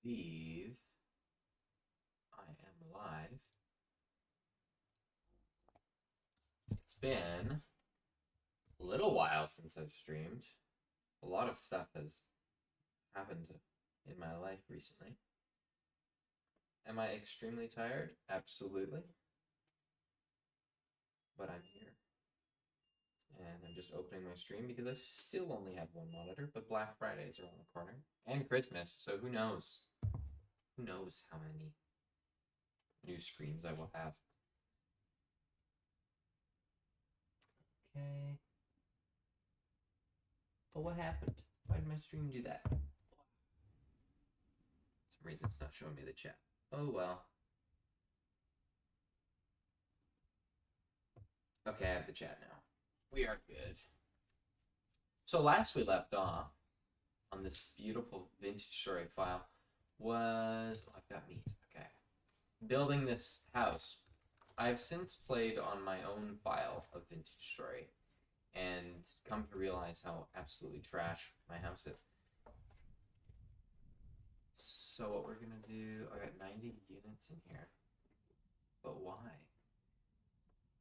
believe I am live. It's been a little while since I've streamed. A lot of stuff has happened in my life recently. Am I extremely tired? Absolutely. But I'm here. And I'm just opening my stream because I still only have one monitor, but Black Friday is around the corner. And Christmas, so who knows? Who knows how many new screens I will have. Okay. But what happened? Why did my stream do that? For some reason it's not showing me the chat. Oh well. Okay, I have the chat now. We are good. So last we left off on this beautiful vintage story file was I've got meat. Okay. Building this house. I've since played on my own file of vintage story and come to realize how absolutely trash my house is. So what we're gonna do, I got 90 units in here. But why?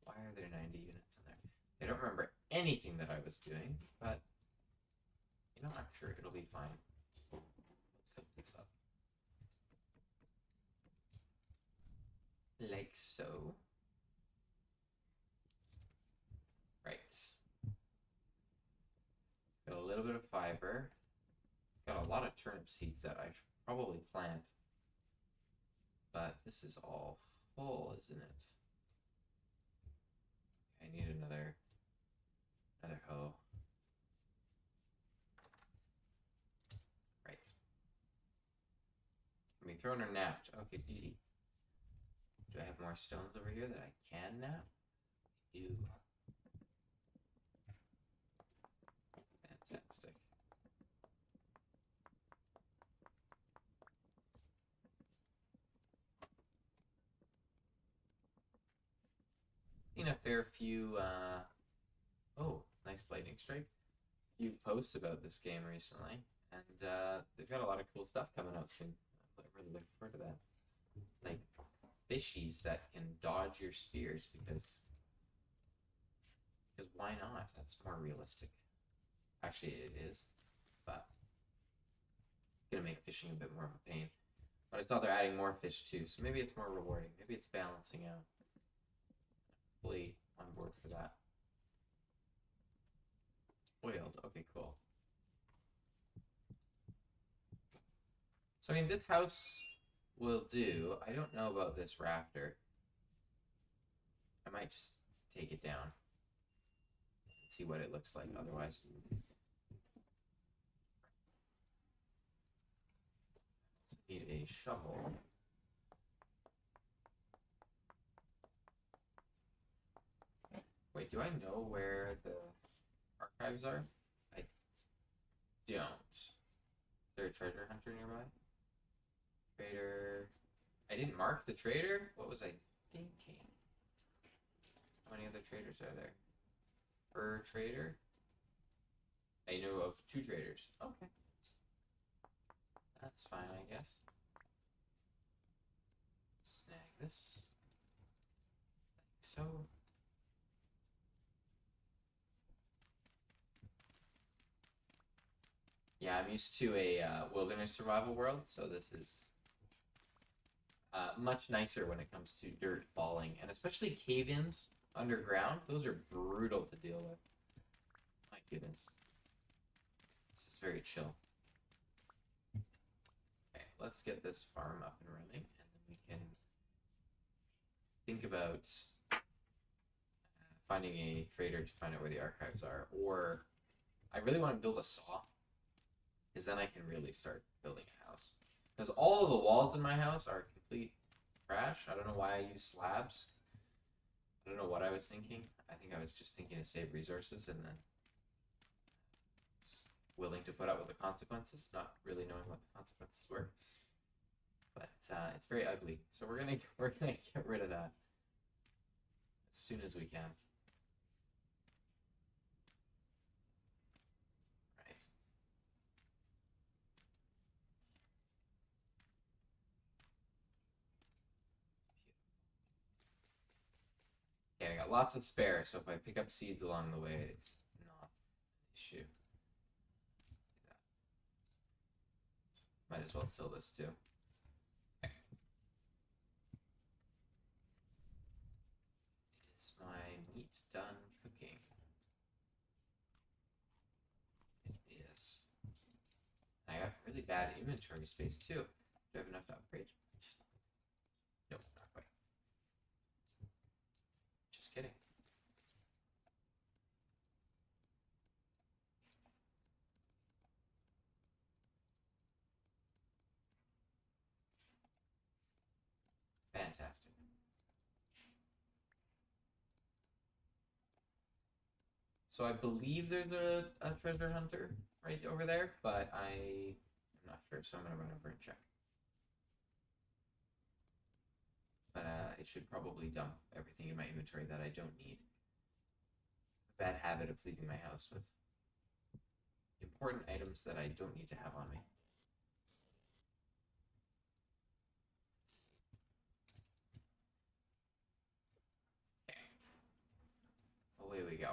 Why are there 90 units in there? I don't remember anything that I was doing, but you know, I'm sure it'll be fine. Let's hook this up. Like so. Right. Got a little bit of fiber. Got a lot of turnip seeds that I should probably plant. But this is all full, isn't it? I need another hoe. Right. Can be thrown or napped. Okay, beauty. Do I have more stones over here that I can nap? I do. Fantastic. Seen a fair few, oh, nice lightning strike. Few posts about this game recently, and they've got a lot of cool stuff coming out soon. I'm really looking forward to that. Like fishies that can dodge your spears because why not? That's more realistic. Actually, it is, but it's gonna make fishing a bit more of a pain. But I thought they're adding more fish too, so maybe it's more rewarding. Maybe it's balancing out. Fully on board for that. Oiled. Okay, cool. So I mean, this house will do. I don't know about this rafter. I might just take it down and see what it looks like otherwise. So need a shovel. Wait, do I know where the archives are? I don't. Is there a treasure hunter nearby? Trader. I didn't mark the trader? What was I thinking? How many other traders are there? Fur trader? I know of 2 traders. Okay. That's fine, I guess. Snag this. Like so. Yeah, I'm used to a wilderness survival world, so this is much nicer when it comes to dirt falling, and especially cave-ins underground. Those are brutal to deal with. My goodness. This is very chill. Okay, let's get this farm up and running, and then we can think about finding a trader to find out where the archives are. Or I really want to build a saw, because then I can really start building a house. Because all of the walls in my house are complete trash. I don't know why I use slabs. I don't know what I was thinking. I think I was just thinking to save resources and then willing to put up with the consequences, not really knowing what the consequences were. But it's very ugly. So we're gonna get rid of that as soon as we can. Right. I got lots of spare, so if I pick up seeds along the way, it's not an issue. Might as well till this too. Okay. Is my meat done cooking? It is. I have really bad inventory space too. Do I have enough to upgrade? Nope, not quite. Just kidding. Fantastic. So I believe there's a treasure hunter right over there, but I'm not sure, so I'm gonna run over and check. But it should probably dump everything in my inventory that I don't need. A bad habit of leaving my house with important items that I don't need to have on me. Away we go.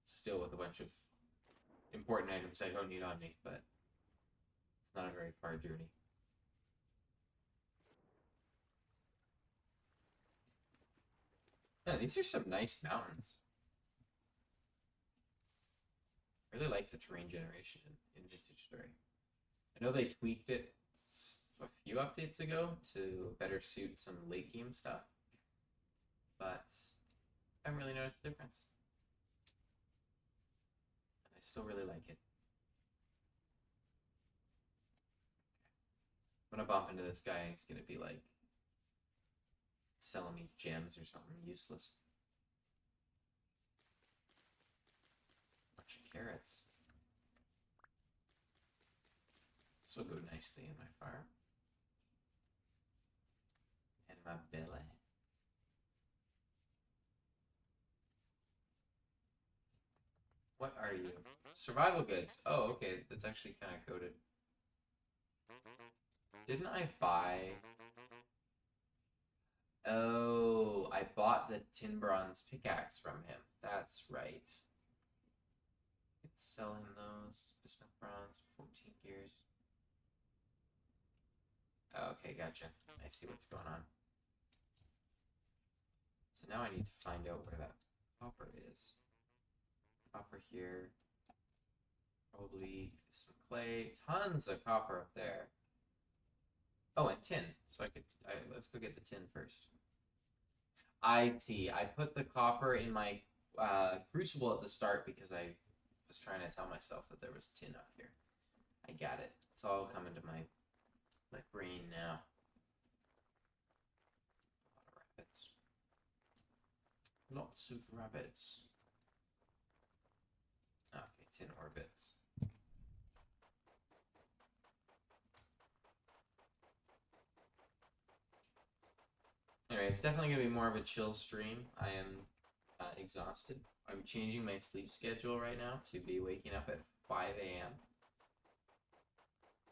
Still with a bunch of important items I don't need on me, but it's not a very far journey. Yeah, these are some nice mountains. I really like the terrain generation in vintagestory. I know they tweaked it a few updates ago to better suit some late game stuff, but I haven't really noticed a difference. And I still really like it. I'm gonna bump into this guy and he's gonna be like selling me gems or something useless. Bunch of carrots. This will go nicely in my farm. And my belly. What are you? Survival goods. Oh, okay. That's actually kind of coded. Didn't I buy... Oh, I bought the tin bronze pickaxe from him. That's right. It's selling those. Bismuth bronze, 14 gears. Okay, gotcha. I see what's going on. So now I need to find out where that copper is. Copper here. Probably some clay. Tons of copper up there. Oh, and tin. So let's go get the tin first. I see. I put the copper in my crucible at the start because I was trying to tell myself that there was tin up here. I got it. It's all coming to my brain now. A lot of rabbits. Lots of rabbits. Okay, tin orbits. Anyway, it's definitely going to be more of a chill stream. I am exhausted. I'm changing my sleep schedule right now to be waking up at 5 a.m.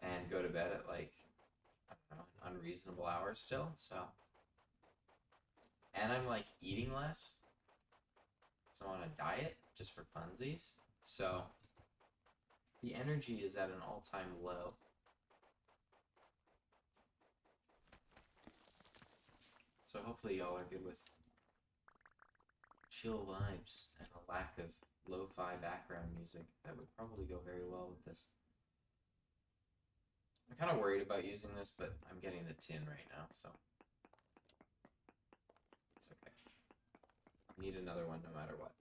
and go to bed at like, I don't know, an unreasonable hours still, so. And I'm like eating less. So I'm on a diet just for funsies. So the energy is at an all-time low. So hopefully y'all are good with chill vibes and a lack of lo-fi background music. That would probably go very well with this. I'm kind of worried about using this, but I'm getting the tin right now, so it's okay. I need another one no matter what.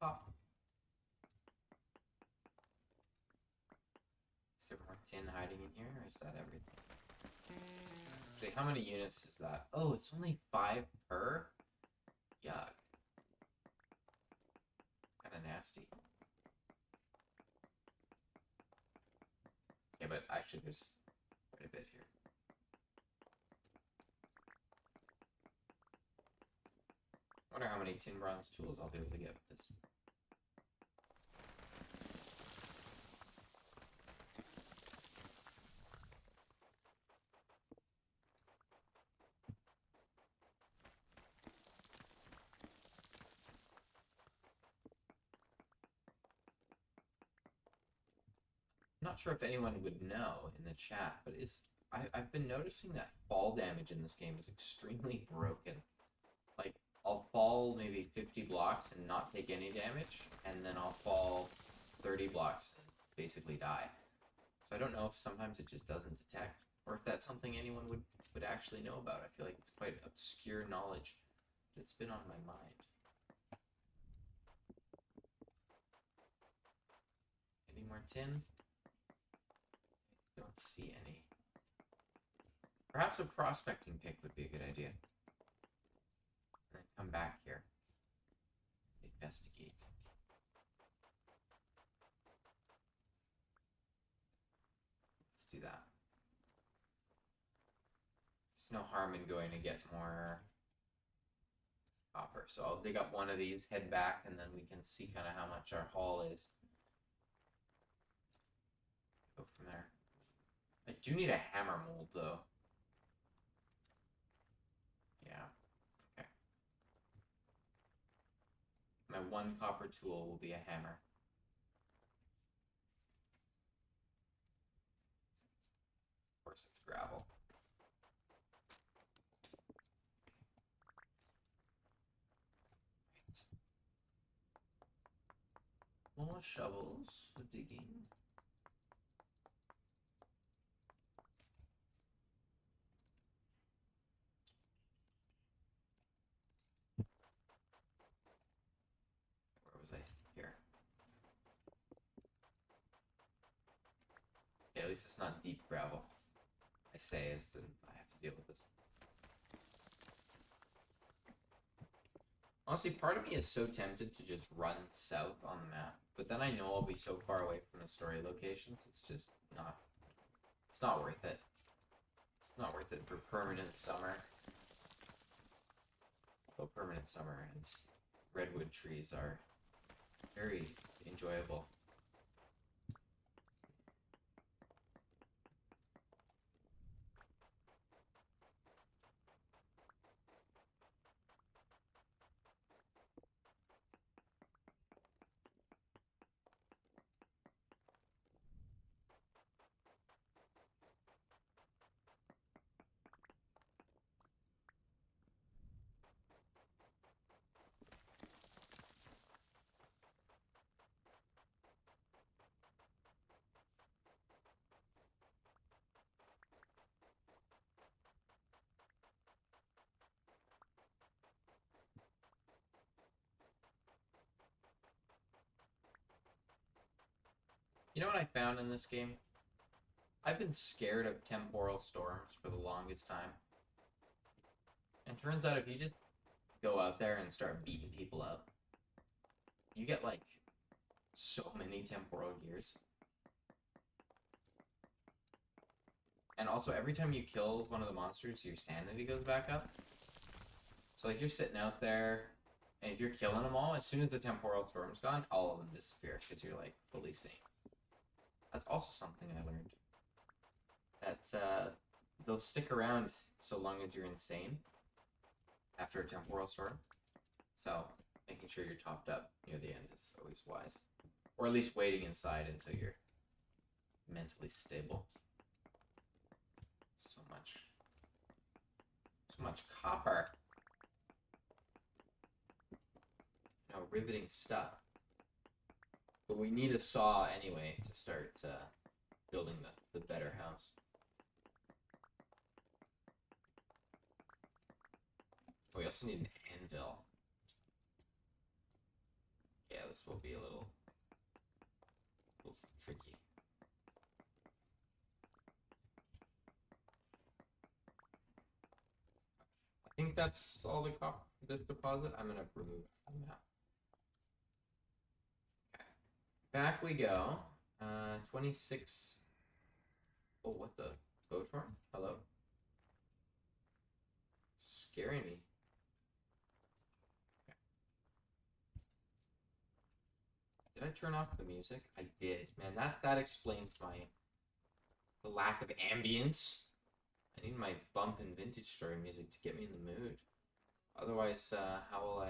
Pop. Is there more tin hiding in here, or is that everything? Actually, how many units is that? Oh, it's only 5 per? Yuck. Kind of nasty. Yeah, but actually there's quite a bit here. Wonder how many tin bronze tools I'll be able to get with this. I'm not sure if anyone would know in the chat, but I've been noticing that fall damage in this game is extremely broken. Like, I'll fall maybe 50 blocks and not take any damage, and then I'll fall 30 blocks and basically die. So I don't know if sometimes it just doesn't detect, or if that's something anyone would actually know about. I feel like it's quite obscure knowledge. It's been on my mind. Any more tin? Don't see any. Perhaps a prospecting pick would be a good idea. And then come back here. Investigate. Let's do that. There's no harm in going to get more copper. So I'll dig up one of these, head back, and then we can see kind of how much our haul is. Go from there. I do need a hammer mold, though. Yeah. Okay. My one copper tool will be a hammer. Of course, it's gravel. Right. More shovels for digging. Here. Yeah, at least it's not deep gravel. I say as the I have to deal with this. Honestly, part of me is so tempted to just run south on the map, but then I know I'll be so far away from the story locations, it's just not... It's not worth it. It's not worth it for permanent summer. Although permanent summer and redwood trees are very enjoyable. You know what I found in this game? I've been scared of temporal storms for the longest time. And turns out if you just go out there and start beating people up, you get like so many temporal gears. And also every time you kill one of the monsters, your sanity goes back up. So like you're sitting out there, and if you're killing them all, as soon as the temporal storm's gone, all of them disappear because you're like fully sane. That's also something I learned. That they'll stick around so long as you're insane after a temporal storm. So making sure you're topped up near the end is always wise. Or at least waiting inside until you're mentally stable. So much copper. You know, riveting stuff. But we need a saw anyway to start building the better house. Oh, we also need an anvil. Yeah, this will be a little tricky. I think that's all the copper for this deposit. I'm gonna remove the map. Okay, back we go. 26. Oh, what the? Botorn? Hello? Scaring me. Did I turn off the music? I did. Man, that explains the lack of ambience. I need my bump and vintage story music to get me in the mood. Otherwise, how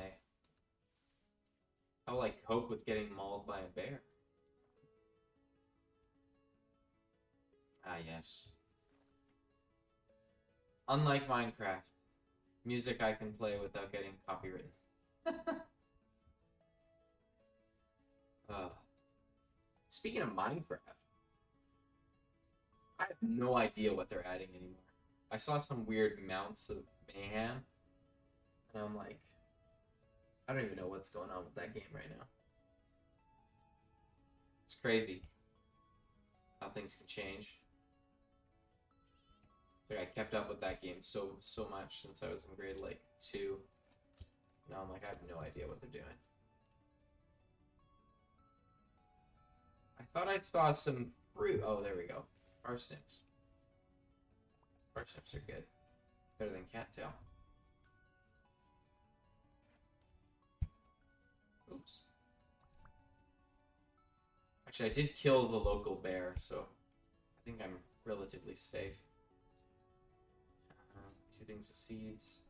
will I cope with getting mauled by a bear? Ah, yes. Unlike Minecraft, music I can play without getting copywritten. Speaking of Minecraft, I have no idea what they're adding anymore. I saw some weird mounts of mayhem, and I'm like, I don't even know what's going on with that game right now. It's crazy how things can change. Like I kept up with that game so much since I was in grade like 2. Now I'm like, I have no idea what they're doing. I thought I saw some fruit. Oh, there we go. Parsnips. Parsnips are good. Better than cattail. Oops. Actually, I did kill the local bear, so I think I'm relatively safe. 2 things of seeds.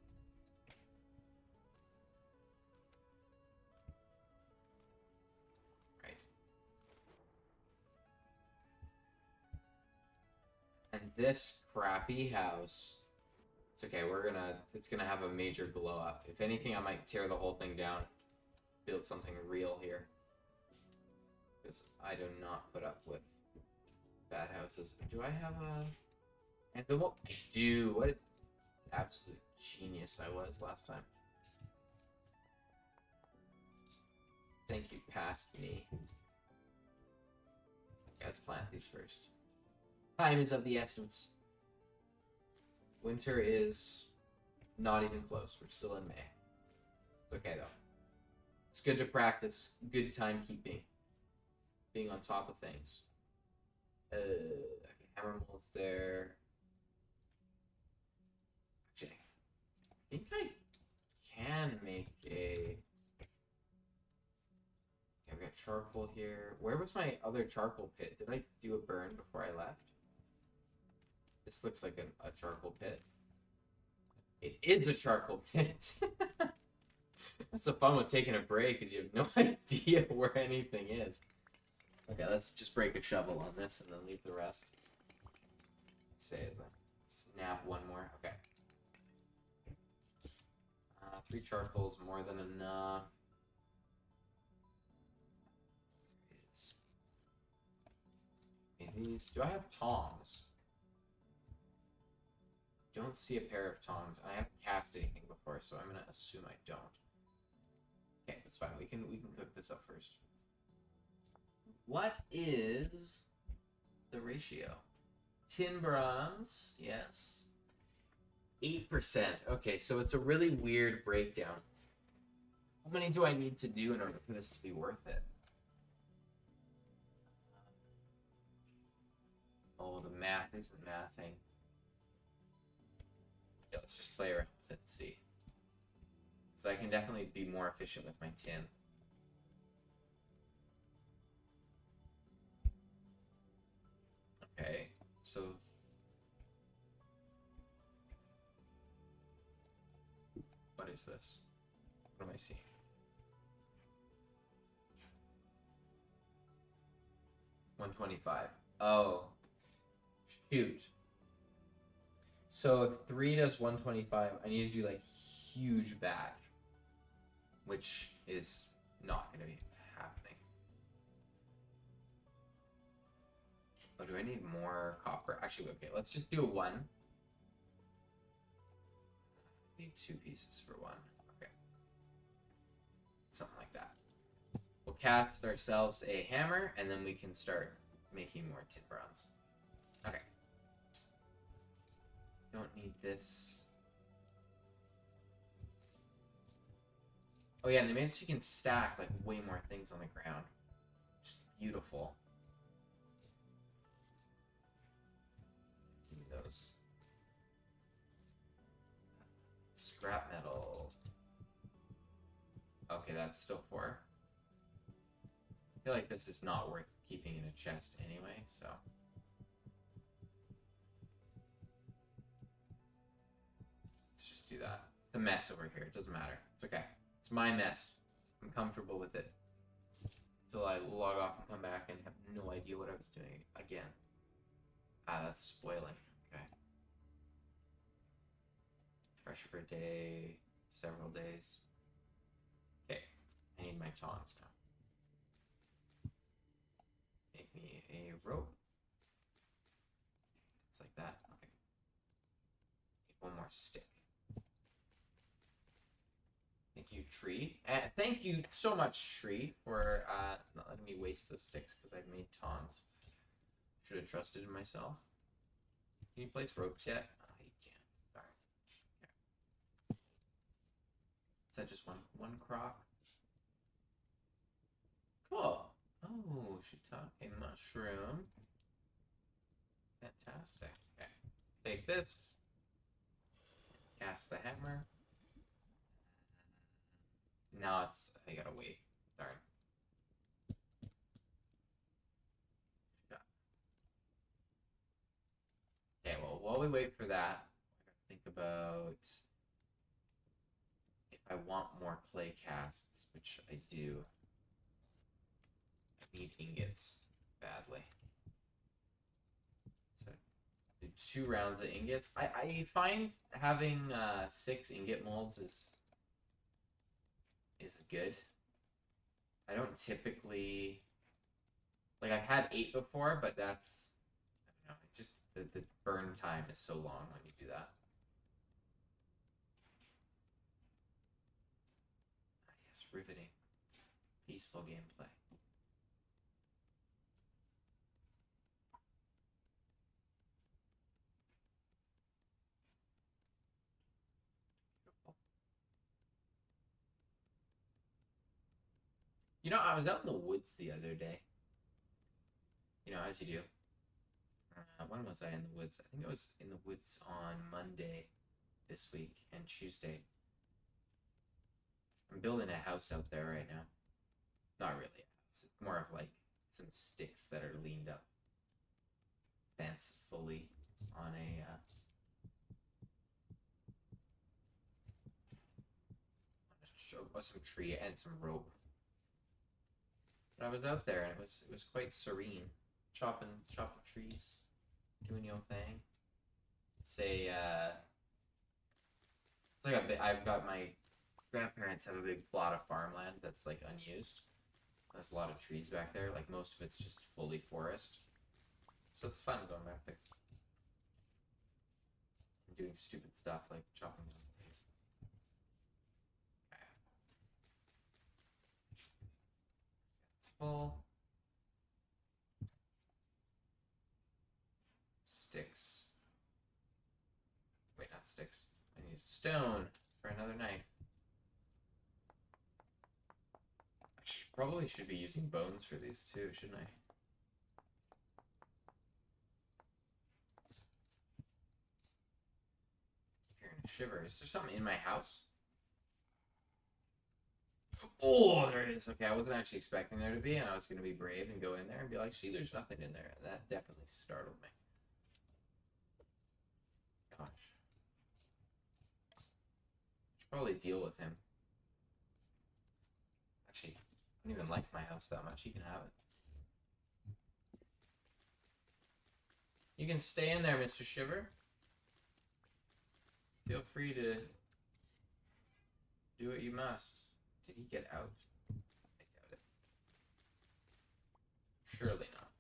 Right. And this crappy house. It's okay, it's gonna have a major glow up. If anything, I might tear the whole thing down. Build something real here. Because I do not put up with bad houses. Do I have a anvil? I do. What an absolute genius I was last time. Thank you, past me. Okay, let's plant these first. Time is of the essence. Winter is not even close. We're still in May. It's okay, though. It's good to practice good timekeeping. Being on top of things. Okay, hammer molds there. Actually, I think I can make a... Okay, we got charcoal here. Where was my other charcoal pit? Did I do a burn before I left? This looks like a charcoal pit. It is a charcoal pit. That's the fun with taking a break, is you have no idea where anything is. Okay, let's just break a shovel on this and then leave the rest. Say as I snap one more. Okay. 3 charcoals, more than enough. These. Do I have tongs? Don't see a pair of tongs. I haven't cast anything before, so I'm gonna assume I don't. Okay, that's fine. We can cook this up first. What is the ratio? Tin bronze, yes. 8%. Okay, so it's a really weird breakdown. How many do I need to do in order for this to be worth it? Oh, the math isn't mathing. Yeah, let's just play around with it and see. So I can definitely be more efficient with my tin. Okay, so what is this? What am I seeing? $125. Oh, shoot. So if 3 does 125, I need to do like huge back, which is not going to be happening. Oh, do I need more copper? Actually, okay, let's just do a 1. Need 2 pieces for 1. Okay. Something like that. We'll cast ourselves a hammer, and then we can start making more tin bronze. Okay. Don't need this. Oh yeah, and they made it so you can stack like way more things on the ground. Just beautiful. Give me those. Scrap metal. Okay, that's still 4. feel like this is not worth keeping in a chest anyway, so. Let's just do that. It's a mess over here. It doesn't matter. It's okay. It's my mess. I'm comfortable with it. Until I log off and come back and have no idea what I was doing again. Ah, that's spoiling. Okay. Fresh for a day, several days. Okay. I need my tongs now. Make me a rope. It's like that. Okay. Need one more stick. Thank you, tree. Thank you so much, tree, for not letting me waste those sticks because I've made tongs. Should have trusted in myself. Can you place ropes yet? Oh, you can't. Darn. Okay. Is that just one croc? Cool. Oh, shiitake mushroom. Fantastic. Okay. Take this. Cast the hammer. Now I gotta wait. Darn. Okay, well, while we wait for that, I gotta think about if I want more clay casts, which I do. I need ingots badly. So do 2 rounds of ingots. I find having 6 ingot molds is good. I don't typically like I've had 8 before, but that's I don't know, just the burn time is so long when you do that. Ah, yes, riveting, peaceful gameplay. You know, I was out in the woods the other day. You know, as you do. When was I in the woods? I think I was in the woods on Monday this week and Tuesday. I'm building a house out there right now. Not really a house. It's more of like some sticks that are leaned up fancifully on some tree and some rope. But I was out there and it was quite serene, chopping trees, doing your thing. It's like a bit. I've got my grandparents have a big plot of farmland that's like unused. There's a lot of trees back there. Like most of it's just fully forest, so it's fun going back there and doing stupid stuff like chopping down things. Okay. It's full. Sticks. Wait, not sticks. I need stone for another knife. I probably should be using bones for these too, shouldn't I? Hearing a shiver. Is there something in my house? Oh, there is. Okay, I wasn't actually expecting there to be, and I was going to be brave and go in there and be like, see, there's nothing in there. That definitely startled me. Gosh. Should probably deal with him. Actually, I don't even like my house that much. You can have it. You can stay in there, Mr. Shiver. Feel free to do what you must. Did he get out? I doubt it. Surely not.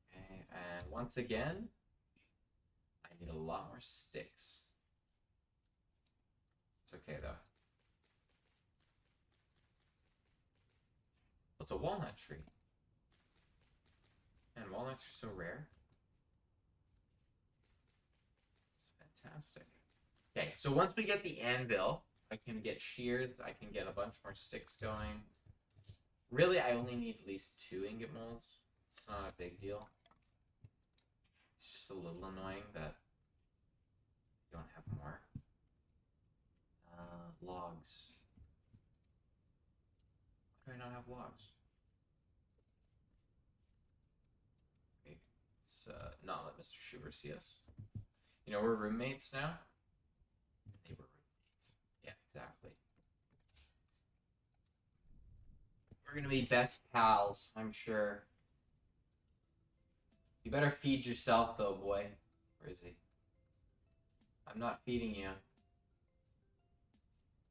Okay, and once again, I need a lot more sticks. It's okay though. It's a walnut tree. And walnuts are so rare. It's fantastic. Okay, so once we get the anvil, I can get shears, I can get a bunch more sticks going. Really, I only need at least 2 ingot molds. It's not a big deal. It's just a little annoying that you don't have more. Logs. do I not have logs? Okay, let's not let Mr. Schubert see us. You know, we're roommates now. They were roommates. Yeah, exactly. We're gonna be best pals, I'm sure. You better feed yourself, though, boy. Where is he? I'm not feeding you.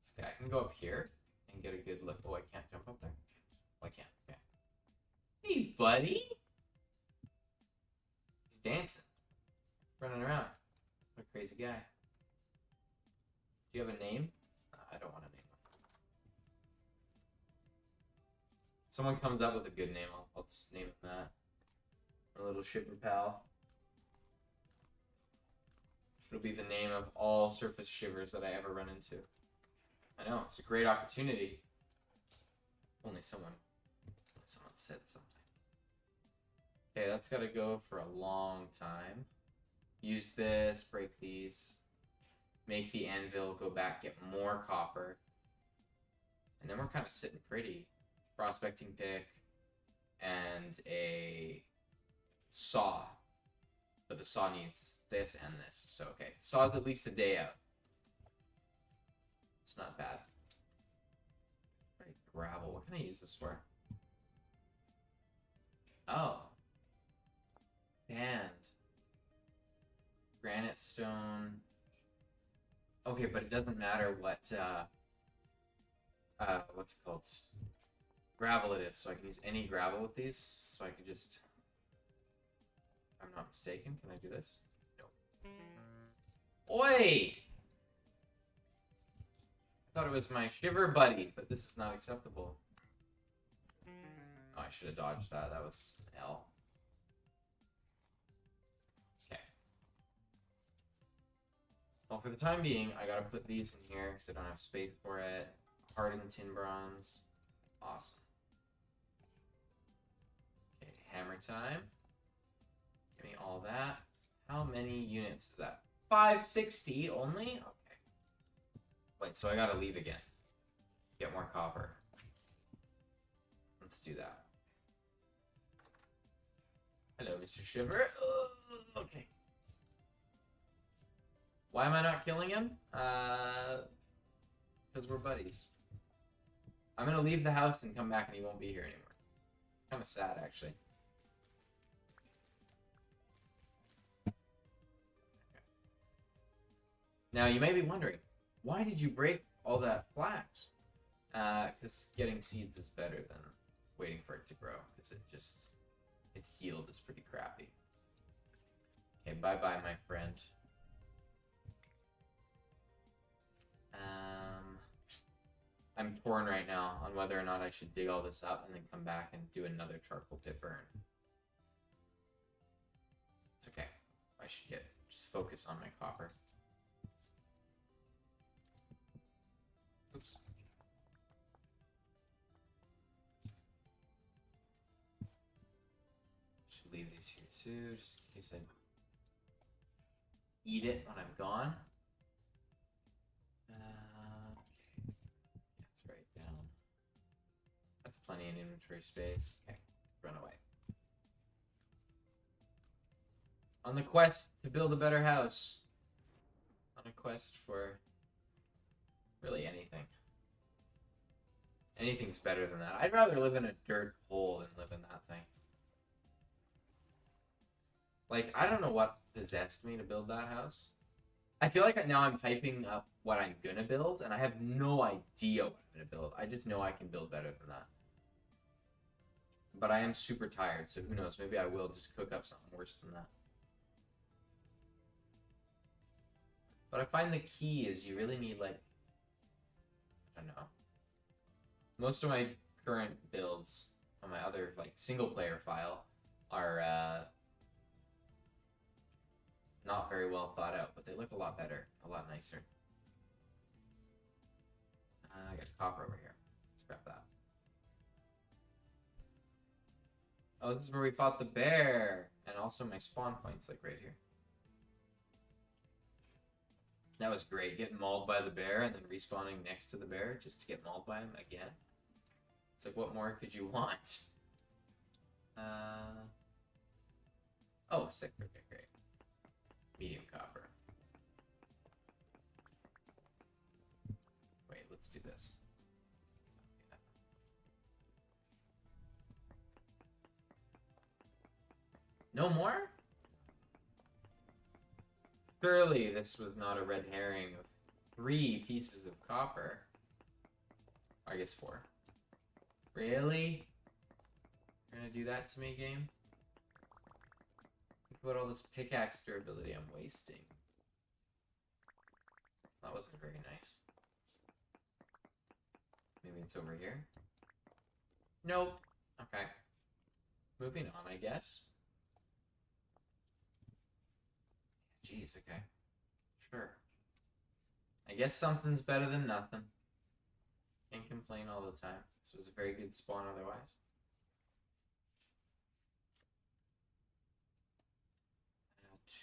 It's okay, I can go up here and get a good look. Oh, I can't jump up there? Oh, I can't. Okay. Hey, buddy! He's dancing. Running around. What a crazy guy. Do you have a name? I don't want a name. If someone comes up with a good name, I'll just name it that. Our little shipping pal. It'll be the name of all surface shivers that I ever run into. I know, it's a great opportunity. Only someone said something. Okay, that's gotta go for a long time. Use this, break these. Make the anvil go back, get more copper. And then we're kind of sitting pretty. Prospecting pick and a saw. But the saw needs this and this. So, okay. Saw's at least a day out. It's not bad. Right, gravel. What can I use this for? Oh. Band. Granite stone. Okay, but it doesn't matter what, what's it called? Gravel it is. So I can use any gravel with these. So I can just... If I'm not mistaken, can I do this? No. Oi! I thought it was my shiver buddy, but this is not acceptable. Oh, I should have dodged that. That was an L. Okay. Well, for the time being, I gotta put these in here because I don't have space for it. Hardened tin bronze. Awesome. Okay, hammer time. Give me all that. How many units is that? 560 only? Okay. Wait, so I gotta leave again. Get more copper. Let's do that. Hello, Mr. Shiver. Okay. Why am I not killing him? Because we're buddies. I'm gonna leave the house and come back and he won't be here anymore. It's kind of sad, actually. Now, you may be wondering, why did you break all that flax? Because getting seeds is better than waiting for it to grow, because its yield is pretty crappy. Okay, bye-bye, my friend. I'm torn right now on whether or not I should dig all this up and then come back and do another charcoal pit burn. It's okay. I should just focus on my copper. Oops. Should leave these here too, just in case I eat it when I'm gone. Okay. That's right down. That's plenty of inventory space. Okay, run away. On the quest to build a better house. On a quest for really anything. Anything's better than that. I'd rather live in a dirt hole than live in that thing. Like, I don't know what possessed me to build that house. I feel like now I'm hyping up what I'm gonna build, and I have no idea what I'm gonna build. I just know I can build better than that. But I am super tired, so who knows? Maybe I will just cook up something worse than that. But I find the key is you really need, like, I don't know. Most of my current builds on my other, like, single-player file are, not very well thought out, but they look a lot better, a lot nicer. I got copper over here. Let's grab that. Oh, this is where we fought the bear, and also my spawn point's like right here. That was great, getting mauled by the bear and then respawning next to the bear just to get mauled by him again. It's like, what more could you want? Oh, sick. Okay, great. Medium copper. Wait, let's do this. No more? Surely this was not a red herring of 3 pieces of copper. I guess 4. Really? You're gonna do that to me, game? Think about all this pickaxe durability I'm wasting. That wasn't very nice. Maybe it's over here? Nope. Okay. Moving on, I guess. Jeez, okay. Sure. I guess something's better than nothing. Can't complain all the time. This was a very good spawn otherwise.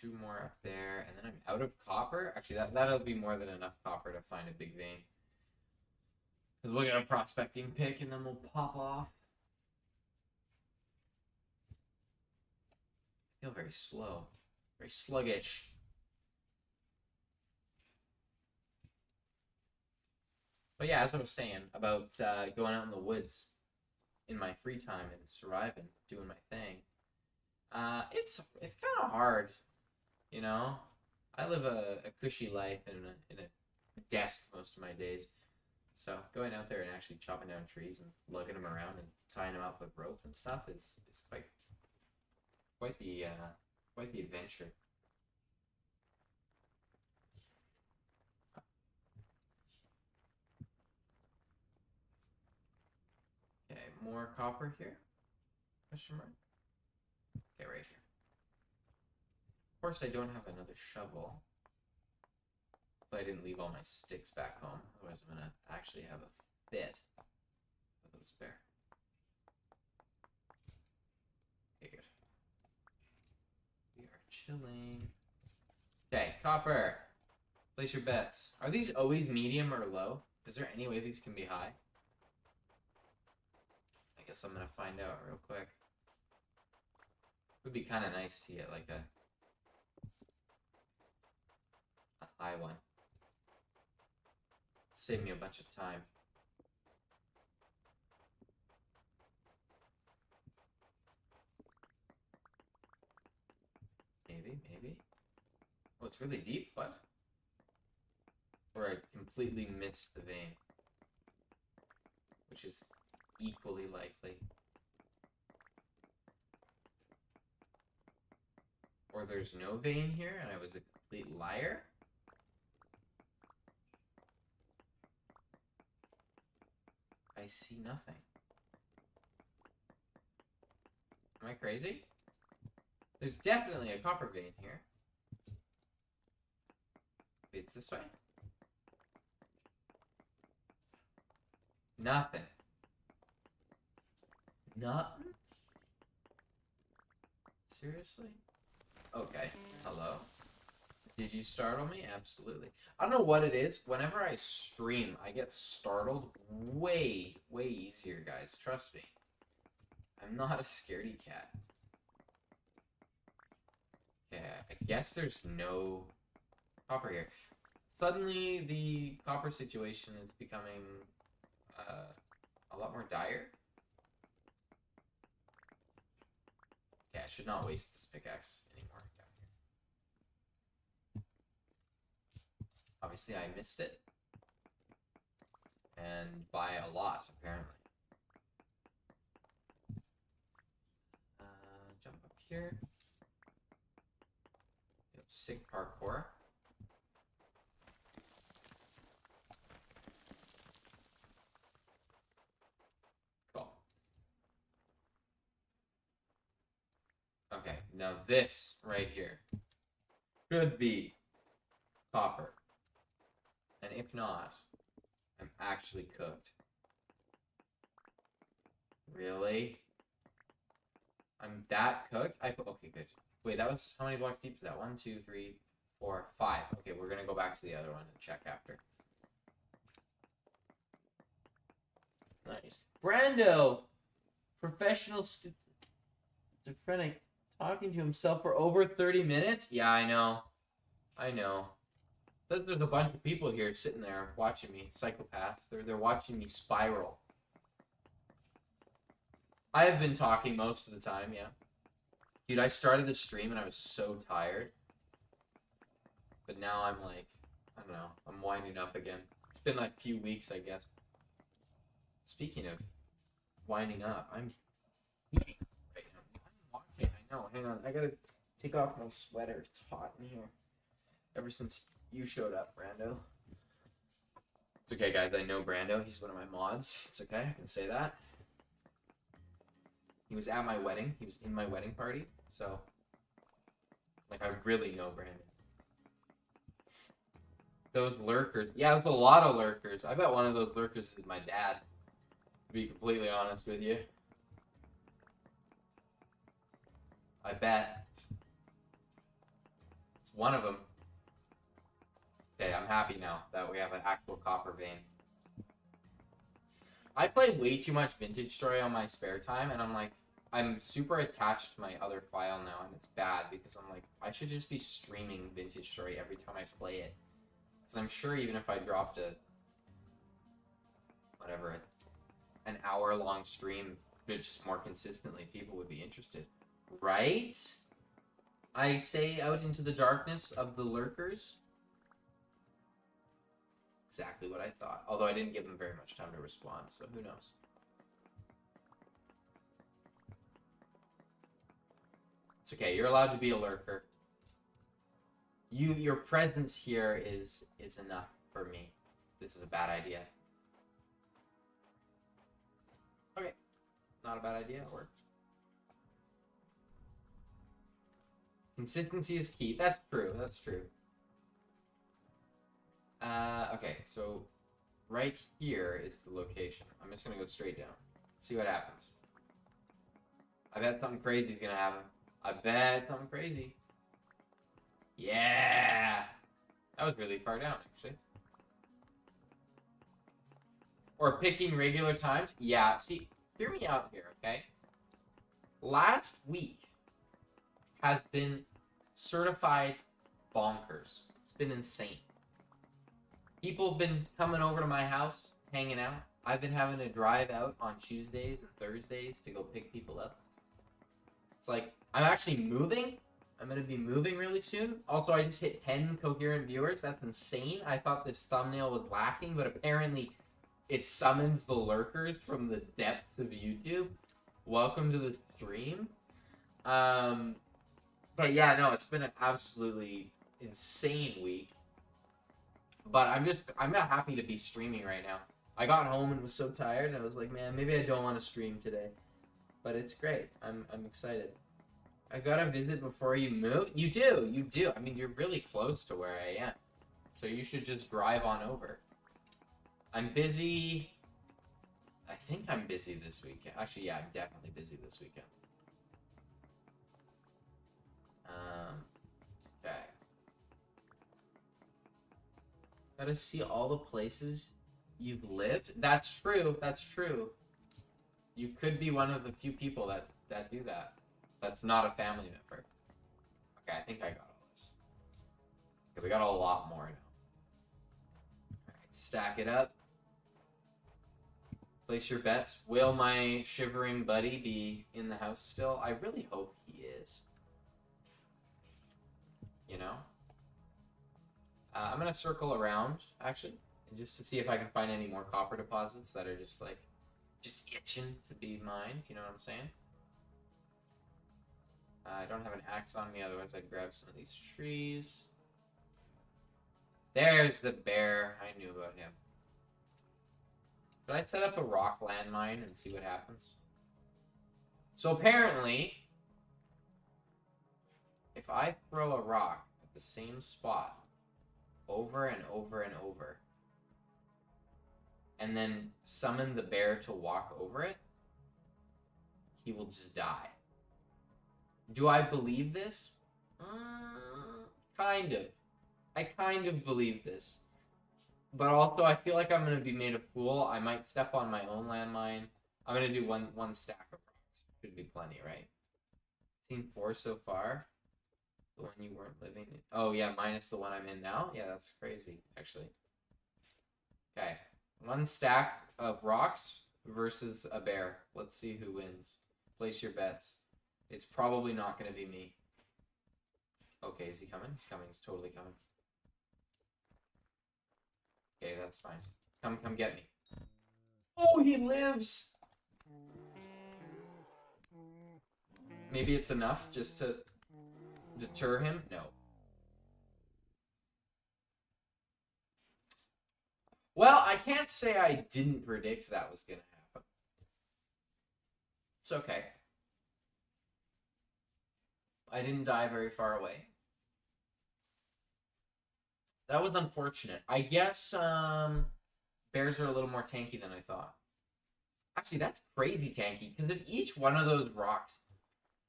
Two more up there, and then I'm out of copper. Actually, that'll be more than enough copper to find a big vein. Because we'll get a prospecting pick, and then we'll pop off. I feel very slow. Very sluggish. But yeah, as I was saying about going out in the woods in my free time and surviving, doing my thing, it's kind of hard, you know. I live a cushy life in a desk most of my days, so going out there and actually chopping down trees and lugging them around and tying them up with rope and stuff is quite the adventure. Okay, more copper here? Question mark? Okay, right here. Of course, I don't have another shovel. But I didn't leave all my sticks back home. Otherwise, I'm gonna actually have a fit of those spare. Okay, good. We are chilling. Okay, copper. Place your bets. Are these always medium or low? Is there any way these can be high? I guess I'm gonna find out real quick. Would be kind of nice to get like a high one. Save me a bunch of time. Maybe. Oh, it's really deep? What? Or I completely missed the vein. Which is equally likely. Or there's no vein here and I was a complete liar? I see nothing. Am I crazy? There's definitely a copper vein here. Maybe it's this way? Nothing. Nothing? Seriously? Okay. Hello? Did you startle me? Absolutely. I don't know what it is. Whenever I stream, I get startled way easier, guys. Trust me. I'm not a scaredy cat. Okay, I guess there's no copper here. Suddenly, the copper situation is becoming a lot more dire. Okay, I should not waste this pickaxe anymore down here. Obviously, I missed it. And by a lot, apparently. Jump up here. Sick parkour. Cool. Okay, now this right here could be copper. And if not, I'm actually cooked. Really? I'm that cooked? Okay, good. Wait, that was how many blocks deep is that? 1, 2, 3, 4, 5. Okay, we're gonna go back to the other one and check after. Brando, professional schizophrenic, talking to himself for over 30 minutes? Yeah, I know. I know. There's a bunch of people here sitting there watching me. Psychopaths. They're watching me spiral. I have been talking most of the time, yeah. Dude, I started the stream and I was so tired. But now I'm like, I don't know, I'm winding up again. It's been like a few weeks, I guess. Speaking of winding up, I'm eating right now. I'm watching, I know. Hang on, I gotta take off my sweater. It's hot in here. Ever since you showed up, Brando. It's okay, guys. I know Brando. He's one of my mods. It's okay. I can say that. He was at my wedding. He was in my wedding party. So, like, I really know Brandon. Those lurkers. Yeah, there's a lot of lurkers. I bet one of those lurkers is my dad. To be completely honest with you. I bet. It's one of them. Okay, I'm happy now that we have an actual copper vein. I play way too much Vintage Story on my spare time, and I'm super attached to my other file now, and it's bad because I'm like, I should just be streaming Vintage Story every time I play it. Because I'm sure even if I dropped an hour-long stream, but just more consistently, people would be interested. Right? I say out into the darkness of the lurkers. Exactly what I thought. Although I didn't give them very much time to respond, so who knows. It's okay, you're allowed to be a lurker. Your presence here is enough for me. This is a bad idea. Okay. Not a bad idea, it worked. Consistency is key. That's true, that's true. Okay, so right here is the location. I'm just gonna go straight down. See what happens. I bet something crazy is gonna happen. I bet something crazy. Yeah! That was really far down, actually. Or picking regular times. Yeah, see, hear me out here, okay? Last week has been certified bonkers. It's been insane. People have been coming over to my house, hanging out. I've been having to drive out on Tuesdays and Thursdays to go pick people up. It's like, I'm actually moving. I'm going to be moving really soon. Also, I just hit 10 coherent viewers. That's insane. I thought this thumbnail was lacking, but apparently it summons the lurkers from the depths of YouTube. Welcome to the stream. But yeah, no, it's been an absolutely insane week. But I'm not happy to be streaming right now. I got home and was so tired, and I was like, man, maybe I don't want to stream today. But it's great. I'm excited. I gotta visit before you move? You do. I mean, you're really close to where I am. So you should just drive on over. I'm busy. I think I'm busy this weekend. Actually, yeah, I'm definitely busy this weekend. Okay. Gotta see all the places you've lived. That's true. That's true. You could be one of the few people that do that. That's not a family member. Okay, I think I got all this. Okay, we got a lot more now. Alright, stack it up. Place your bets. Will my shivering buddy be in the house still? I really hope he is. You know? I'm gonna circle around, actually, and just to see if I can find any more copper deposits that are just like, just itching to be mined, you know what I'm saying? I don't have an axe on me, otherwise I'd grab some of these trees. There's the bear. I knew about him. Should I set up a rock landmine and see what happens? So apparently, if I throw a rock at the same spot over and over and over, and then summon the bear to walk over it, he will just die. Do I believe this? Kind of. I kind of believe this. But also, I feel like I'm gonna be made a fool. I might step on my own landmine. I'm gonna do one stack of rocks. Should be plenty, right? Seen 4 so far. The one you weren't living in. Oh yeah, minus the one I'm in now. Yeah, that's crazy, actually. Okay, 1 stack of rocks versus a bear. Let's see who wins. Place your bets. It's probably not gonna be me. Okay, is he coming? He's coming. He's totally coming. Okay, that's fine. Come get me. Oh, he lives! Maybe it's enough just to deter him? No. Well, I can't say I didn't predict that was going to happen. It's okay. I didn't die very far away. That was unfortunate. I guess bears are a little more tanky than I thought. Actually, that's crazy tanky, because if each one of those rocks...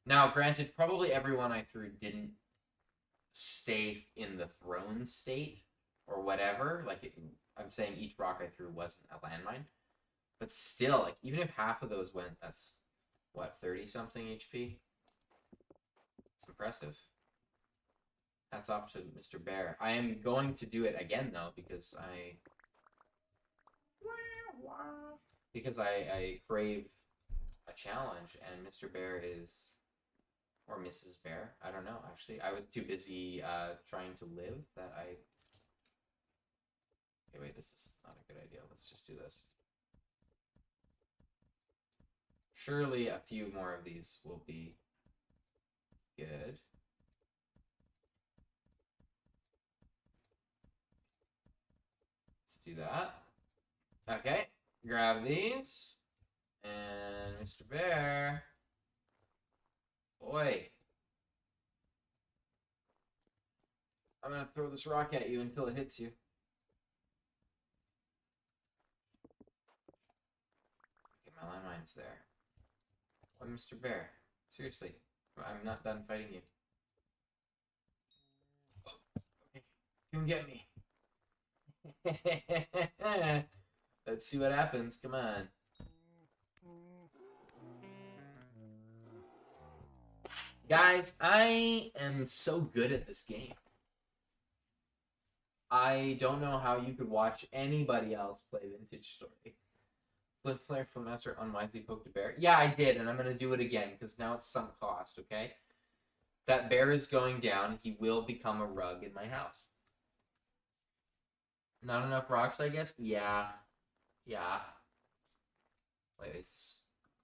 Now, granted, probably everyone I threw didn't stay in the thrown state, or whatever. Like, I'm saying each rock I threw wasn't a landmine. But still, like, even if half of those went, that's, what, 30-something HP? It's impressive. Hats off to Mr. Bear. I am going to do it again, though, because I crave a challenge, and Mr. Bear is... Or Mrs. Bear. I don't know, actually. I was too busy trying to live that I... Okay, wait, this is not a good idea. Let's just do this. Surely a few more of these will be good. Let's do that. Okay, grab these. And Mr. Bear... Oi. I'm gonna throw this rock at you until it hits you. Okay, my landmine's there. Oh, Mr. Bear. Seriously. I'm not done fighting you. Oh, okay. Come get me. Let's see what happens. Come on. Guys, I am so good at this game. I don't know how you could watch anybody else play Vintage Story. Flip player from master unwisely poked a bear. Yeah, I did, and I'm going to do it again, because now it's sunk cost, okay? That bear is going down. He will become a rug in my house. Not enough rocks, I guess? Yeah. Yeah. Wait, is this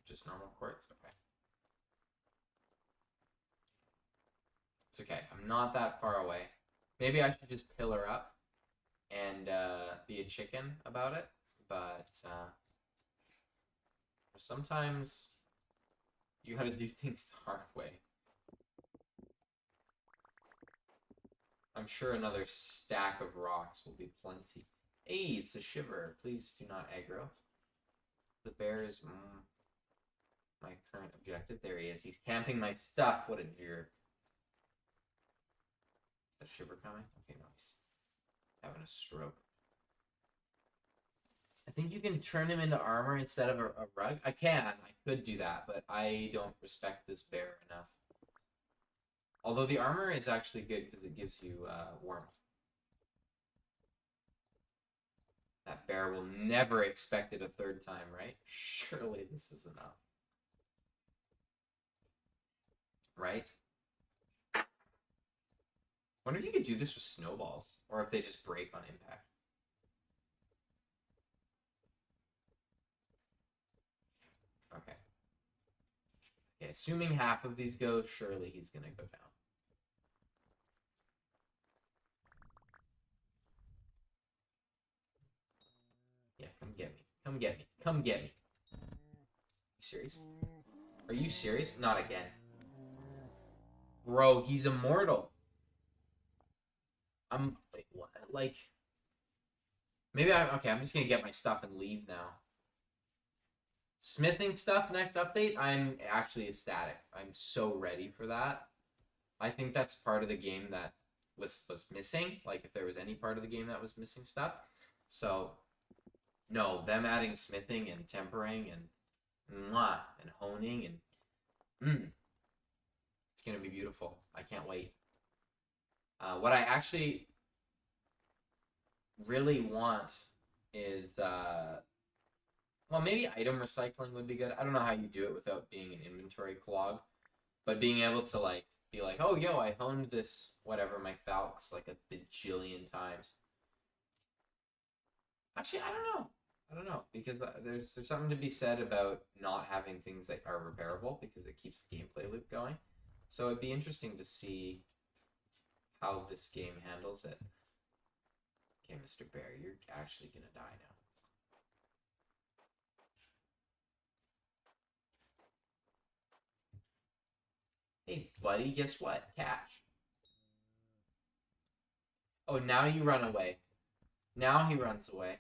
just normal quartz? Okay. It's okay. I'm not that far away. Maybe I should just pillar up and be a chicken about it. But sometimes you gotta do things the hard way. I'm sure another stack of rocks will be plenty. Hey, it's a shiver. Please do not aggro. The bear is my current objective. There he is. He's camping my stuff. What a jerk. That shiver coming? Okay, nice. Having a stroke. I think you can turn him into armor instead of a rug. I can. I could do that, but I don't respect this bear enough. Although the armor is actually good because it gives you warmth. That bear will never expect it a third time, right? Surely this is enough. Right? Wonder if you could do this with snowballs, or if they just break on impact. Okay. Okay, assuming half of these go, surely he's gonna go down. Yeah, come get me. Come get me. Come get me. You serious? Are you serious? Not again. Bro, he's immortal. I'm like maybe I'm just gonna get my stuff and leave now. Smithing stuff next update, I'm actually ecstatic. I'm so ready for that. I think that's part of the game that was missing. Like if there was any part of the game that was missing stuff. So, no, them adding smithing and tempering and honing and it's gonna be beautiful. I can't wait. What I actually really want is well, maybe item recycling would be good. I don't know how you do it without being an inventory clog, but being able to like be like, oh yo, I honed this whatever my Falx like a bajillion times. Actually, I don't know because there's something to be said about not having things that are repairable because it keeps the gameplay loop going. So it'd be interesting to see how this game handles it. Okay, Mr. Bear, you're actually gonna die now. Hey, buddy, guess what? Catch. Oh, now you run away. Now he runs away.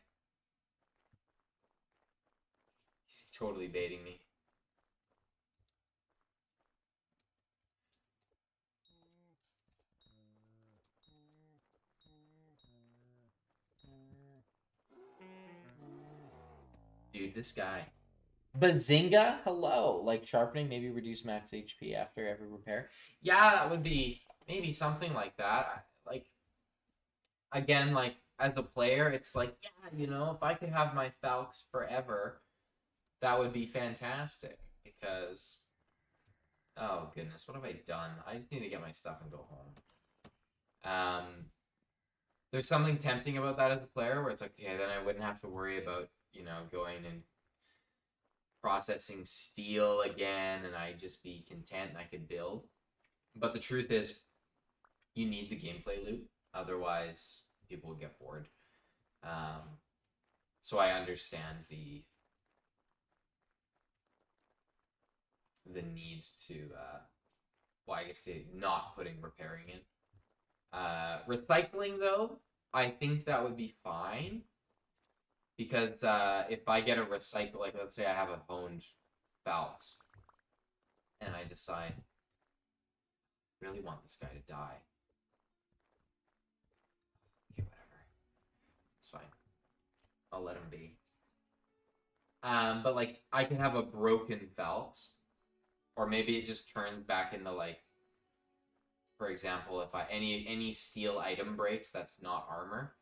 He's totally baiting me. Dude, this guy. Bazinga, hello. Like sharpening, maybe reduce max HP after every repair. Yeah, that would be maybe something like that. Like, again, like as a player, it's like, yeah, you know, if I could have my Falx forever, that would be fantastic. Because, oh goodness, what have I done? I just need to get my stuff and go home. There's something tempting about that as a player where it's like, okay, then I wouldn't have to worry about, you know, going and processing steel again and I'd just be content and I could build. But the truth is, you need the gameplay loop. Otherwise, people will get bored. So I understand the need to, well, I guess the not putting repairing in. Recycling, though, I think that would be fine. Because if I get a recycle, like let's say I have a honed Falx, and I decide I really want this guy to die. Okay, whatever. It's fine. I'll let him be. But like I can have a broken Falx, or maybe it just turns back into like, for example, if any steel item breaks that's not armor,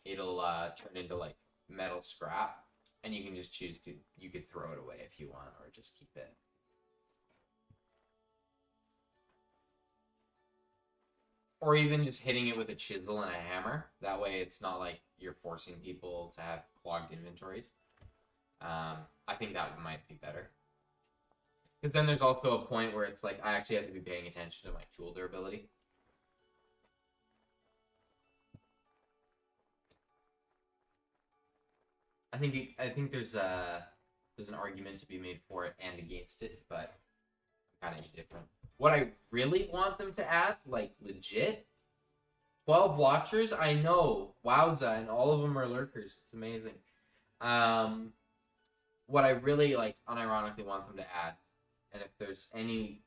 it'll turn into like metal scrap, and you can just choose to, you could throw it away if you want or just keep it. Or even just hitting it with a chisel and a hammer. That way it's not like you're forcing people to have clogged inventories. I think that might be better. Because then there's also a point where it's like I actually have to be paying attention to my tool durability. I think there's an argument to be made for it and against it, but kind of different. What I really want them to add, like legit, 12 watchers. I know, wowza, and all of them are lurkers. It's amazing. What I really like, unironically, want them to add, and if there's any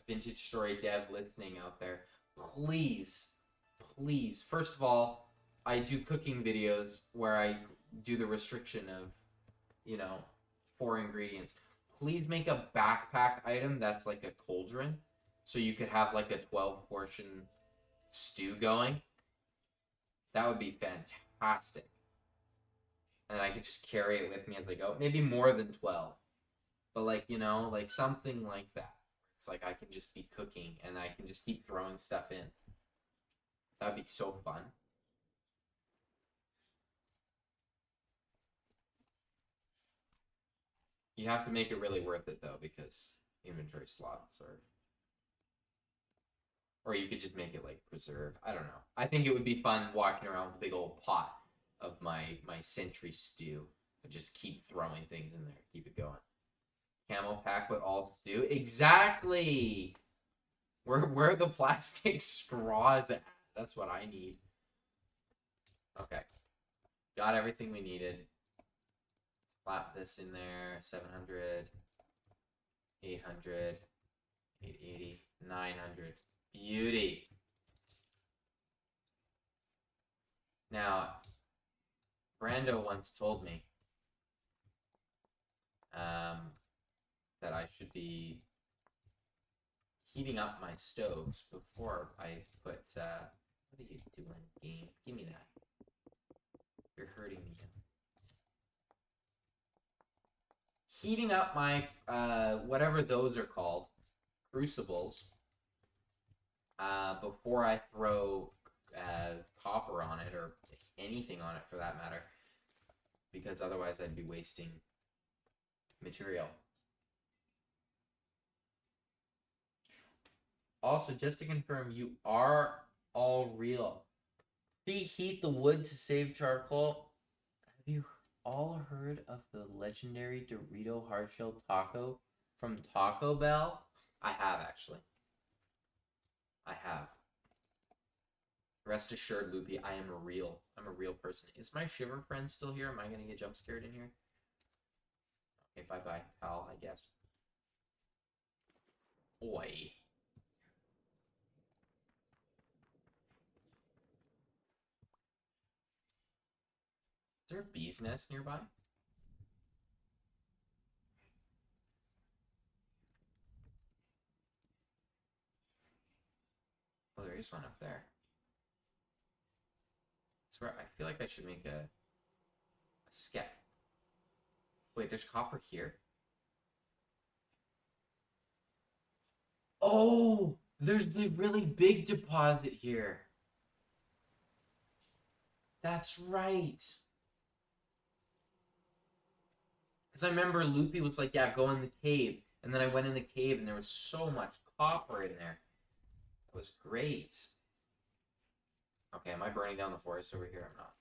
Vintage Story dev listening out there, please, first of all, I do cooking videos where I do the restriction of, you know, 4 ingredients. Please make a backpack item that's like a cauldron, so you could have like a 12-portion stew going. That would be fantastic. And I could just carry it with me as I go. Maybe more than 12. But like, you know, like something like that. It's like I can just be cooking and I can just keep throwing stuff in. That'd be so fun. You have to make it really worth it though, because inventory slots are, or you could just make it like preserve. I don't know. I think it would be fun walking around with a big old pot of my century stew and just keep throwing things in there, keep it going. Camel pack, but all stew. Exactly. Where are the plastic straws at? That's what I need. Okay. Got everything we needed. Slap this in there. 700, 800, 880, 900. Beauty. Now, Brando once told me that I should be heating up my stoves before I put. What are you doing, game? Give me that. You're hurting me. Heating up my whatever those are called, crucibles, before I throw copper on it or anything on it for that matter, because otherwise I'd be wasting material. Also, just to confirm, you are all real. Preheat the wood to save charcoal. Have you all heard of the legendary Dorito hardshell taco from Taco Bell? I have, actually. I have. Rest assured, Loopy, I am real. I'm a real person. Is my Shiver friend still here? Am I going to get jump scared in here? Okay, bye-bye, pal, I guess. Oi. Is there a bee's nest nearby? Oh, there is one up there. I swear, I feel like I should make a skep. Wait, there's copper here? Oh, there's the really big deposit here. That's right. Because I remember Loopy was like, yeah, go in the cave. And then I went in the cave and there was so much copper in there. It was great. Okay, am I burning down the forest over here? I'm not.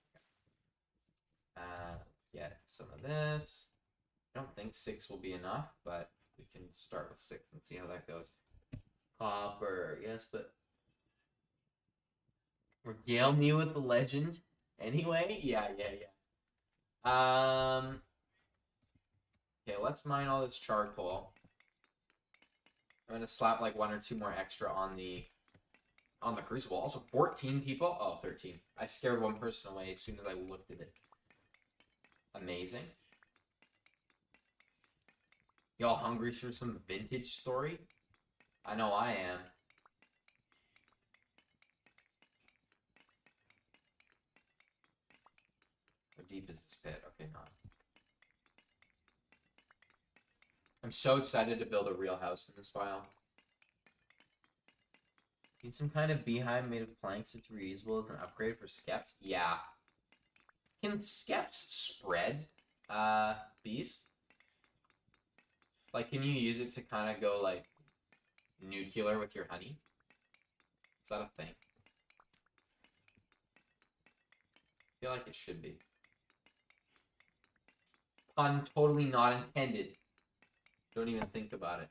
Get some of this. I don't think 6 will be enough, but we can start with 6 and see how that goes. Copper, yes, but regale me with the legend anyway. Yeah. Okay, let's mine all this charcoal. I'm gonna slap like 1 or 2 more extra on the crucible. Also, 14 people. Oh, 13. I scared one person away as soon as I looked at it. Amazing. Y'all hungry for some vintage story? I know I am. How deep is this pit? Okay, not. I'm so excited to build a real house in this file. Need some kind of beehive made of planks that's reusable as an upgrade for skeps? Yeah. Can skeps spread bees? Like, can you use it to kind of go, like, nuclear with your honey? Is that a thing? I feel like it should be. Pun totally not intended. Don't even think about it.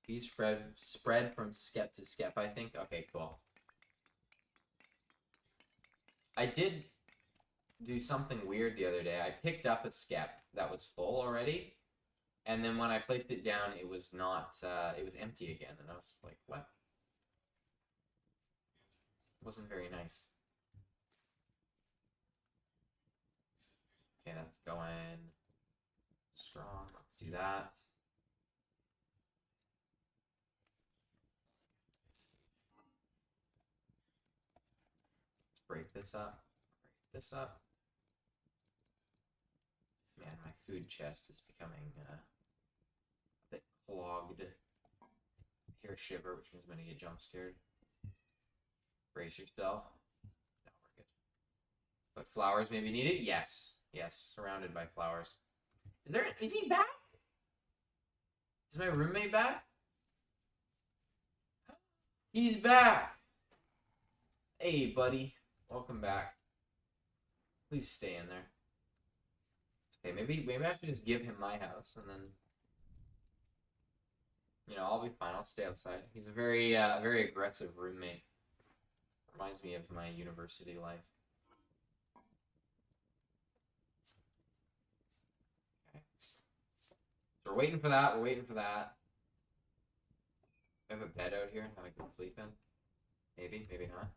Bees spread from skep to skep, I think. Okay, cool. I did do something weird the other day. I picked up a skep that was full already, and then when I placed it down, it was not, it was empty again, and I was like, what? It wasn't very nice. Okay, that's going strong. Let's do that. Let's break this up. Break this up. Man, my food chest is becoming a bit clogged. I hear a shiver, which means I'm gonna get jump scared. Brace yourself. No, we're good. But flowers may be needed? Yes. Yes, surrounded by flowers. Is he back? Is my roommate back? He's back! Hey, buddy. Welcome back. Please stay in there. It's okay, maybe I should just give him my house, and then, you know, I'll be fine. I'll stay outside. He's a very aggressive roommate. Reminds me of my university life. Okay. So we're waiting for that. We have a bed out here and have a good sleep in. Maybe, maybe not.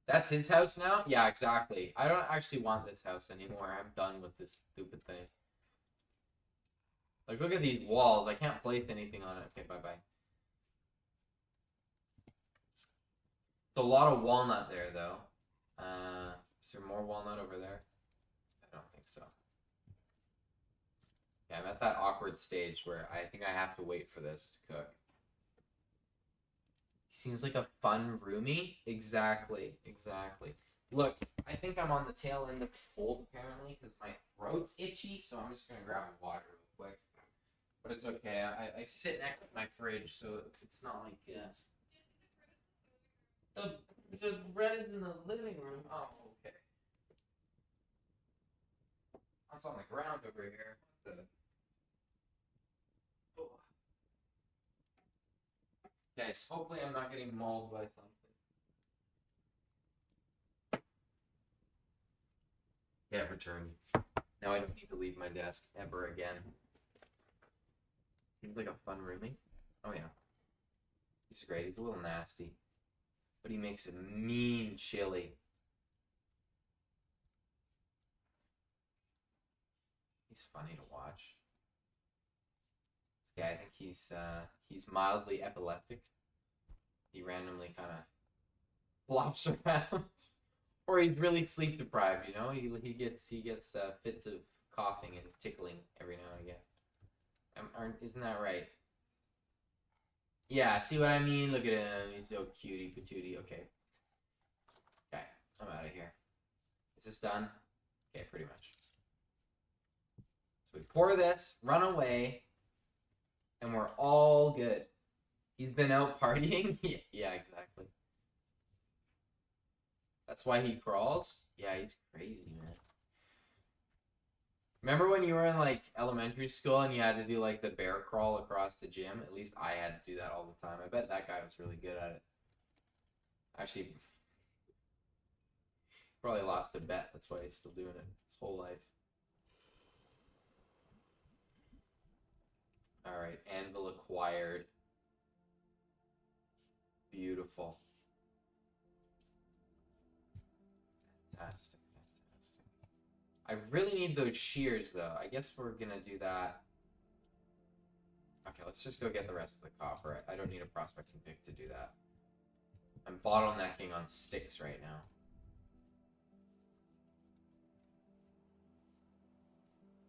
That's his house now? Yeah, exactly. I don't actually want this house anymore. I'm done with this stupid thing. Like, look at these walls. I can't place anything on it. Okay, bye-bye. It's a lot of walnut there, though. Is there more walnut over there? I don't think so. Yeah, I'm at that awkward stage where I think I have to wait for this to cook. He seems like a fun roomie. Exactly, exactly. Look, I think I'm on the tail end of the cold, apparently, because my throat's itchy, so I'm just going to grab a water real quick. But it's okay. I sit next to my fridge, so it's not like the bread is in the living room. Oh, okay. That's on the ground over here. Oh. Okay, so hopefully I'm not getting mauled by something. Yeah, returned. Now I don't need to leave my desk ever again. Seems like a fun roomie. Oh yeah. He's great. He's a little nasty. But he makes a mean chili. He's funny to watch. Yeah, I think he's mildly epileptic. He randomly kind of flops around. Or he's really sleep deprived, you know? He gets fits of coughing and tickling every now and again. Isn't that right? Yeah, see what I mean? Look at him. He's so cutie patootie. Okay. Okay, I'm out of here. Is this done? Okay, pretty much. So we pour this, run away, and we're all good. He's been out partying? Yeah, exactly. That's why he crawls? Yeah, he's crazy, man. Remember when you were in like elementary school and you had to do like the bear crawl across the gym? At least I had to do that all the time. I bet that guy was really good at it. Actually, probably lost a bet. That's why he's still doing it his whole life. Alright, anvil acquired. Beautiful. Fantastic, fantastic. I really need those shears, though. I guess we're gonna do that. Okay, let's just go get the rest of the copper. I don't need a prospecting pick to do that. I'm bottlenecking on sticks right now.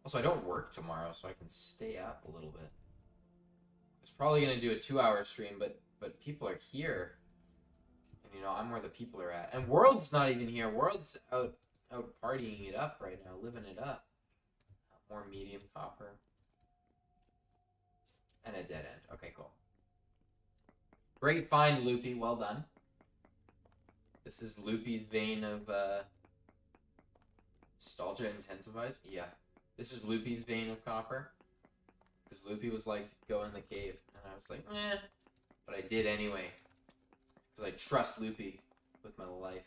Also, I don't work tomorrow, so I can stay up a little bit. I was probably gonna do a 2-hour stream, but people are here. And, you know, I'm where the people are at. And World's not even here. World's out partying it up right now, living it up. More medium copper. And a dead end. Okay, cool. Great find, Loopy. Well done. This is Loopy's vein of nostalgia intensifies. Yeah. This is Loopy's vein of copper. Because Loopy was like, go in the cave. And I was like, eh. But I did anyway. Because I trust Loopy with my life.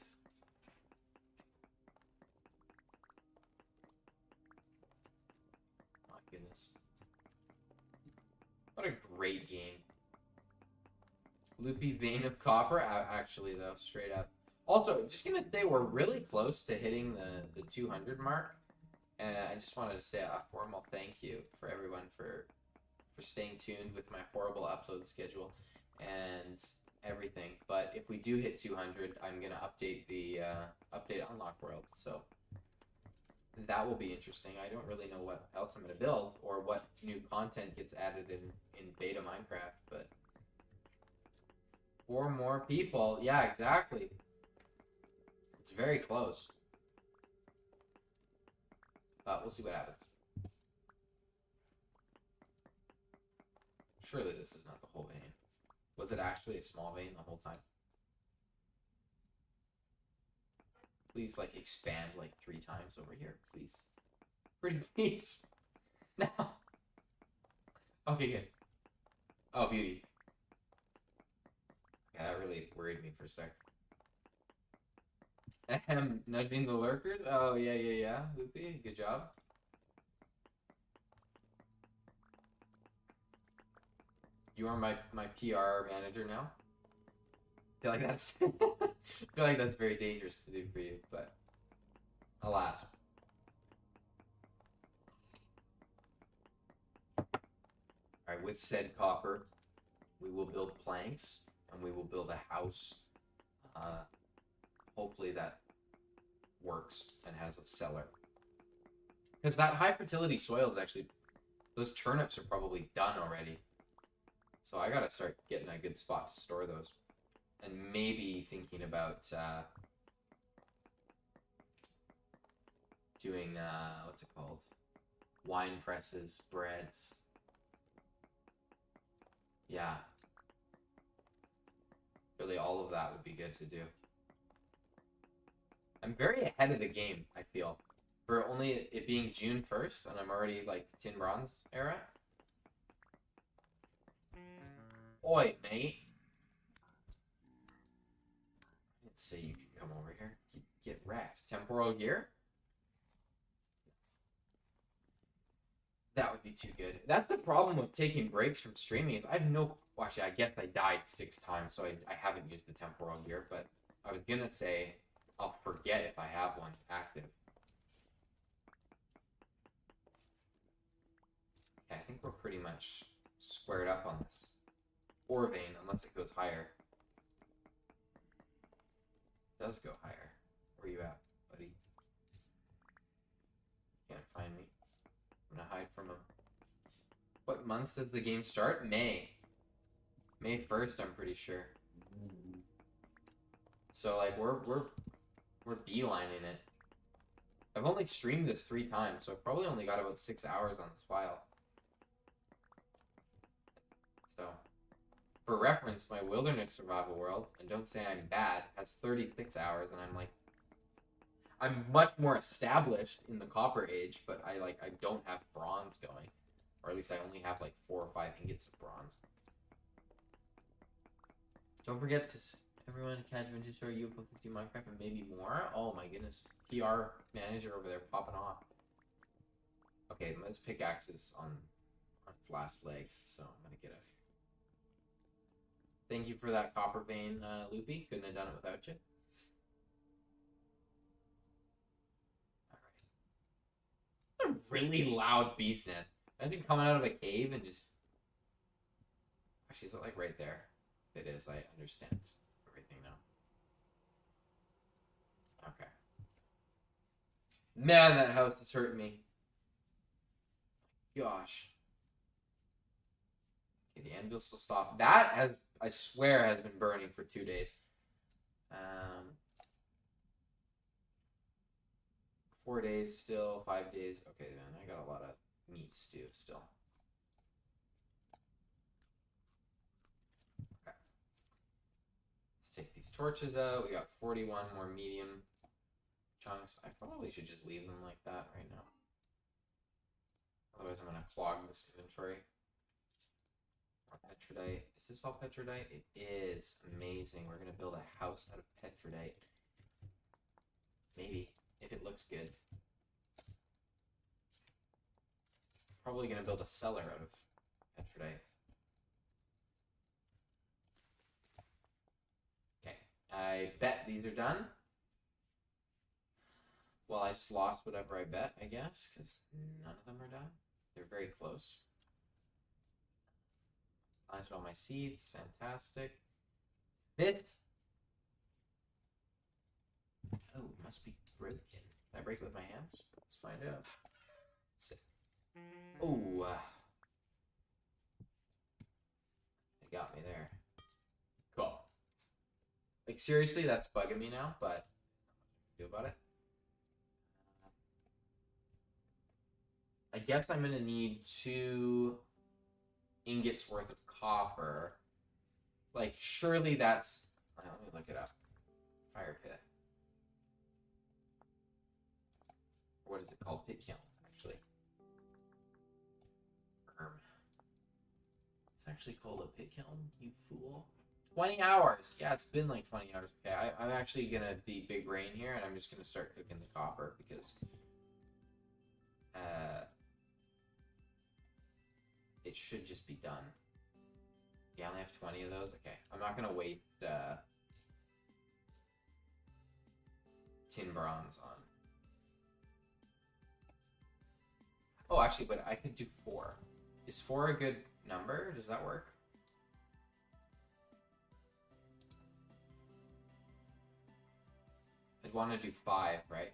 My goodness. What a great game. Loopy vein of copper? Actually, though, straight up. Also, just gonna say we're really close to hitting the 200 mark. And I just wanted to say a formal thank you for everyone for staying tuned with my horrible upload schedule and everything. But if we do hit 200, I'm gonna update the update Unlock World. So that will be interesting. I don't really know what else I'm gonna build or what new content gets added in beta Minecraft, but 4 more people. Yeah, exactly. It's very close. But we'll see what happens. Surely this is not the whole vein. Was it actually a small vein the whole time? Please, like, expand, like, 3 times over here, please. Pretty please. No. Okay, good. Oh, beauty. Yeah, that really worried me for a sec. Ahem, nudging the lurkers? Oh, yeah. Loopy, good job. You are my PR manager now. I feel like that's I feel like that's very dangerous to do for you, but alas. Alright, with said copper, we will build planks and we will build a house. Hopefully that works and has a cellar. Because that high fertility soil is actually, those turnips are probably done already. So I gotta start getting a good spot to store those. And maybe thinking about doing, what's it called? Wine presses, breads. Yeah. Really, all of that would be good to do. I'm very ahead of the game, I feel. For only it being June 1st, and I'm already, like, Tin Bronze era. Oi, mate. Let's say you can come over here. Get wrecked. Temporal gear? That would be too good. That's the problem with taking breaks from streaming is I have no... Well, actually, I guess I died 6 times, so I haven't used the temporal gear, but I was gonna say I'll forget if I have one active. Okay, I think we're pretty much squared up on this. Ore vein, unless it goes higher. It does go higher. Where you at, buddy? Can't find me. I'm gonna hide from him. What month does the game start? May. May 1st, I'm pretty sure. So like we're beelining it. I've only streamed this 3 times, so I've probably only got about 6 hours on this file. So for reference, my wilderness survival world, and don't say I'm bad, has 36 hours, and I'm much more established in the Copper Age, but I don't have bronze going. Or at least I only have like 4 or 5 ingots of bronze. Don't forget to everyone catch vintagestory, UFO 50 Minecraft, and maybe more. Oh my goodness. PR manager over there popping off. Okay, this pickaxe is on its last legs, so I'm gonna get it. Thank you for that copper vein, Loopy. Couldn't have done it without you. Alright. A really loud beast nest. Imagine coming out of a cave and just... She's like right there. If it is, I understand everything now. Okay. Man, that house is hurting me. Gosh. Okay, the anvil still stopped. That has, I swear, has been burning for 2 days. 4 days still, 5 days. Okay, then I got a lot of meat stew still. Okay. Let's take these torches out. We got 41 more medium chunks. I probably should just leave them like that right now. Otherwise I'm going to clog this inventory. More petrodite. Is this all petrodite? It is. Amazing. We're going to build a house out of petrodite. Maybe. If it looks good. Probably going to build a cellar out of petrodite. Okay. I bet these are done. Well, I just lost whatever I bet, I guess, because none of them are done. They're very close. Planted all my seeds. Fantastic. This... Oh, must be broken. Can I break it with my hands? Let's find out. Sick. Oh. They got me there. Cool. Like, seriously, that's bugging me now, but do about it. I guess I'm gonna need 2 ingots worth of copper. Like, surely that's... Let me look it up. Fire pit. What is it called? Pit kiln, actually. It's actually called a pit kiln, you fool. 20 hours! Yeah, it's been like 20 hours. Okay, I'm actually gonna be big brain here, and I'm just gonna start cooking the copper, because... it should just be done. Yeah, I only have 20 of those. Okay, I'm not gonna waste tin bronze on. Oh, actually, but I could do 4. Is 4 a good number? Does that work? I'd want to do 5, right?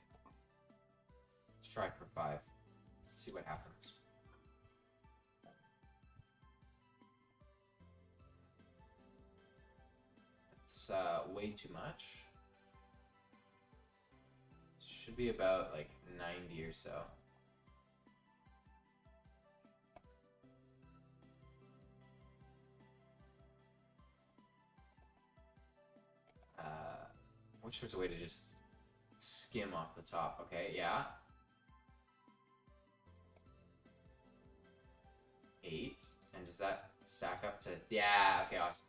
Let's try for 5. See what happens. That's way too much. Should be about like 90 or so. Which was a way to just skim off the top. Okay, yeah. 8. And does that stack up to... Yeah, okay, awesome.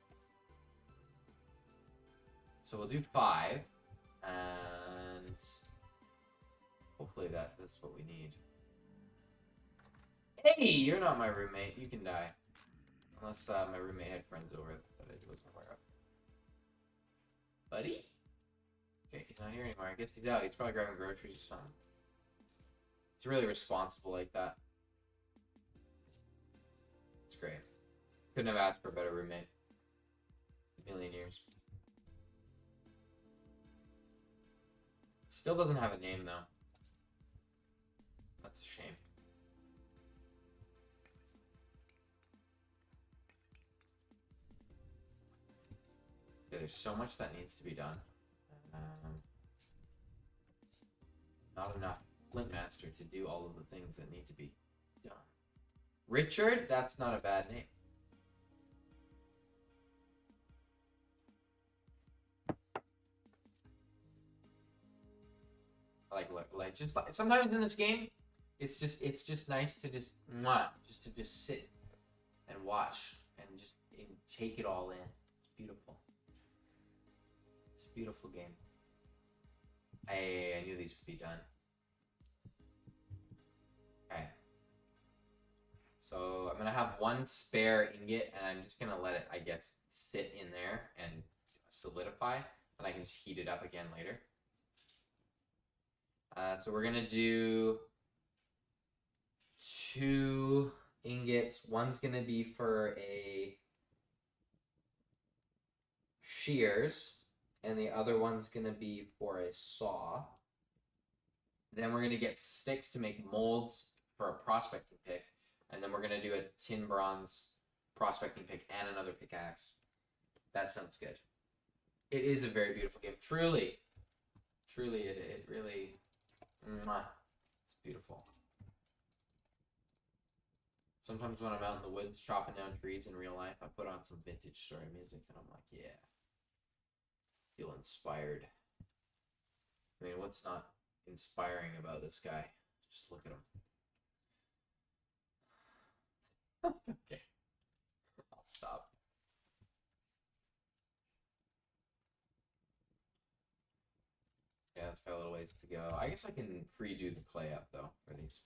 So we'll do 5. And... hopefully that's what we need. Hey, you're not my roommate. You can die. Unless my roommate had friends over that I wasn't aware of. Buddy? Okay, he's not here anymore. I guess he's out. He's probably grabbing groceries or something. It's really responsible like that. It's great. Couldn't have asked for a better roommate. A million years. Still doesn't have a name, though. That's a shame. Yeah, there's so much that needs to be done. Not enough Flint Master to do all of the things that need to be done. Richard? That's not a bad name. Just like sometimes in this game, it's just nice to just sit and watch and just take it all in. It's beautiful. It's a beautiful game. I knew these would be done. Okay. So I'm gonna have 1 spare ingot, and I'm just gonna let it, I guess, sit in there and solidify, and I can just heat it up again later. So we're gonna do 2 ingots. One's gonna be for a shears, and the other one's gonna be for a saw. Then we're gonna get sticks to make molds for a prospecting pick, and then we're gonna do a tin bronze prospecting pick and another pickaxe. That sounds good. It is a very beautiful game. Truly, it really, it's beautiful. Sometimes when I'm out in the woods chopping down trees in real life, I put on some vintage story music, and I'm like, yeah, feel inspired. I mean, what's not inspiring about this guy? Just look at him. Okay, I'll stop. Yeah, it's got a little ways to go. I guess I can pre-do the clay up, though, for these.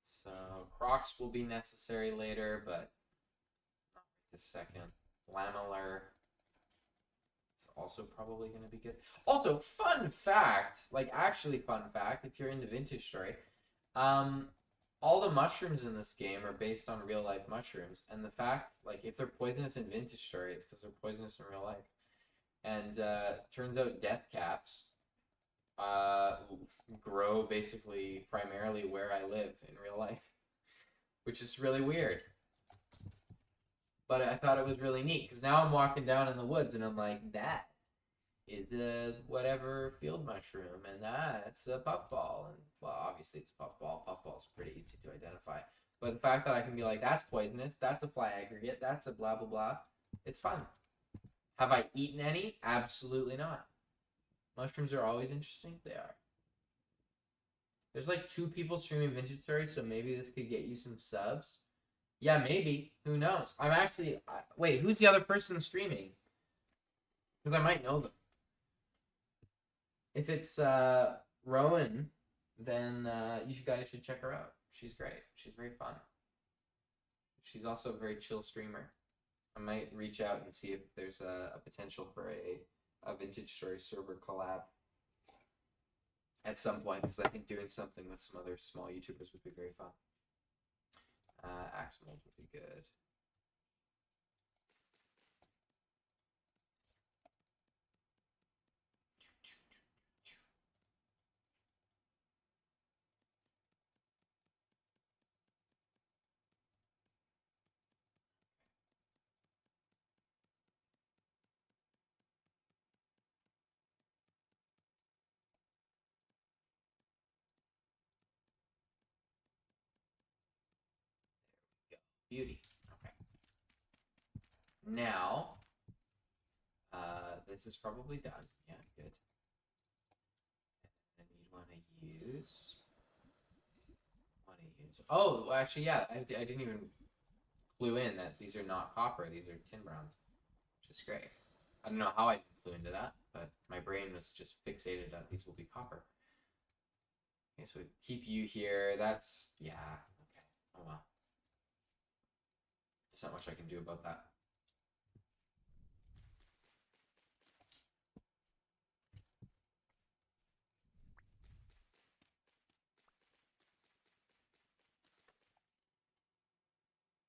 So, Crocs will be necessary later, but not right this second. Lamellar is also probably going to be good. Also, fun fact, like actually fun fact, if you're into Vintage Story, all the mushrooms in this game are based on real life mushrooms, and the fact, like, if they're poisonous in Vintage Story, it's because they're poisonous in real life. And turns out death caps grow basically primarily where I live in real life, which is really weird. But I thought it was really neat because now I'm walking down in the woods and I'm like, that is a whatever field mushroom, and that's a puffball. And well, obviously it's a puffball. Puffball's pretty easy to identify. But the fact that I can be like, that's poisonous, that's a fly aggregate, that's a blah blah blah, it's fun. Have I eaten any? Absolutely not. Mushrooms are always interesting. They are. There's like 2 people streaming Vintage Story, so maybe this could get you some subs. Yeah, maybe. Who knows? I'm actually... wait, who's the other person streaming? Because I might know them. If it's Rowan, then you guys should check her out. She's great. She's very fun. She's also a very chill streamer. I might reach out and see if there's a potential for a Vintage Story server collab at some point, because I think doing something with some other small YouTubers would be very fun. Axe mold would be good. Beauty. Okay. Now, this is probably done. Yeah, good. And you want to use. Oh, actually, yeah. I didn't even clue in that these are not copper. These are tin browns, which is great. I don't know how I flew into that, but my brain was just fixated on these will be copper. Okay, so we keep you here. That's, yeah, okay. Oh, well. There's not much I can do about that.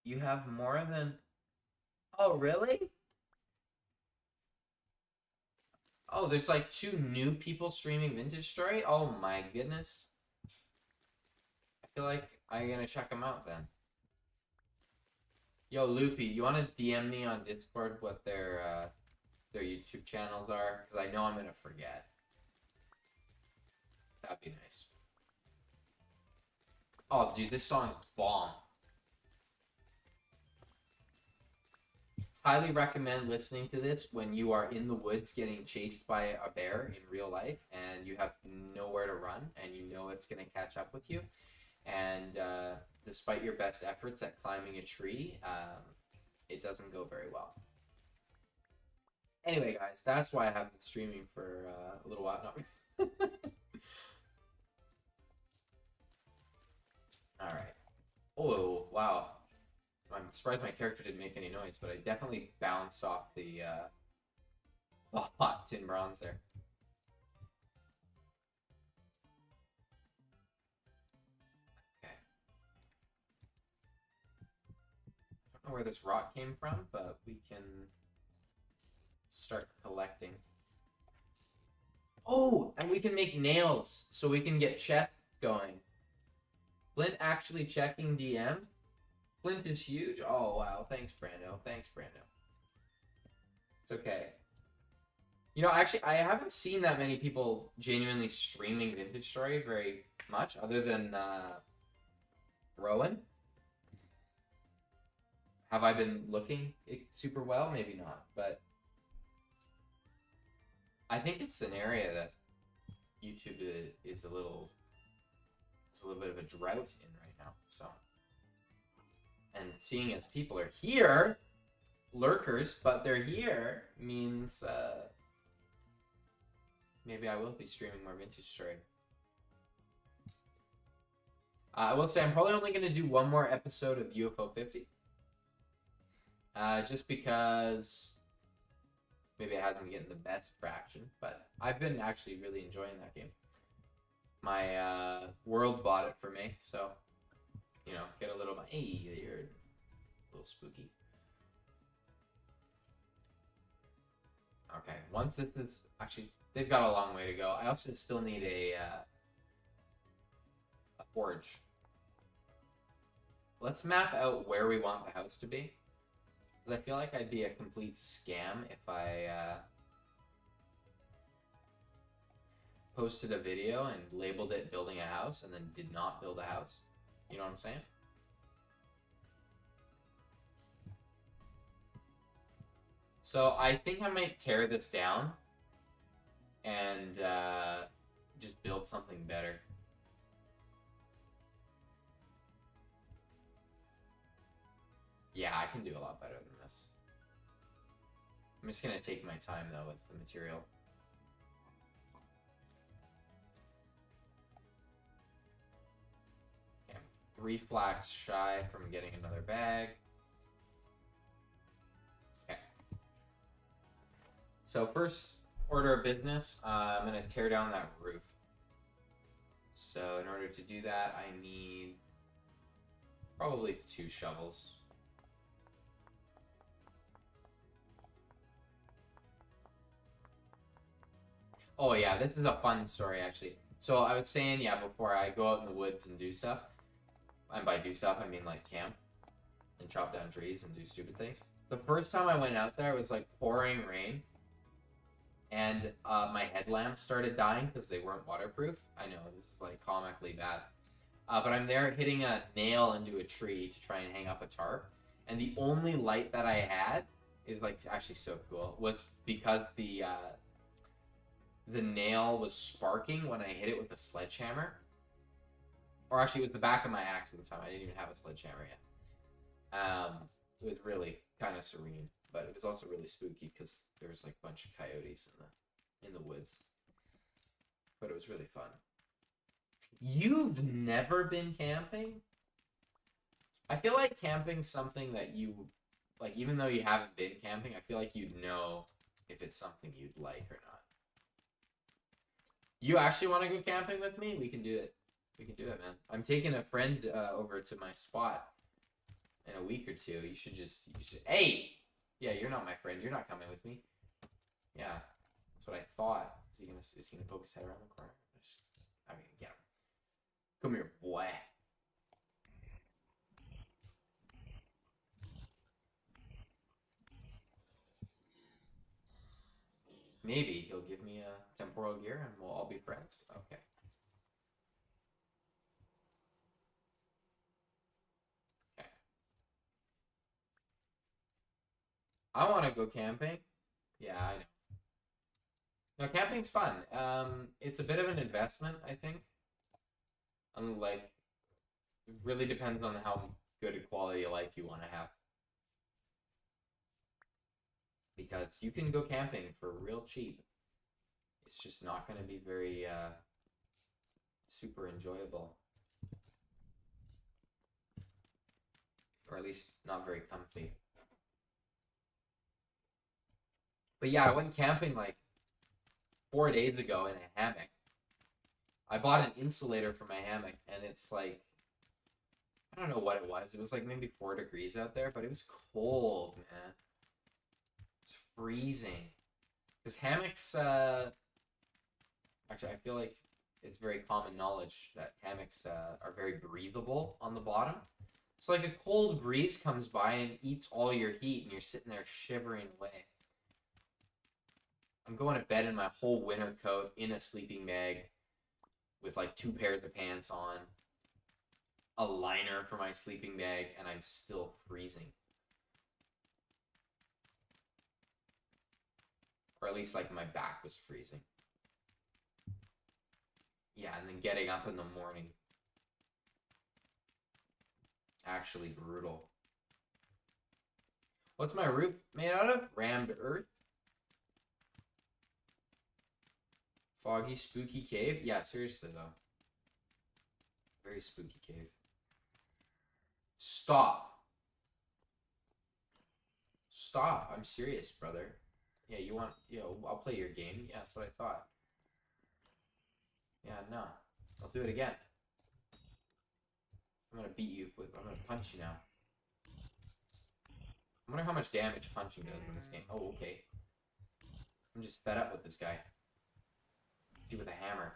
You have more than... Oh, really? Oh, there's like 2 new people streaming Vintage Story? Oh my goodness. I feel like I'm gonna check them out then. Yo, Loopy, you want to DM me on Discord what their YouTube channels are? Because I know I'm gonna forget. That'd be nice. Oh, dude, this song's bomb. Highly recommend listening to this when you are in the woods getting chased by a bear in real life and you have nowhere to run and you know it's going to catch up with you. And despite your best efforts at climbing a tree, it doesn't go very well. Anyway, guys, that's why I haven't been streaming for a little while now. All right. Oh, wow. I'm surprised my character didn't make any noise, but I definitely bounced off the hot tin bronze there. Okay. I don't know where this rock came from, but we can start collecting. Oh, and we can make nails, so we can get chests going. Flint actually checking DM. Flint is huge. Oh, wow. Thanks, Brando. Thanks, Brando. It's okay. You know, actually, I haven't seen that many people genuinely streaming Vintage Story very much, other than Rowan. Have I been looking super well? Maybe not, but I think it's an area that YouTube is a little bit of a drought in right now, so. And seeing as people are here, lurkers, but they're here, means maybe I will be streaming more Vintage Story. I will say I'm probably only going to do one more episode of UFO 50. Just because maybe it hasn't been getting the best traction, but I've been actually really enjoying that game. My world bought it for me, so... You know, get a little... Hey, you're a little spooky. Okay, once this is... Actually, they've got a long way to go. I also still need a forge. Let's map out where we want the house to be. Because I feel like I'd be a complete scam if I posted a video and labeled it building a house and then did not build a house. You know what I'm saying? So I think I might tear this down and just build something better. Yeah, I can do a lot better than this. I'm just going to take my time, though, with the material. 3 flax shy from getting another bag. Okay. So first order of business, I'm going to tear down that roof. So in order to do that, I need probably 2 shovels. Oh yeah, this is a fun story actually. So I was saying, yeah, before I go out in the woods and do stuff, and by do stuff I mean like camp and chop down trees and do stupid things. The first time I went out there, it was like pouring rain, and my headlamps started dying because they weren't waterproof. I know, this is like comically bad. But I'm there hitting a nail into a tree to try and hang up a tarp, and the only light that I had is like actually so cool was because the nail was sparking when I hit it with a sledgehammer. Or actually, it was the back of my axe at the time. I didn't even have a sledgehammer yet. It was really kind of serene, but it was also really spooky because there was like a bunch of coyotes in the woods. But it was really fun. You've never been camping? I feel like camping's something that you, like, even though you haven't been camping, I feel like you'd know if it's something you'd like or not. You actually want to go camping with me? We can do it. We can do it, man. I'm taking a friend over to my spot in a week or two. You should. Hey! Yeah, you're not my friend. You're not coming with me. Yeah, that's what I thought. Is he gonna poke his head around the corner? I'm gonna get him. Come here, boy. Maybe he'll give me a temporal gear and we'll all be friends. Okay. Okay. I want to go camping. Yeah, I know. No, camping's fun. It's a bit of an investment, I think. Like, it really depends on how good a quality of life you want to have. Because you can go camping for real cheap. It's just not going to be very super enjoyable. Or at least not very comfy. But yeah, I went camping like 4 days ago in a hammock. I bought an insulator for my hammock, and it's like, I don't know what it was. It was like maybe 4 degrees out there, but it was cold, man. It's freezing. Because hammocks, actually, I feel like it's very common knowledge that hammocks are very breathable on the bottom. So like a cold breeze comes by and eats all your heat, and you're sitting there shivering away. I'm going to bed in my whole winter coat in a sleeping bag with like 2 pairs of pants on, a liner for my sleeping bag, and I'm still freezing. Or at least like my back was freezing. Yeah, and then getting up in the morning. Actually brutal. What's my roof made out of? Rammed earth? Foggy, spooky cave? Yeah, seriously though. Very spooky cave. Stop. Stop. I'm serious, brother. Yeah, you want... Yo, I'll play your game. Yeah, that's what I thought. Yeah, no. I'll do it again. I'm gonna beat you with... I'm gonna punch you now. I wonder how much damage punching does in this game. Oh, okay. I'm just fed up with this guy. Hit you with a hammer.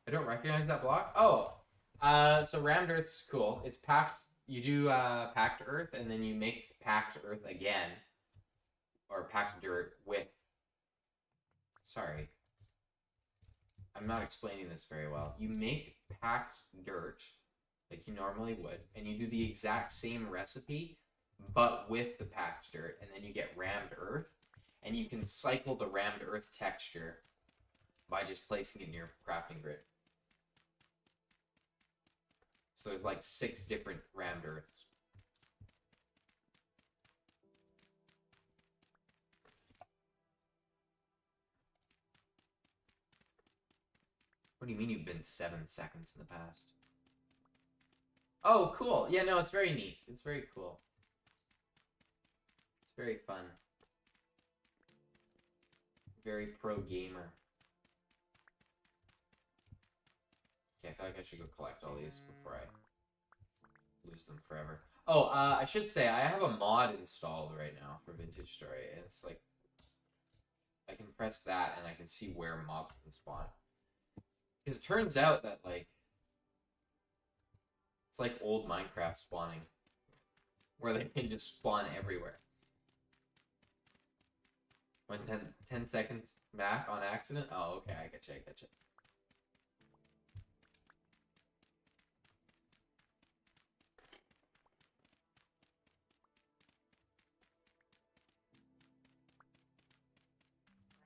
I don't recognize that block. Oh, so rammed earth's cool. It's packed. You do packed earth, and then you make packed earth again, or packed dirt with. Sorry, I'm not explaining this very well. You make packed dirt like you normally would, and you do the exact same recipe, but with the packed dirt, and then you get rammed earth, and you can cycle the rammed earth texture by just placing it in your crafting grid. So there's like 6 different rammed earths. What do you mean you've been 7 seconds in the past? Oh, cool. Yeah, no, it's very neat. It's very cool. It's very fun. Very pro gamer. Okay, I feel like I should go collect all these before I lose them forever. Oh, I should say, I have a mod installed right now for Vintage Story, and it's like, I can press that and I can see where mobs can spawn. Because it turns out that, like, it's like old Minecraft spawning, where they can just spawn everywhere. When 10 seconds back on accident? Oh, okay, I getcha, I getcha.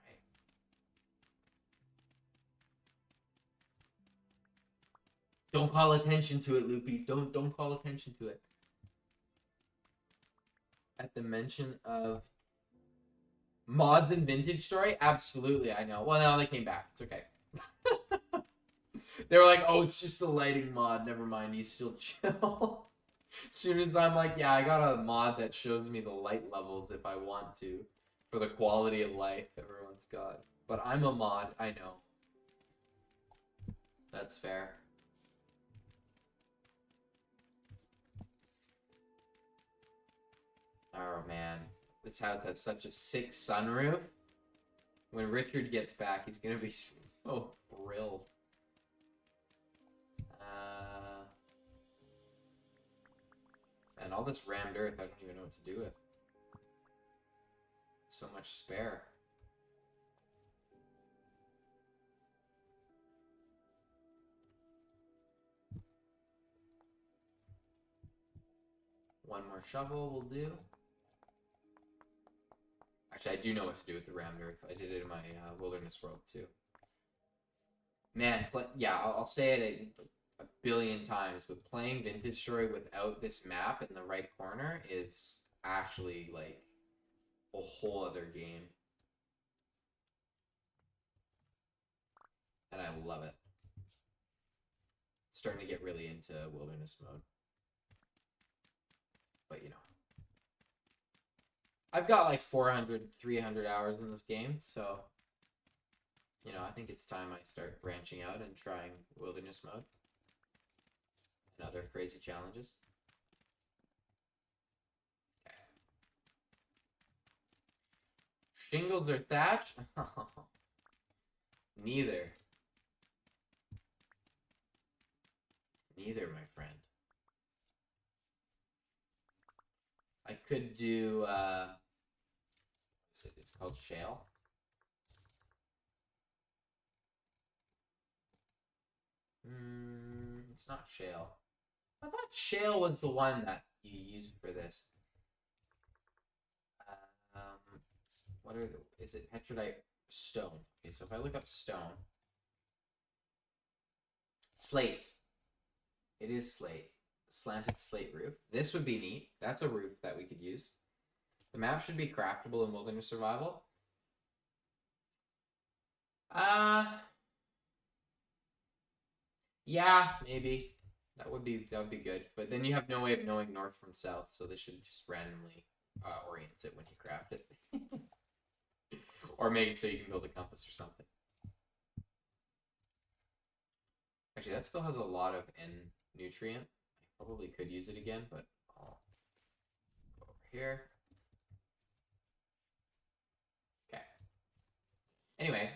Right. Don't call attention to it, Loopy. Don't call attention to it. At the mention of mods in Vintage Story? Absolutely, I know. Well, now they came back. It's okay. They were like, oh, it's just a lighting mod. Never mind, he's still chill. As soon as I'm like, yeah, I got a mod that shows me the light levels if I want to. For the quality of life everyone's got. But I'm a mod, I know. That's fair. Oh, man. This house has such a sick sunroof. When Richard gets back, he's gonna be so thrilled. And all this rammed earth, I don't even know what to do with. So much spare. One more shovel will do. Actually, I do know what to do with the rammed earth. I did it in my wilderness world too. Man, yeah, I'll say it a billion times, but playing Vintage Story without this map in the right corner is actually like a whole other game. And I love it. Starting to get really into wilderness mode. But you know. I've got like 400, 300 hours in this game, so you know, I think it's time I start branching out and trying wilderness mode and other crazy challenges. Okay. Shingles or thatch? Neither. Neither, my friend. I could do, it's called shale. It's not shale. I thought shale was the one that you used for this. What are the, is it petrolite stone? Okay, so if I look up stone. Slate. It is slate. Slanted slate roof. This would be neat. That's a roof that we could use. The map should be craftable in wilderness survival. Yeah, maybe. That would be good. But then you have no way of knowing north from south, so they should just randomly orient it when you craft it. Or make it so you can build a compass or something. Actually, that still has a lot of N nutrient. I probably could use it again, but I'll go over here. Okay. Anyway,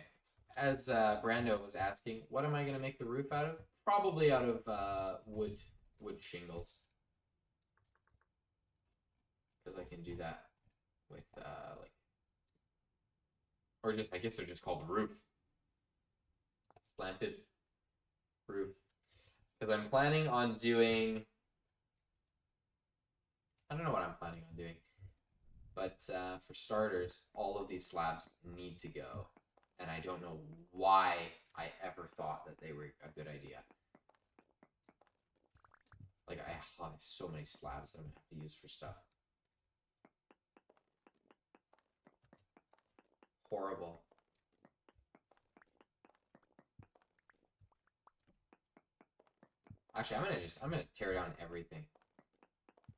as Brando was asking, what am I going to make the roof out of? Probably out of wood shingles. Because I can do that with, like... Or just, I guess they're just called roof. Slanted roof. Because I'm planning on doing... I don't know what I'm planning on doing. But for starters, all of these slabs need to go. And I don't know why I ever thought that they were a good idea. Like, I have so many slabs that I'm going to have to use for stuff. Horrible. Actually, I'm gonna tear down everything.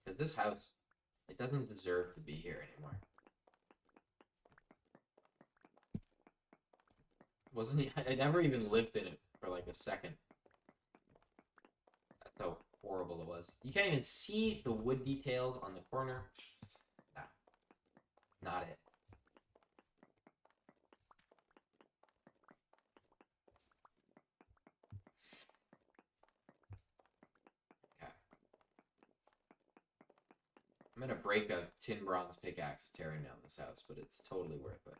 Because this house, it doesn't deserve to be here anymore. I never even lived in it for like a second. That's how horrible it was. You can't even see the wood details on the corner. Nah, not it. Okay. I'm gonna break a tin bronze pickaxe tearing down this house, but it's totally worth it.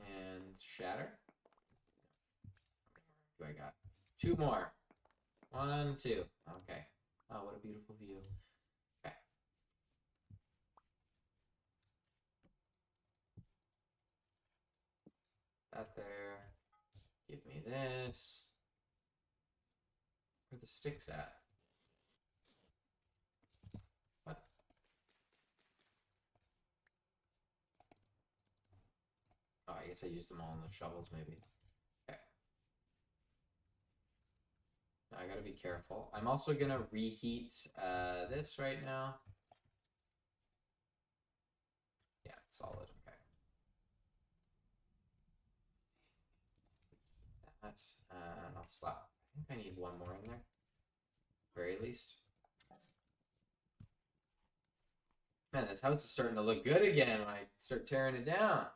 And shatter. How many more do I got? 2 more. 1, 2. Okay. Oh, what a beautiful view. Okay. That there. Give me this. Where are the sticks at? What? Oh, I guess I used them all in the shovels, maybe. Okay. Now I gotta be careful. I'm also gonna reheat this right now. Yeah, solid. Okay. That, and I'll slap. I think I need 1 more in there. Very least. Man, this house is starting to look good again when I start tearing it down.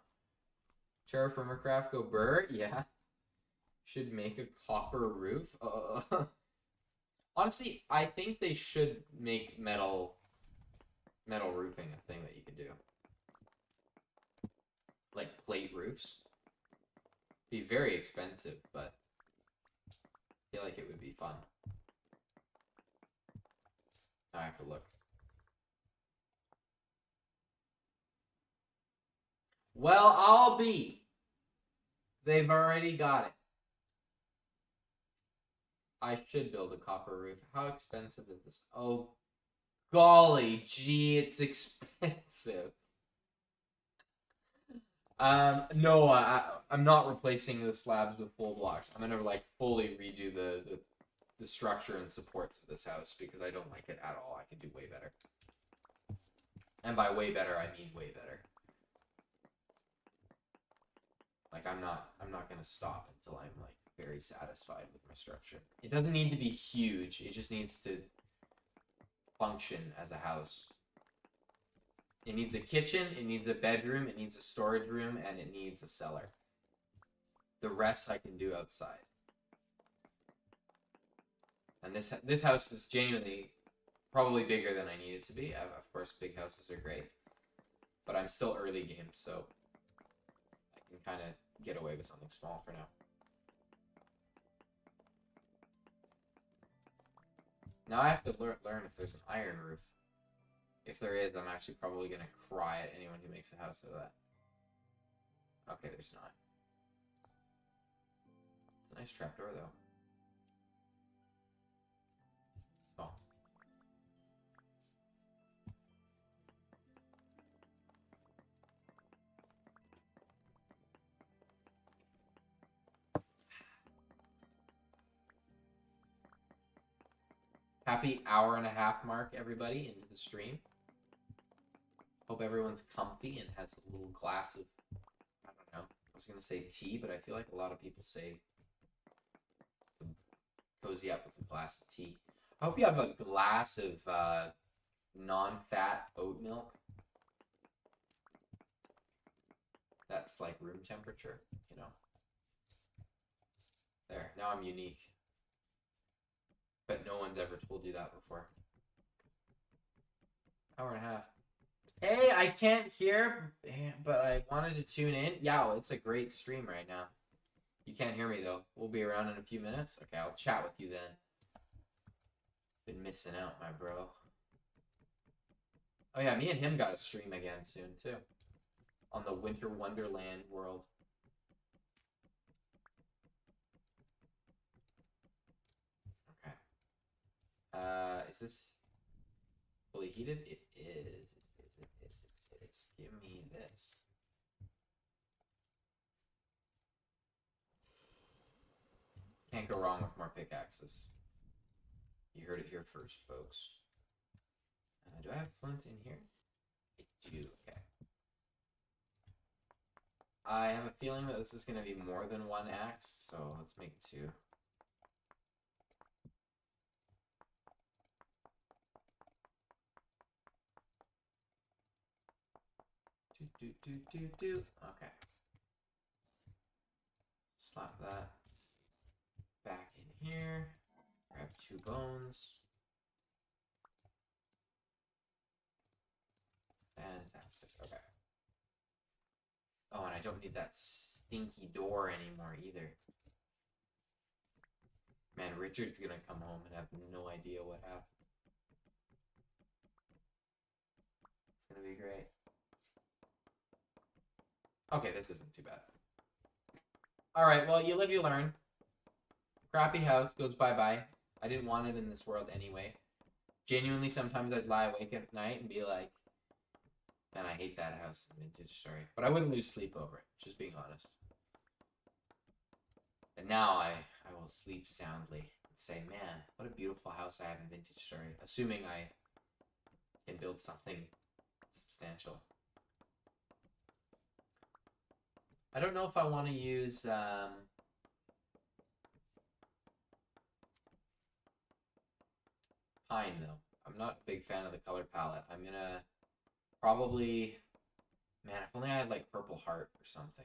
Terraformer Craft go burr? Yeah. Should make a copper roof. Honestly, I think they should make metal roofing a thing that you could do. Like plate roofs. Be very expensive, but I feel like it would be fun. Now I have to look. Well, I'll be. They've already got it. I should build a copper roof. How expensive is this? Oh, golly gee, it's expensive. No, I'm not replacing the slabs with full blocks. I'm gonna like fully redo the structure and supports of this house because I don't like it at all. I can do way better. And by way better, I mean way better. Like I'm not gonna stop until I'm like very satisfied with my structure. It doesn't need to be huge. It just needs to function as a house. It needs a kitchen, it needs a bedroom, it needs a storage room, and it needs a cellar. The rest I can do outside. And this house is genuinely probably bigger than I need it to be. Of course, big houses are great. But I'm still early game, so I can kind of get away with something small for now. Now I have to learn if there's an iron roof. If there is, I'm actually probably going to cry at anyone who makes a house out of that. Okay, there's not. It's a nice trapdoor, though. Oh. Happy hour-and-a-half mark, everybody, into the stream. Hope everyone's comfy and has a little glass of, I don't know, I was going to say tea, but I feel like a lot of people say cozy up with a glass of tea. I hope you have a glass of non-fat oat milk. That's like room temperature, you know. There, now I'm unique. But no one's ever told you that before. Hour-and-a-half. Hey, I can't hear, but I wanted to tune in. Yeah, it's a great stream right now. You can't hear me, though. We'll be around in a few minutes. Okay, I'll chat with you then. Been missing out, my bro. Oh, yeah, me and him got a stream again soon, too. On the Winter Wonderland world. Okay. Is this fully heated? It is. It is. Give me this. Can't go wrong with more pickaxes. You heard it here first, folks. Do I have flint in here? I do, okay. I have a feeling that this is going to be more than one axe, so let's make 2. Okay. Slap that back in here. Grab 2 bones. Fantastic. Okay. Oh, and I don't need that stinky door anymore either. Man, Richard's gonna come home and have no idea what happened. It's gonna be great. Okay, this isn't too bad. Alright, well, you live, you learn. Crappy house goes bye-bye. I didn't want it in this world anyway. Genuinely, sometimes I'd lie awake at night and be like, man, I hate that house in Vintage Story. But I wouldn't lose sleep over it, just being honest. And now I will sleep soundly and say, man, what a beautiful house I have in Vintage Story. Assuming I can build something substantial. I don't know if I want to use pine, though. I'm not a big fan of the color palette. I'm gonna probably... Man, if only I had, like, purple heart or something.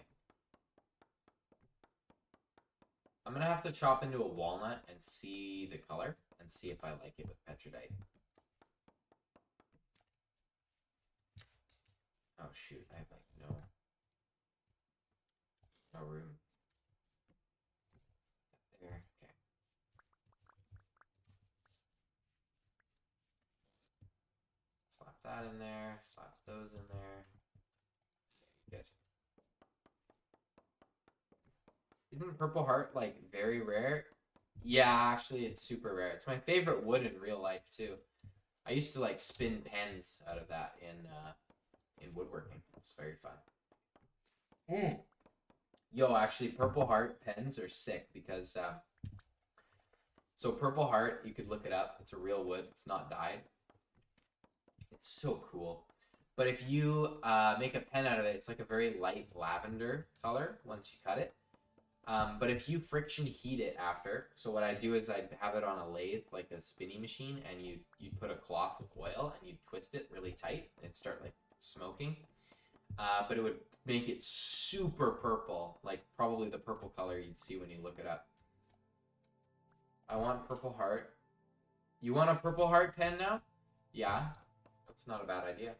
I'm gonna have to chop into a walnut and see the color and see if I like it with petrodite. Oh, shoot. I have, like, no room. There, okay. Slap that in there, slap those in there. Good. Isn't Purple Heart, like, very rare? Yeah, actually, it's super rare. It's my favorite wood in real life, too. I used to, like, spin pens out of that in woodworking. It's very fun. Yo, actually, Purple Heart pens are sick because, so Purple Heart, you could look it up. It's a real wood. It's not dyed. It's so cool. But if you make a pen out of it, it's like a very light lavender color once you cut it. But if you friction heat it after, so what I'd do is I'd have it on a lathe, like a spinning machine, and you'd put a cloth with oil and you'd twist it really tight. It'd start like smoking. But it would make it super purple, like probably the purple color you'd see when you look it up. I want Purple Heart. You want a Purple Heart pen now? Yeah, that's not a bad idea.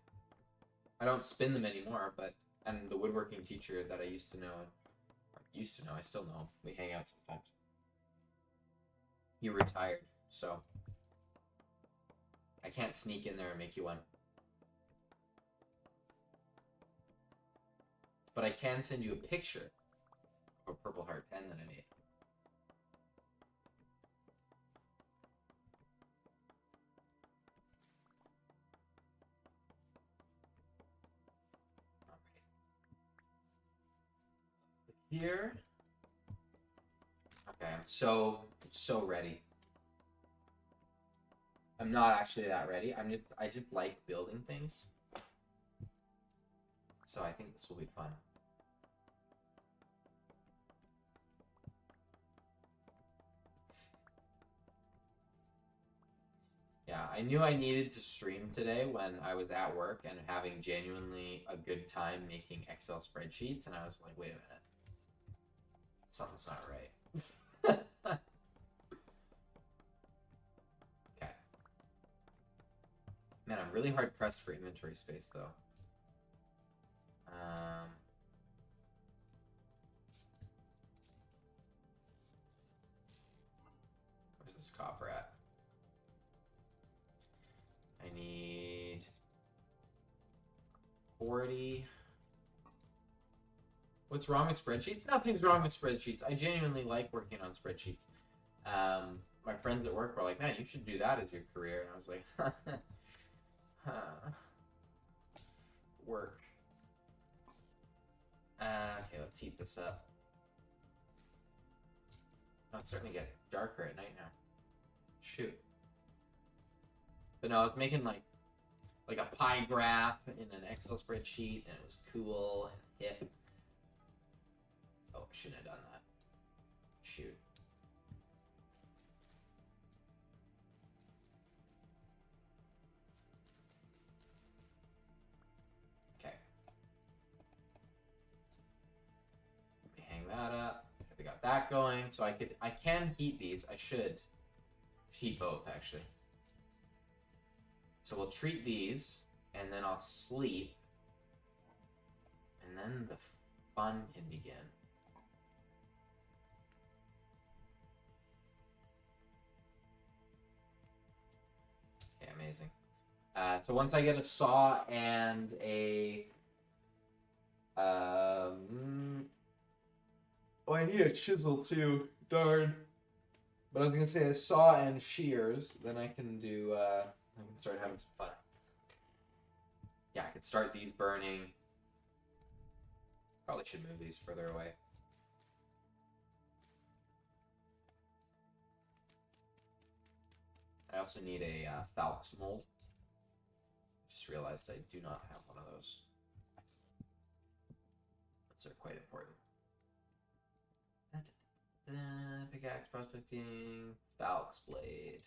I don't spin them anymore, and the woodworking teacher that I used to know, I still know, we hang out sometimes. He retired, so I can't sneak in there and make you one. But I can send you a picture of a Purple Heart pen that I made. Here. Okay, I'm so ready. I'm not actually that ready. I just like building things. So I think this will be fun. Yeah, I knew I needed to stream today when I was at work and having genuinely a good time making Excel spreadsheets, and I was like, wait a minute. Something's not right. Okay. Man, I'm really hard pressed for inventory space, though. Where's this copper at? I need 40. What's wrong with spreadsheets? Nothing's wrong with spreadsheets. I genuinely like working on spreadsheets. My friends at work were like, man, you should do that as your career. And I was like, work. Okay, let's heat this up. Oh, it's starting to get darker at night now. Shoot. But no, I was making like a pie graph in an Excel spreadsheet, and it was cool and hip. Oh, I shouldn't have done that. Shoot. Okay. Let me hang that up. We got that going, so I can heat these. I should heat both, actually. So we'll treat these, and then I'll sleep, and then the fun can begin. Okay, amazing. So once I get a saw and a... oh, I need a chisel too. Darn. But I was gonna say a saw and shears, then I can do, I can start having some fun. Yeah, I could start these burning. Probably should move these further away. I also need a Falx mold. Just realized I do not have one of those. Those are quite important. Pickaxe, prospecting, Falx blade.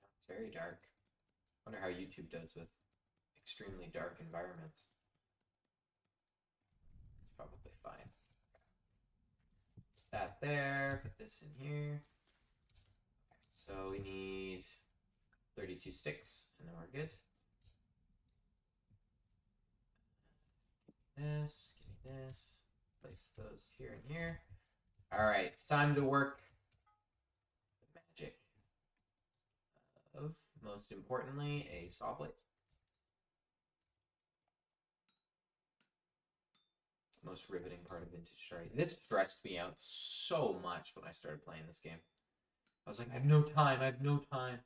It's very dark. Wonder how YouTube does with extremely dark environments. It's probably fine. That there, put this in here. So we need 32 sticks, and then we're good. This, give me this. Place those here and here. Alright, it's time to work the magic of, most importantly, a saw blade. Most riveting part of Vintage Story. This stressed me out so much when I started playing this game. I was like, I have no time, I have no time.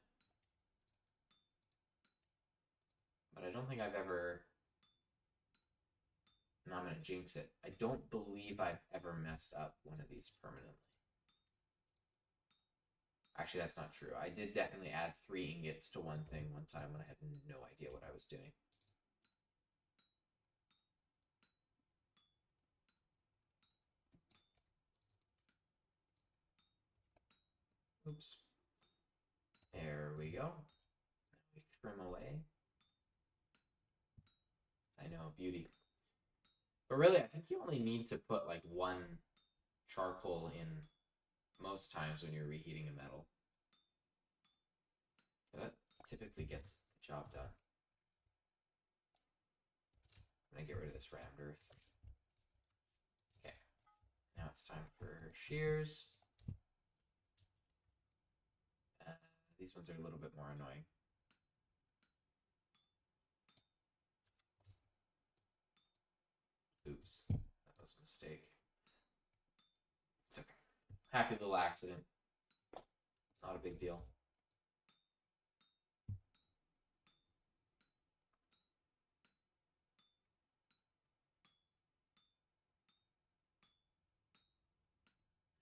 But I don't think I've ever... No, I'm going to jinx it. I don't believe I've ever messed up one of these permanently. Actually, that's not true. I did definitely add 3 ingots to one thing one time when I had no idea what I was doing. Oops. There we go. We trim away. I know, beauty. But really, I think you only need to put like 1 charcoal in most times when you're reheating a metal. That typically gets the job done. I'm gonna get rid of this rammed earth. Okay. Now it's time for shears. These ones are a little bit more annoying. Oops, that was a mistake. It's okay. Happy little accident. Not a big deal.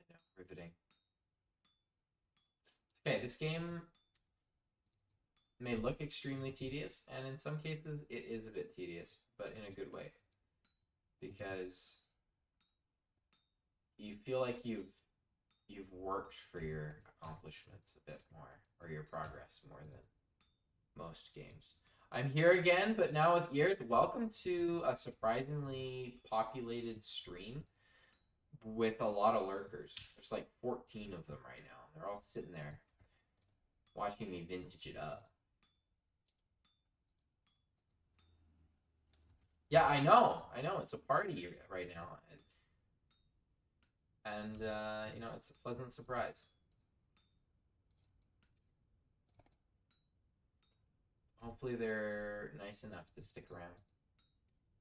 I know, riveting. Okay, this game may look extremely tedious, and in some cases it is a bit tedious, but in a good way. Because you feel like you've worked for your accomplishments a bit more, or your progress more than most games. I'm here again, but now with ears. Welcome to a surprisingly populated stream with a lot of lurkers. There's like 14 of them right now. They're all sitting there watching me vintage it up. Yeah, I know. It's a party right now. And you know, it's a pleasant surprise. Hopefully they're nice enough to stick around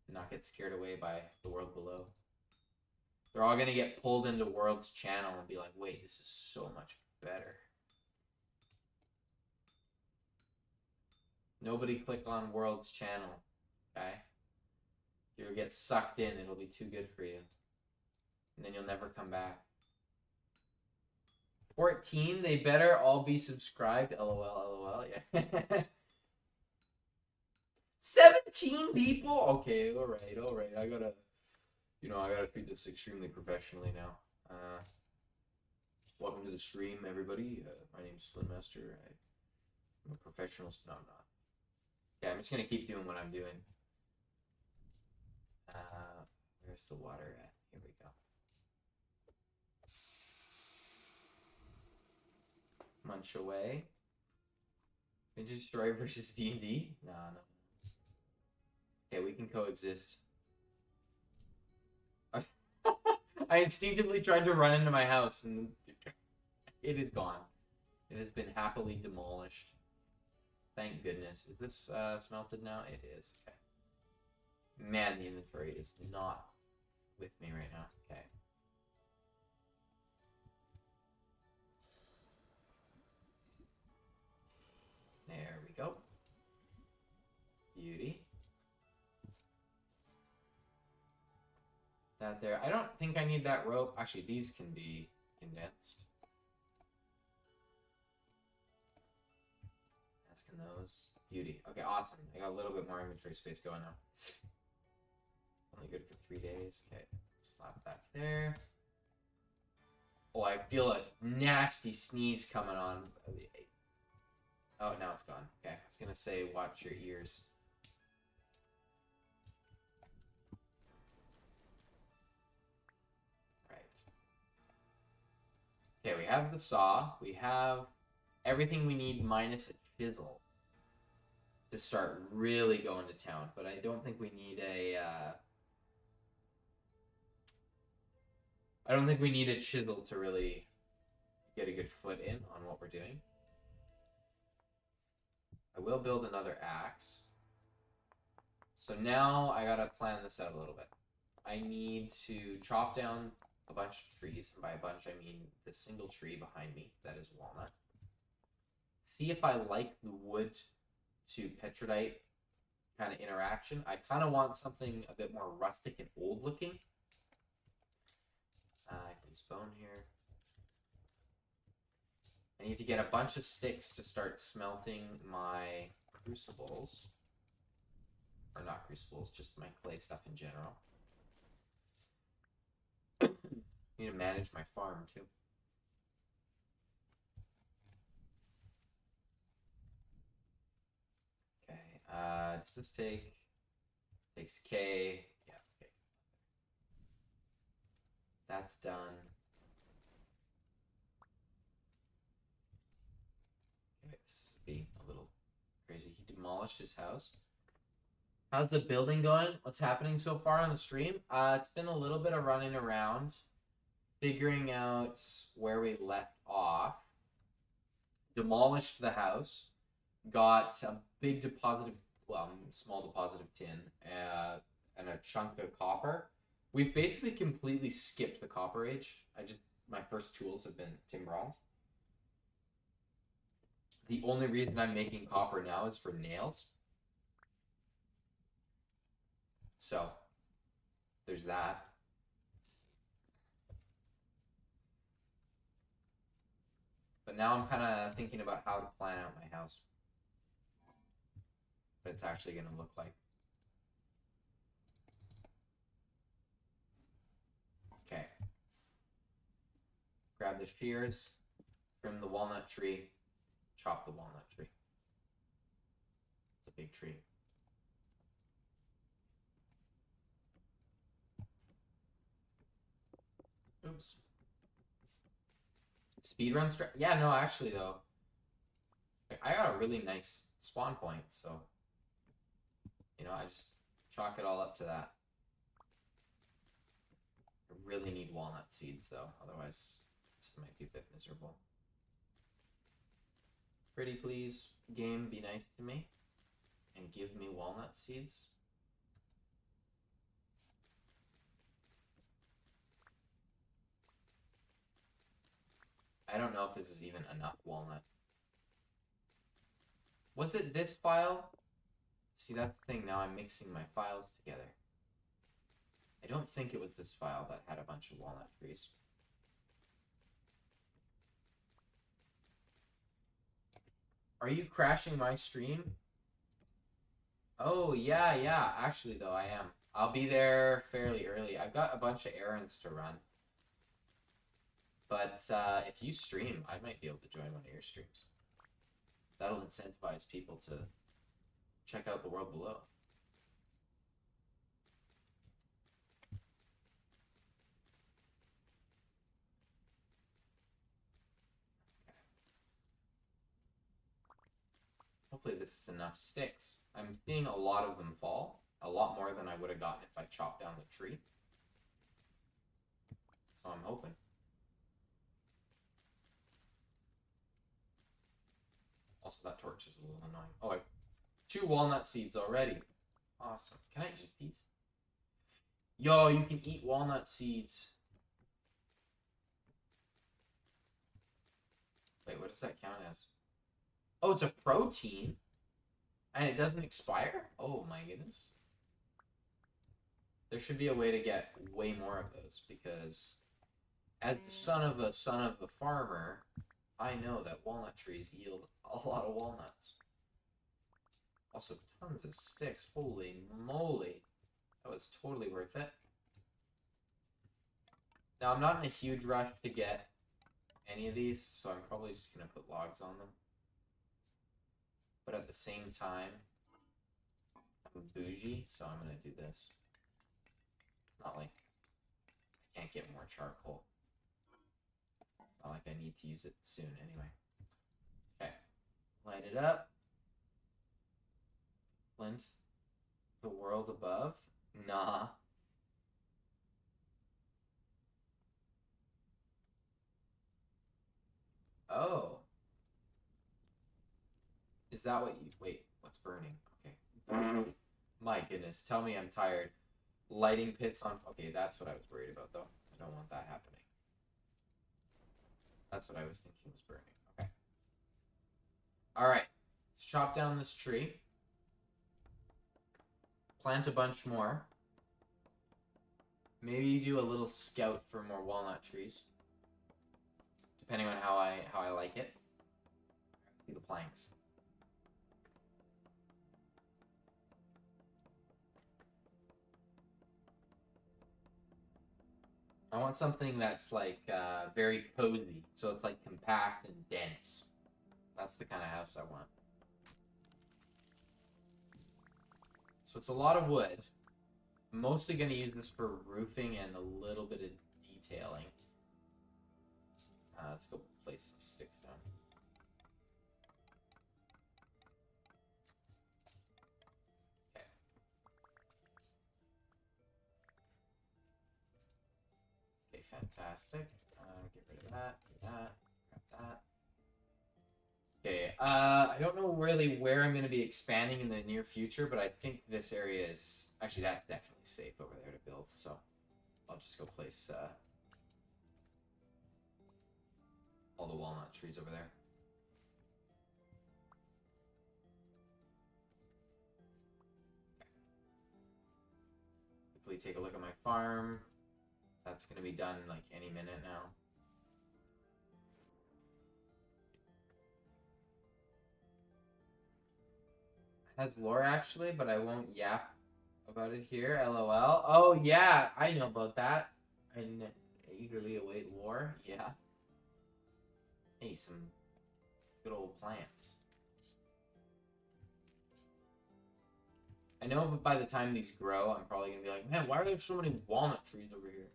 and not get scared away by the world below. They're all gonna get pulled into World's channel and be like, wait, this is so much better. Nobody click on World's channel, okay? You'll get sucked in. It'll be too good for you. And then you'll never come back. 14, they better all be subscribed. LOL, LOL, yeah. 17 people? Okay, alright. I gotta treat this extremely professionally now. Welcome to the stream, everybody. My name's Slimmaster. I'm a professional. No, I'm not. Yeah, I'm just gonna keep doing what I'm doing. Where's the water at? Here we go. Munch away. Vintage Story versus D&D? No. Okay, we can coexist. I instinctively tried to run into my house and it is gone. It has been happily demolished. Thank goodness. Is this smelted now? It is. Okay. Man, the inventory is not with me right now. Okay. There we go. Beauty. That there. I don't think I need that rope. Actually, these can be condensed. As can those. Beauty. Okay, awesome. I got a little bit more inventory space going now. Only good for 3 days. Okay, slap that there. Oh, I feel a nasty sneeze coming on. Oh, now it's gone. Okay, I was gonna say, watch your ears. Right. Okay, we have the saw. We have everything we need minus a chisel to start really going to town. But I don't think we need a... I don't think we need a chisel to really get a good foot in on what we're doing. I will build another axe. So now I gotta plan this out a little bit. I need to chop down a bunch of trees. And by a bunch, I mean the single tree behind me. That is walnut. See if I like the wood to petrolite kind of interaction. I kind of want something a bit more rustic and old looking. I can use bone here. I need to get a bunch of sticks to start smelting my crucibles. Or not crucibles, just my clay stuff in general. I need to manage my farm too. Okay, does this take... Takes K. Yeah, okay. That's done. Okay, this is being a little crazy. He demolished his house. How's the building going? What's happening so far on the stream? It's been a little bit of running around, figuring out where we left off. Demolished the house. Got a big deposit of, well, small deposit of tin, and a chunk of copper. We've basically completely skipped the copper age. My first tools have been tin bronze. The only reason I'm making copper now is for nails. So, there's that. But now I'm kind of thinking about how to plan out my house. What it's actually going to look like. Okay. Grab the shears, trim the walnut tree, chop the walnut tree. It's a big tree. Oops. Speedrun strat. Yeah, no, actually though, I got a really nice spawn point, so I just chalk it all up to that. I really need walnut seeds though, otherwise this might be a bit miserable. Pretty please, game, be nice to me and give me walnut seeds. I don't know if this is even enough walnut. Was it this file? See, that's the thing. Now I'm mixing my files together. I don't think it was this file that had a bunch of walnut trees. Are you crashing my stream? Oh, yeah. Actually, though, I am. I'll be there fairly early. I've got a bunch of errands to run. But if you stream, I might be able to join one of your streams. That'll incentivize people to check out the world below. Hopefully this is enough sticks. I'm seeing a lot of them fall. A lot more than I would have gotten if I chopped down the tree. So I'm hoping. Also, that torch is a little annoying. Oh, 2 walnut seeds already. Awesome. Can I eat these? Yo, you can eat walnut seeds. Wait, what does that count as? Oh, it's a protein? And it doesn't expire? Oh my goodness. There should be a way to get way more of those, because as the son of a farmer, I know that walnut trees yield a lot of walnuts. Also, tons of sticks. Holy moly. That was totally worth it. Now, I'm not in a huge rush to get any of these, so I'm probably just going to put logs on them. But at the same time, I'm bougie, so I'm going to do this. It's not like I can't get more charcoal. It's not like I need to use it soon anyway. Okay. Light it up. Flint. The world above? Nah. Oh. Is that what you... Wait, what's burning? Okay. My goodness, tell me I'm tired. Lighting pits on... Okay, that's what I was worried about, though. I don't want that happening. That's what I was thinking was burning. Okay. Alright. Let's chop down this tree. Plant a bunch more. Maybe do a little scout for more walnut trees. Depending on how I like it. See the planks. I want something that's like very cozy, so it's like compact and dense. That's the kind of house I want. So it's a lot of wood. I'm mostly going to use this for roofing and a little bit of detailing. Let's go place some sticks down. Okay. Okay, fantastic. Get rid of that, grab that. Okay, I don't know really where I'm going to be expanding in the near future, but I think this area is... Actually, that's definitely safe over there to build, so I'll just go place all the walnut trees over there. Quickly take a look at my farm. That's going to be done like any minute now. Has lore actually, but I won't yap about it here. LOL. Oh yeah, I know about that. I eagerly await lore. Yeah. Hey, some good old plants. I know, but by the time these grow, I'm probably gonna be like, man, why are there so many walnut trees over here?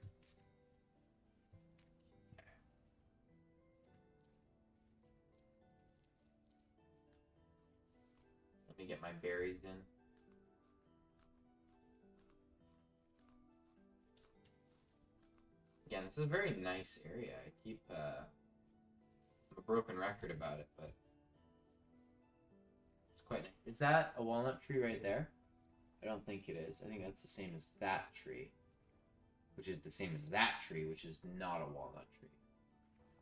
Let me get my berries in. Again, this is a very nice area. I keep, I'm a broken record about it, but it's quite nice. Is that a walnut tree right there? I don't think it is. I think that's the same as that tree, which is the same as that tree, which is not a walnut tree.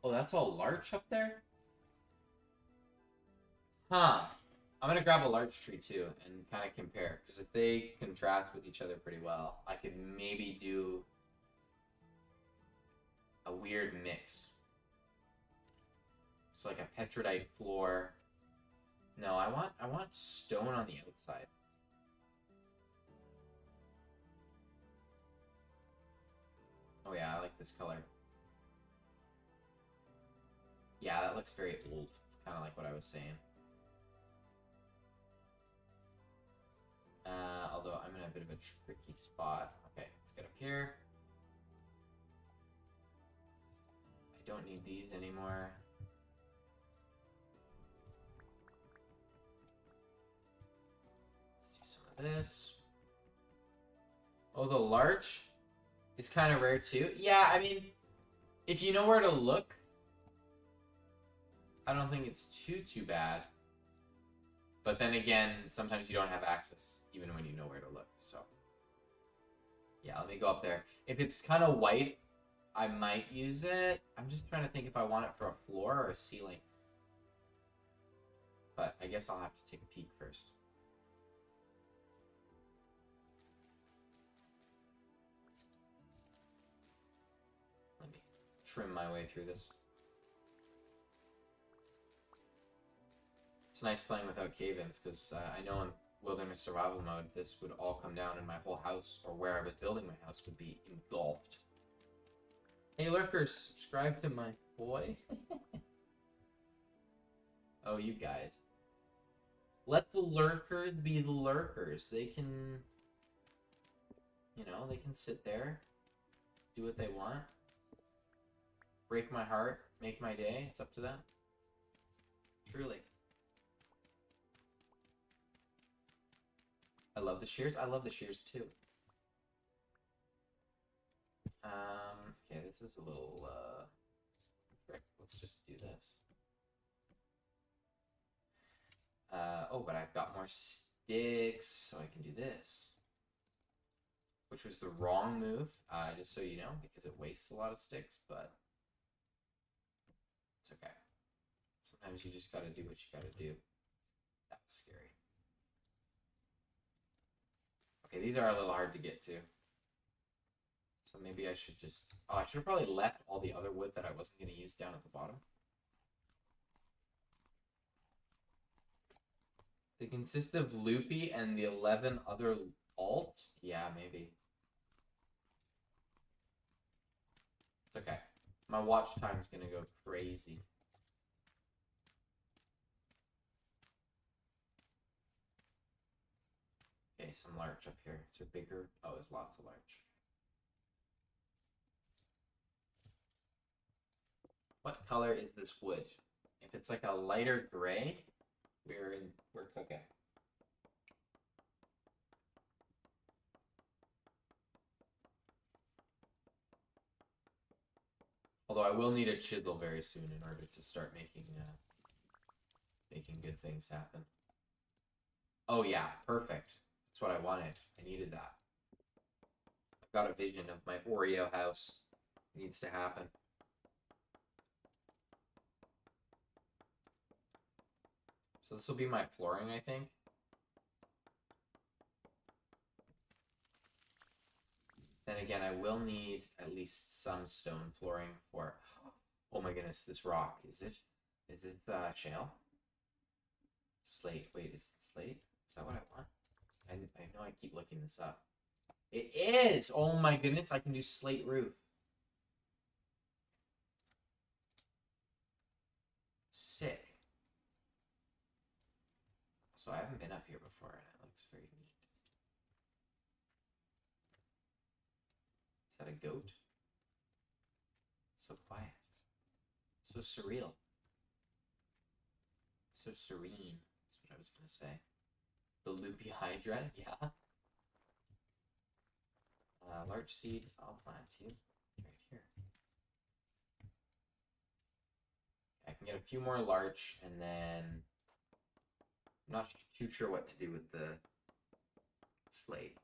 Oh, that's all larch up there? Huh. I'm gonna grab a larch tree too and kind of compare, because if they contrast with each other pretty well, I could maybe do a weird mix. So like a petrodite floor. No, I want stone on the outside. Oh yeah, I like this color. Yeah, that looks very old, kind of like what I was saying. Although I'm in a bit of a tricky spot. Okay, let's get up here. I don't need these anymore. Let's do some of this. Oh, the larch is kind of rare too. Yeah, I mean, if you know where to look, I don't think it's too bad. But then again, sometimes you don't have access, even when you know where to look, so. Yeah, let me go up there. If it's kind of white, I might use it. I'm just trying to think if I want it for a floor or a ceiling. But I guess I'll have to take a peek first. Let me trim my way through this. It's nice playing without cave-ins, because I know in wilderness survival mode, this would all come down and my whole house, or where I was building my house, would be engulfed. Hey lurkers, subscribe to my boy. Oh, you guys. Let the lurkers be the lurkers. They can, you know, they can sit there, do what they want. Break my heart, make my day. It's up to them. Truly. I love the shears. I love the shears too. Okay, this is a little, frick. Let's just do this. Oh, but I've got more sticks, so I can do this. Which was the wrong move, just so you know, because it wastes a lot of sticks, but it's okay. Sometimes you just gotta do what you gotta do. That was scary. Okay, these are a little hard to get to. So maybe I should just... Oh, I should have probably left all the other wood that I wasn't going to use down at the bottom. They consist of loopy and the 11 other alts? Yeah, maybe. It's okay. My watch time is going to go crazy. Okay, some larch up here. Is there bigger? Oh, there's lots of larch. What color is this wood? If it's like a lighter gray, we're cooking. Although I will need a chisel very soon in order to start making good things happen. Oh yeah, perfect. That's what I wanted. I needed that. I've got a vision of my Oreo house. It needs to happen. So this will be my flooring, I think. Then again, I will need at least some stone flooring for... Oh my goodness, this rock. Is it shale? Slate. Wait, is it slate? Is that what I want? I know I keep looking this up. It is! Oh my goodness, I can do slate roof. Sick. So I haven't been up here before, and it looks very neat. Is that a goat? So quiet. So surreal. So serene, is what I was going to say. The loopy hydra, yeah. Large seed, I'll plant you right here. I can get a few more larch, and then I'm not too sure what to do with the slate.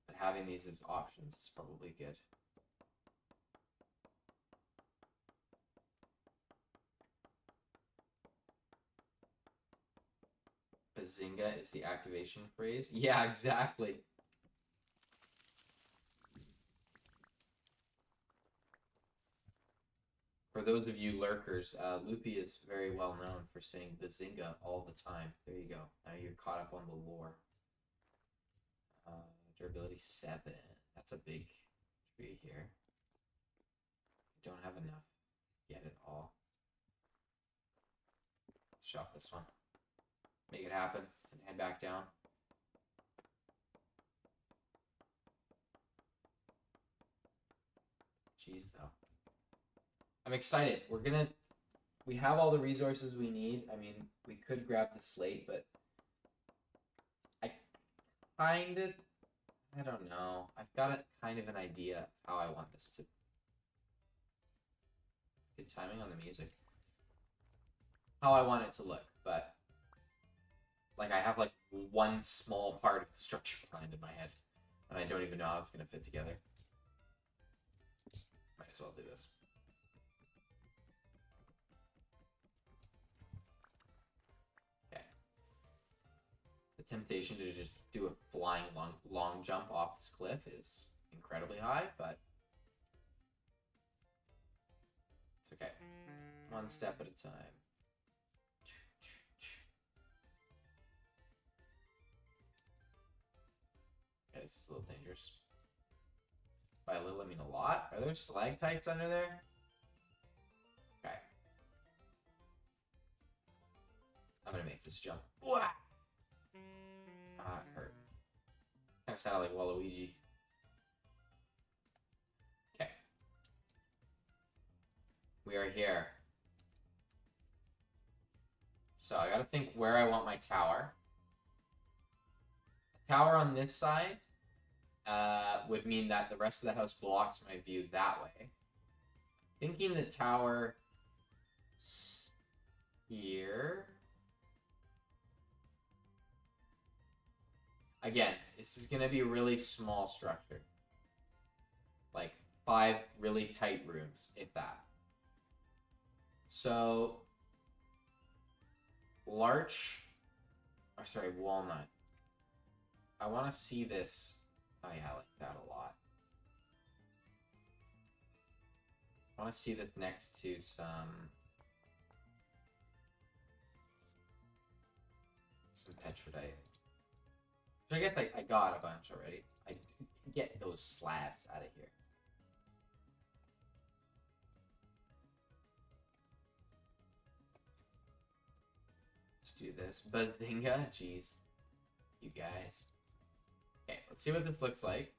But having these as options is probably good. Bazinga is the activation phrase. Yeah, exactly. For those of you lurkers, Loopy is very well known for saying Bazinga all the time. There you go. Now you're caught up on the lore. Durability 7. That's a big tree here. Don't have enough yet at all. Let's shop this one. Make it happen and head back down. Jeez, though. I'm excited. We have all the resources we need. I mean, we could grab the slate, but I don't know. I've got kind of an idea of how I want this to. Good timing on the music. How I want it to look, but like I have like one small part of the structure planned in my head, and I don't even know how it's gonna fit together. Might as well do this. Okay. The temptation to just do a flying long jump off this cliff is incredibly high, but it's okay. One step at a time. Okay, this is a little dangerous. By a little, I mean a lot. Are there stalactites under there? Okay. I'm gonna make this jump. Ah, it hurt. Kind of sounded like Waluigi. Okay. We are here. So I gotta think where I want my tower. A tower on this side would mean that the rest of the house blocks my view that way. Thinking the tower here. Again, this is gonna be a really small structure. Like 5 really tight rooms, if that. So walnut. I want to see this. Oh yeah, I like that a lot. I want to see this next to some petrolite. Which I guess I got a bunch already. I get those slabs out of here. Do this. Bazinga? Jeez. You guys. Okay, let's see what this looks like.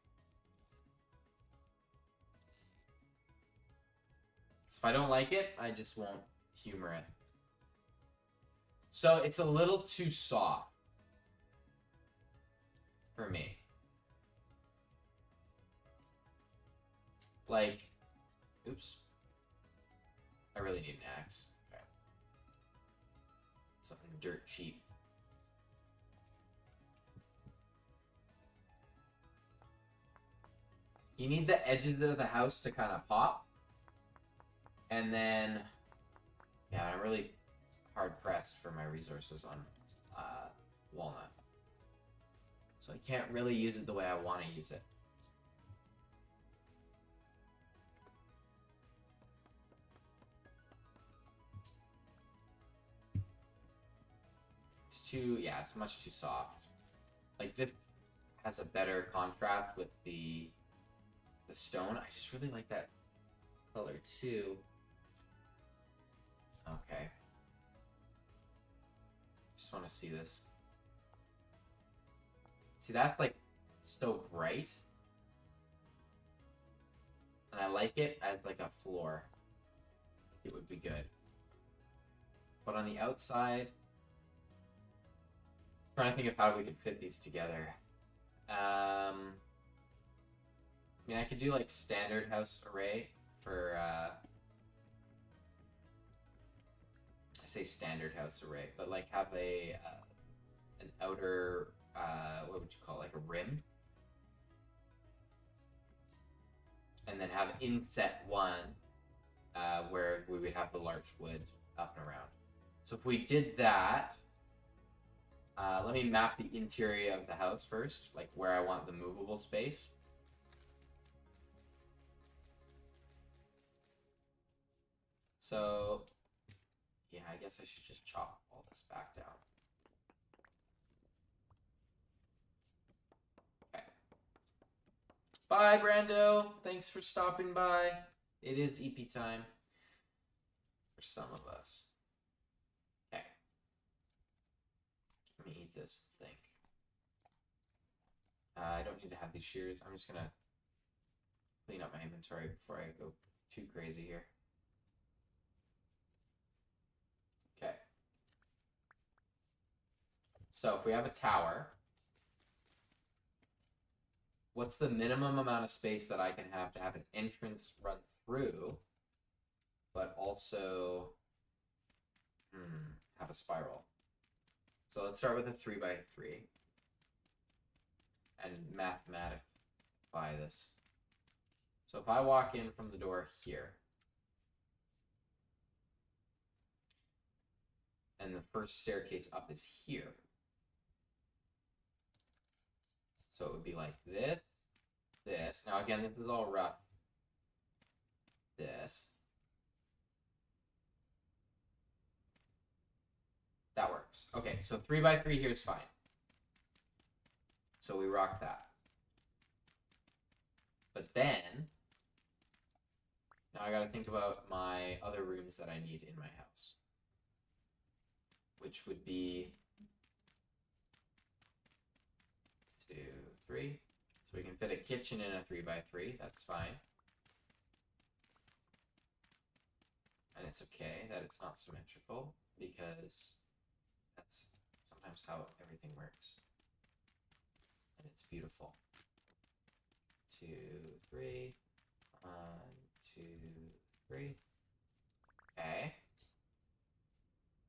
So if I don't like it, I just won't humor it. So it's a little too soft for me. Like, oops. I really need an axe. Something dirt cheap. You need the edges of the house to kind of pop. And then, yeah, I'm really hard pressed for my resources on walnut. So I can't really use it the way I want to use it. It's much too soft. Like this has a better contrast with the stone. I just really like that color too. Okay. Just want to see this. See, that's like so bright. And I like it as like a floor. It would be good. But on the outside, I'm trying to think of how we could fit these together. I mean, I could do like standard house array for I say standard house array, but like have a an outer what would you call it, like a rim, and then have inset one where we would have the larch wood up and around. So if we did that, Let me map the interior of the house first, like where I want the movable space. So, yeah, I guess I should just chop all this back down. Okay. Bye, Brando. Thanks for stopping by. It is EP time for some of us. Okay. Let me eat this thing. I don't need to have these shears. I'm just gonna clean up my inventory before I go too crazy here. Okay. So if we have a tower, what's the minimum amount of space that I can have to have an entrance run through, but also have a spiral? So let's start with a 3x3 and mathematicify this. So if I walk in from the door here, and the first staircase up is here, so it would be like this, this. Now again, this is all rough. This. That works. Okay, so 3x3 here is fine. So we rock that. But then, now I gotta think about my other rooms that I need in my house, which would be 2, 3. So we can fit a kitchen in a 3x3. That's fine. And it's okay that it's not symmetrical, because that's sometimes how everything works. And it's beautiful. 2, 3. 1, 2, 3. Okay.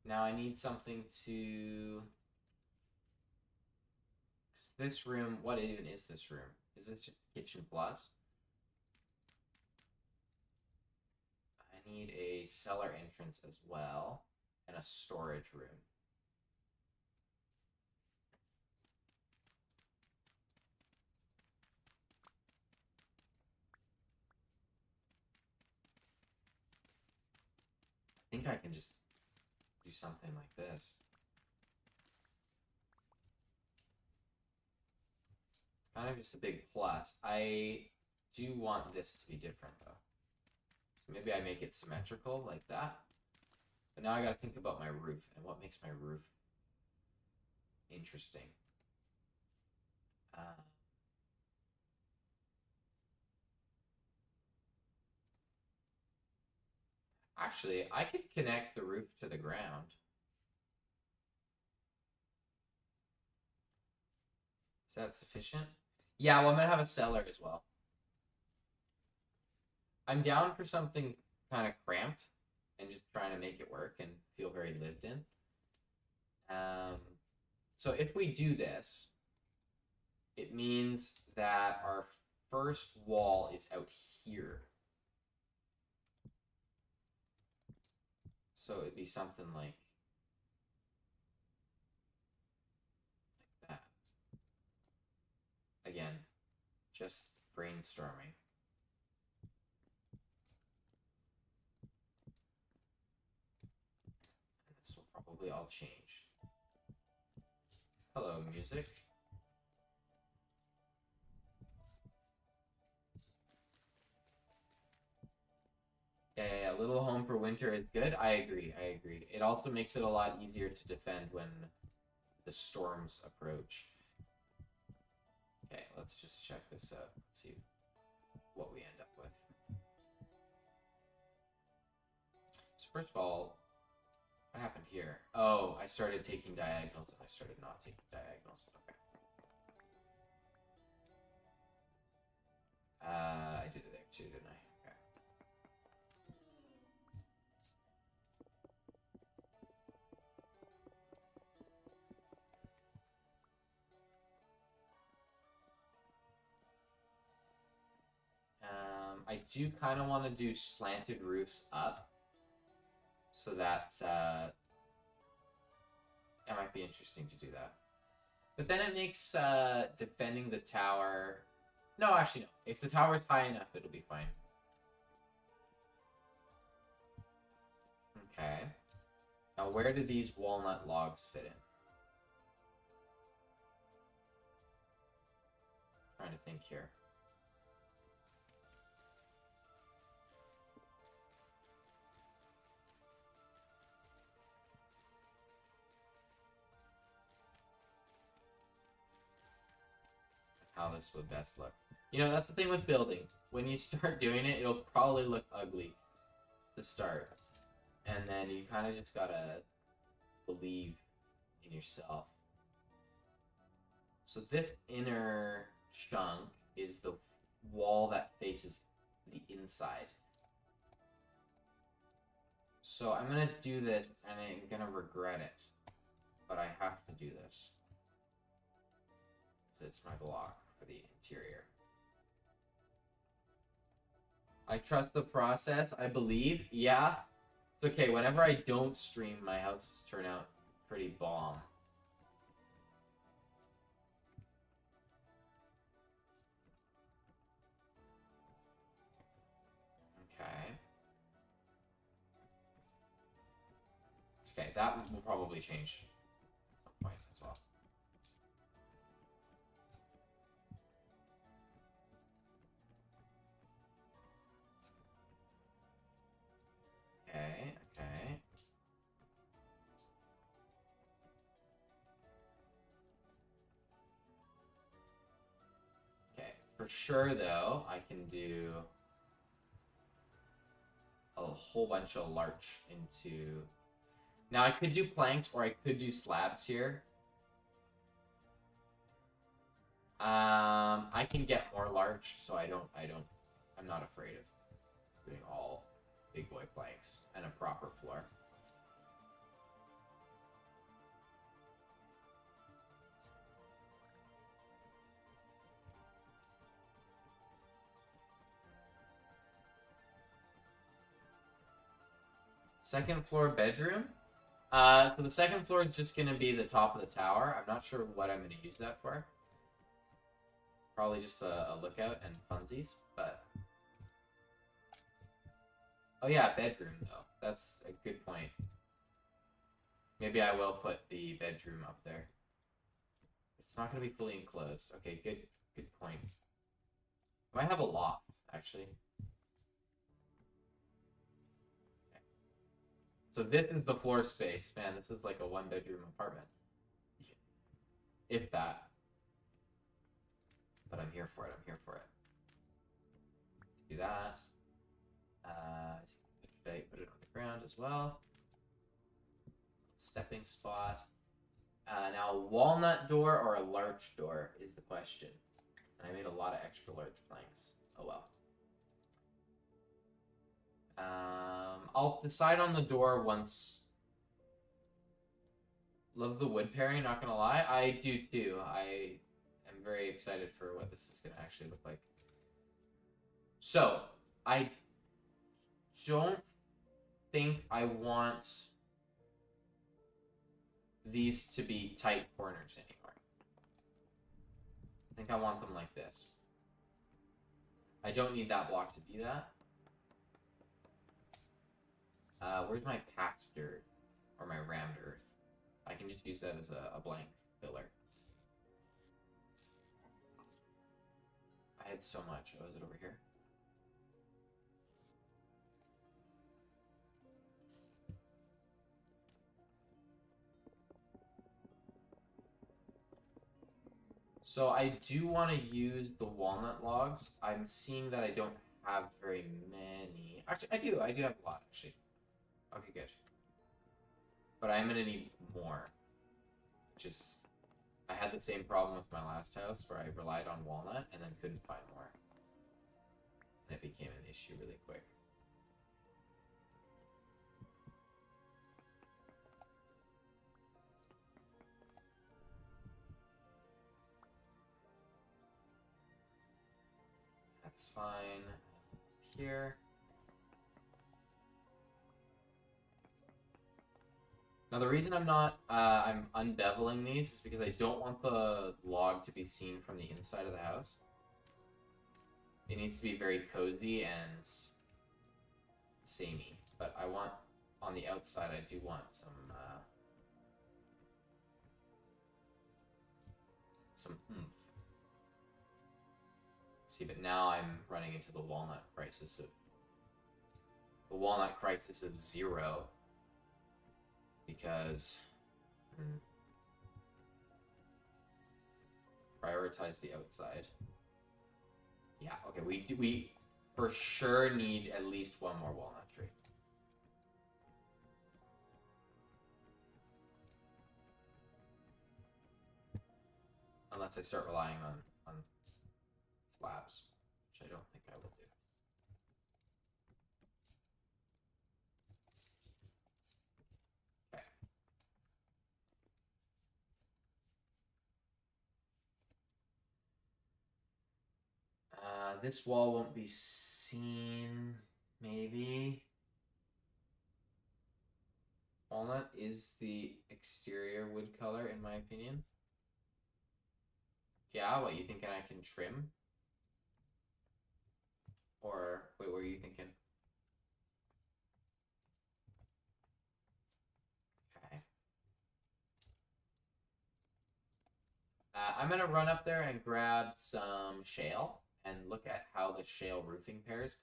Now I need something to... This room, what even is this room? Is this just kitchen plus? I need a cellar entrance as well, and a storage room. I think I can just do something like this. It's kind of just a big plus. I do want this to be different, though. So maybe I make it symmetrical like that. But now I gotta think about my roof and what makes my roof interesting. Actually, I could connect the roof to the ground. Is that sufficient? Yeah, well, I'm gonna have a cellar as well. I'm down for something kind of cramped and just trying to make it work and feel very lived in. So if we do this, it means that our first wall is out here. So it'd be something like that. Again, just brainstorming. This will probably all change. Hello, music. Yeah, little home for winter is good. I agree. It also makes it a lot easier to defend when the storms approach. Okay, let's just check this out. Let's see what we end up with. So first of all, what happened here? Oh, I started taking diagonals and I started not taking diagonals. Okay. I did it there too, didn't I? I do kind of want to do slanted roofs up so that It might be interesting to do that. But then it makes defending the tower... No, actually, no. If the tower's high enough, it'll be fine. Okay. Now, where do these walnut logs fit in? Trying to think here. How this would best look. You know, that's the thing with building. When you start doing it, it'll probably look ugly to start. And then you kind of just gotta believe in yourself. So this inner chunk is the wall that faces the inside. So I'm gonna do this, and I'm gonna regret it. But I have to do this. Because it's my block for the interior. I trust the process, I believe. Yeah. It's okay, whenever I don't stream, my houses turn out pretty bomb. Okay. Okay, that will probably change at some point as well. Okay, okay. Okay, for sure though, I can do a whole bunch of larch into... Now I could do planks or I could do slabs here. I can get more larch, so I'm not afraid of doing all big boy planks and a proper floor. Second floor bedroom. So the second floor is just gonna be the top of the tower. I'm not sure what I'm gonna use that for. Probably just a lookout and funsies, but... Oh yeah, bedroom though. That's a good point. Maybe I will put the bedroom up there. It's not gonna be fully enclosed. Okay, good point. I might have a loft, actually. Okay. So this is the floor space. Man, this is like a one-bedroom apartment. If that. But I'm here for it, I'm here for it. Let's do that. Should I put it on the ground as well? Stepping spot. Now, a walnut door or a larch door is the question. And I made a lot of extra large planks. Oh well. I'll decide on the door once... Love the wood pairing, not gonna lie. I do too. I am very excited for what this is gonna actually look like. So, I don't think I want these to be tight corners anymore. I think I want them like this. I don't need that block to be that. Where's my packed dirt? Or my rammed earth? I can just use that as a blank filler. I had so much. Oh, is it over here? So I do want to use the walnut logs. I'm seeing that I don't have very many. Actually, I do have a lot, actually. Okay, good. But I'm going to need more. Which is... I had the same problem with my last house where I relied on walnut and then couldn't find more. And it became an issue really quick. That's fine. Here. Now the reason I'm unbeveling these is because I don't want the log to be seen from the inside of the house. It needs to be very cozy and samey, but I want, on the outside, I do want some oomph. See, but now I'm running into the walnut crisis of 0, because prioritize the outside. Yeah, okay, we for sure need at least one more walnut tree. Unless I start relying on slabs, which I don't think I will do. Okay. This wall won't be seen, maybe. Walnut is the exterior wood color, in my opinion. Yeah, what, you thinking I can trim? Or what were you thinking? Okay. I'm gonna run up there and grab some shale and look at how the shale roofing pairs.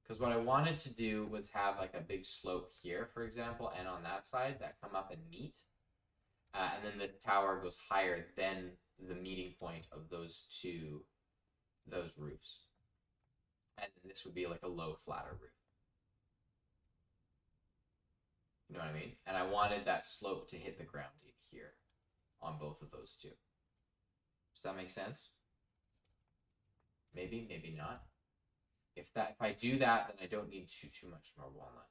Because what I wanted to do was have like a big slope here, for example, and on that side that come up and meet. And then this tower goes higher than the meeting point of those roofs. And this would be like a low, flatter roof. You know what I mean? And I wanted that slope to hit the ground here on both of those two. Does that make sense? Maybe, maybe not. If I do that, then I don't need too much more walnut.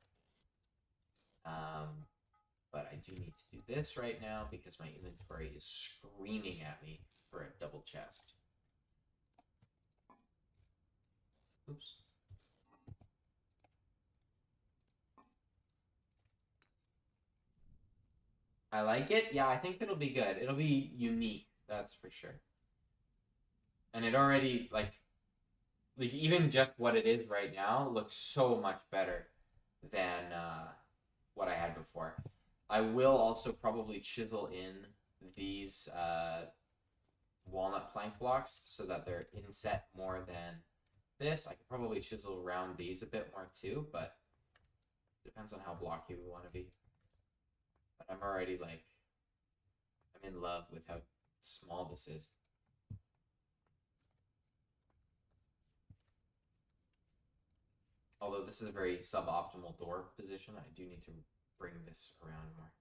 But I do need to do this right now because my inventory is screaming at me for a double chest. Oops. I like it. Yeah, I think it'll be good. It'll be unique, that's for sure. And it already, like even just what it is right now looks so much better than what I had before. I will also probably chisel in these walnut plank blocks so that they're inset more than this. I could probably chisel around these a bit more too, but it depends on how blocky we want to be. But I'm already like, I'm in love with how small this is. Although this is a very suboptimal door position, I do need to bring this around more.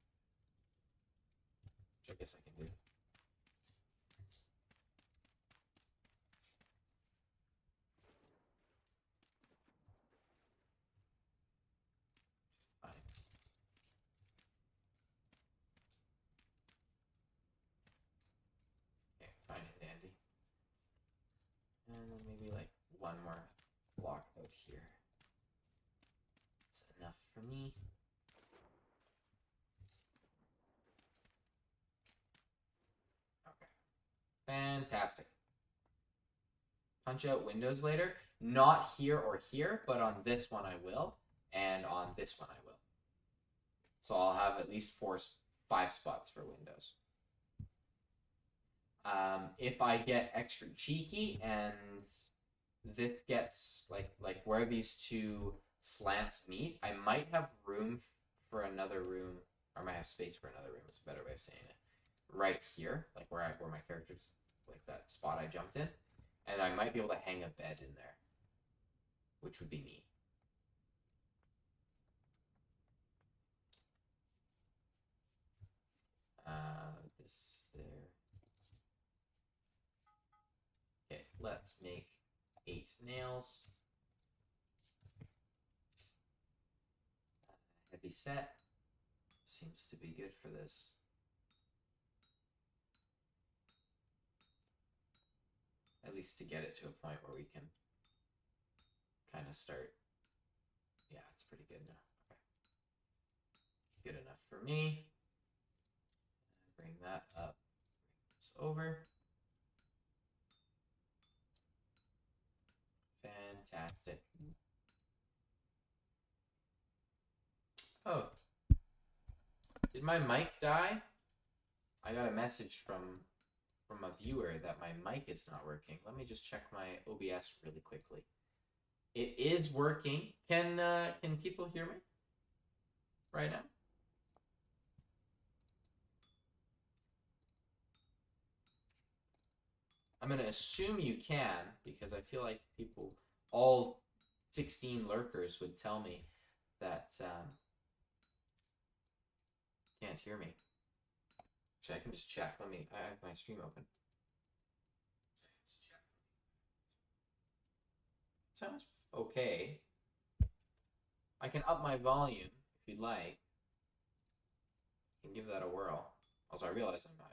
Which I guess I can do. Just fine. Okay, fine and dandy. And then maybe like one more block out here. That's enough for me. Fantastic. Punch out windows later. Not here or here, but on this one I will. And on this one I will. So I'll have at least 5 spots for windows. If I get extra cheeky and this gets like where these two slants meet, I might have room for another room, or I might have space for another room. Is a better way of saying it. Right here, like where my character's, like that spot I jumped in, and I might be able to hang a bed in there, which would be neat. This there. Okay, let's make 8 nails. Heavy set seems to be good for this. At least to get it to a point where we can kind of start. Yeah, it's pretty good now. Okay. Good enough for me. bring that up. Bring this over. Fantastic. Oh, did my mic die? I got a message from a viewer that my mic is not working. Let me just check my OBS really quickly. It is working. Can people hear me right now? I'm going to assume you can, because I feel like people, all 16 lurkers would tell me that can't hear me. Actually, I can just check. I have my stream open. Sounds okay. I can up my volume if you'd like. I can give that a whirl. Also, I realize I'm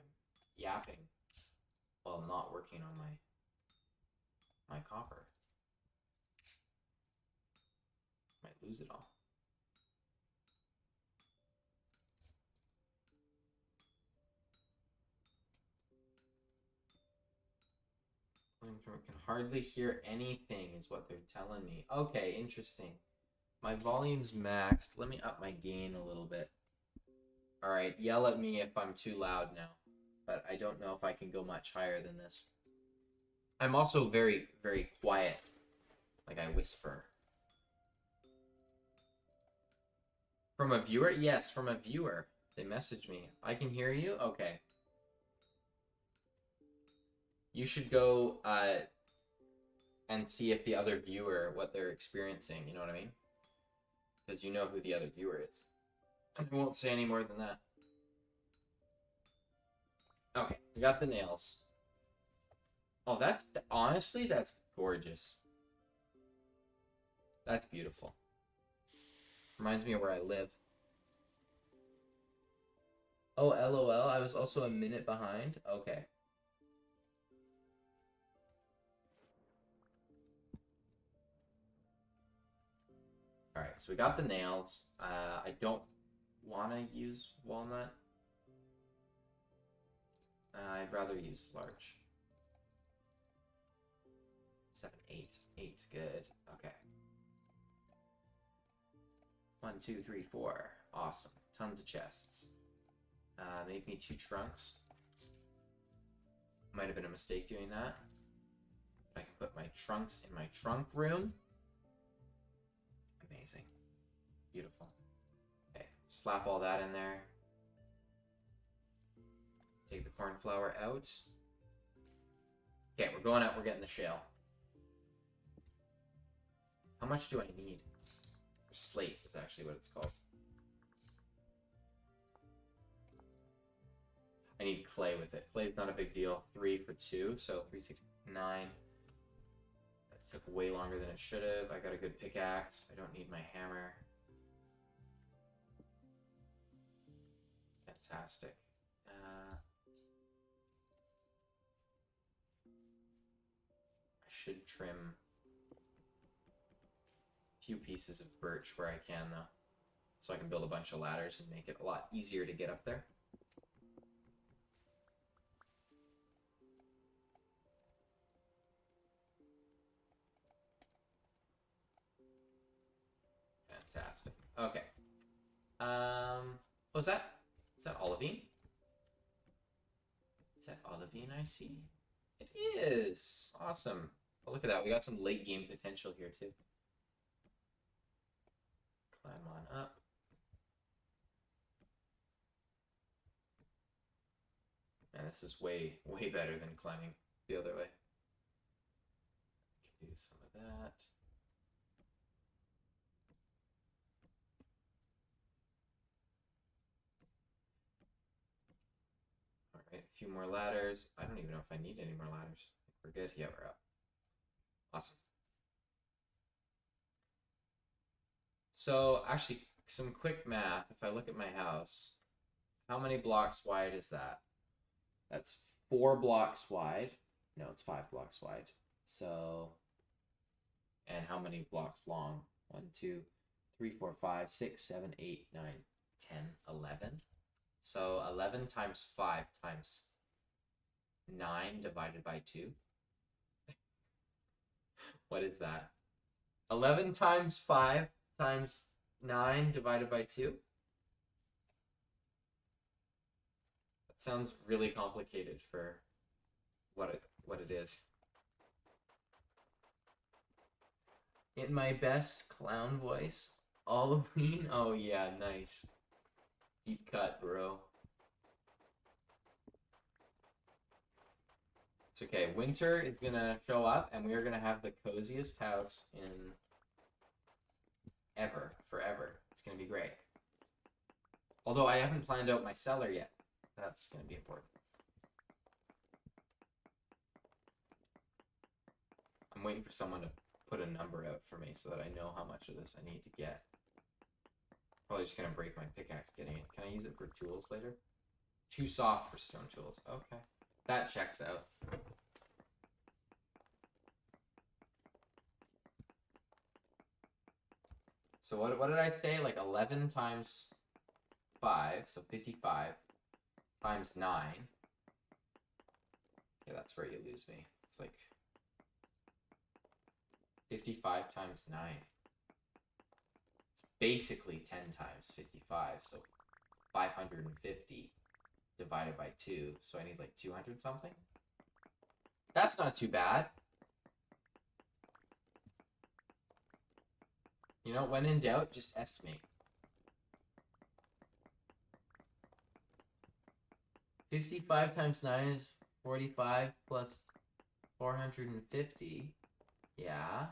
yapping while not working on my copper. Might lose it all. Can hardly hear anything is what they're telling me. Okay, interesting. My volume's maxed. Let me up my gain a little bit. All right, yell at me if I'm too loud now, but I don't know if I can go much higher than this. I'm also very, very quiet. Like I whisper. From a viewer? Yes, from a viewer. They messaged me. I can hear you? Okay. You should go and see if the other viewer, what they're experiencing, you know what I mean? Because you know who the other viewer is. I won't say any more than that. Okay, we got the nails. Oh, honestly, that's gorgeous. That's beautiful. Reminds me of where I live. Oh, LOL, I was also a minute behind. Okay. All right, so we got the nails. I don't want to use walnut. I'd rather use large. 7, 8. 8's good. Okay. 1, 2, 3, 4. Awesome. Tons of chests. Make me 2 trunks. Might have been a mistake doing that. I can put my trunks in my trunk room. Amazing. Beautiful. Okay, slap all that in there. Take the cornflower out. Okay, we're going out, we're getting the shale. How much do I need? Slate is actually what it's called. I need clay with it. Clay's not a big deal. 3 for 2, so 3, 6, 9. That took way longer than it should have. I got a good pickaxe. I don't need my hammer. Fantastic. I should trim a few pieces of birch where I can, though, so I can build a bunch of ladders and make it a lot easier to get up there. Fantastic. Okay. Was that? Is that olivine? Is that olivine I see? It is. Awesome. Oh, look at that. We got some late game potential here too. Climb on up. And this is way, way better than climbing the other way. Can do some of that. Alright, a few more ladders. I don't even know if I need any more ladders. We're good. Yeah, we're up. Awesome. So, actually, some quick math. If I look at my house, how many blocks wide is that? That's 4 blocks wide. No, it's 5 blocks wide. So, and how many blocks long? 1, 2, 3, 4, 5, 6, 7, 8, 9, 10, 11. So 11 times 5 times 9 divided by 2. What is that? 11 times 5 times 9 divided by 2? That sounds really complicated for what it is. In my best clown voice, Halloween? Oh yeah, nice. Deep cut, bro. It's okay. Winter is gonna show up, and we are gonna have the coziest house in forever. It's gonna be great. Although I haven't planned out my cellar yet. That's gonna be important. I'm waiting for someone to put a number out for me so that I know how much of this I need to get. Probably just gonna break my pickaxe getting it. Can I use it for tools later? Too soft for stone tools. Okay. That checks out. So what did I say? Like 11 times 5, so 55 times 9. Okay, that's where you lose me. It's like 55 times 9. It's basically 10 times 55, so 550 divided by 2. So I need like 200 something. That's not too bad. You know, when in doubt, just estimate. 55 times 9 is 45 plus 450. Yeah.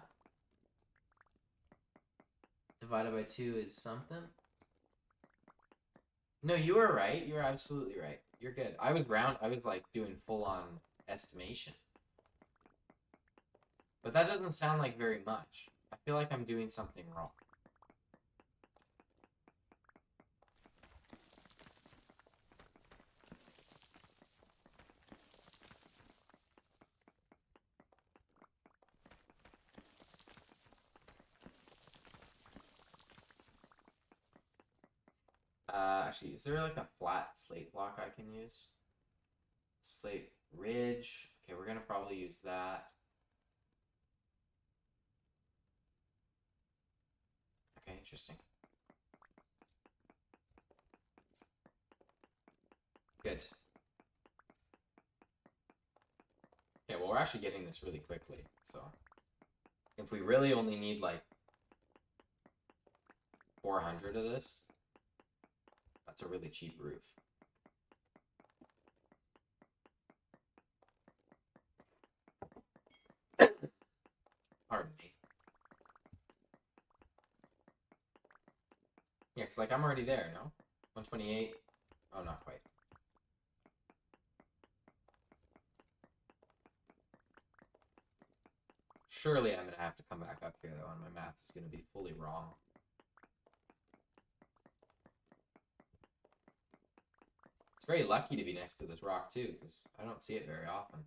Divided by 2 is something. No, you were right. You were absolutely right. You're good. I was like doing full-on estimation. But that doesn't sound like very much. I feel like I'm doing something wrong. Actually, is there like a flat slate block I can use? Slate ridge. Okay, we're gonna probably use that. Okay, interesting. Good. Okay, well, we're actually getting this really quickly, so if we really only need like 400 of this, that's a really cheap roof. Pardon me. Yeah, because like I'm already there, no? 128. Oh, not quite. Surely I'm gonna have to come back up here though, and my math is gonna be fully wrong. It's very lucky to be next to this rock too, because I don't see it very often.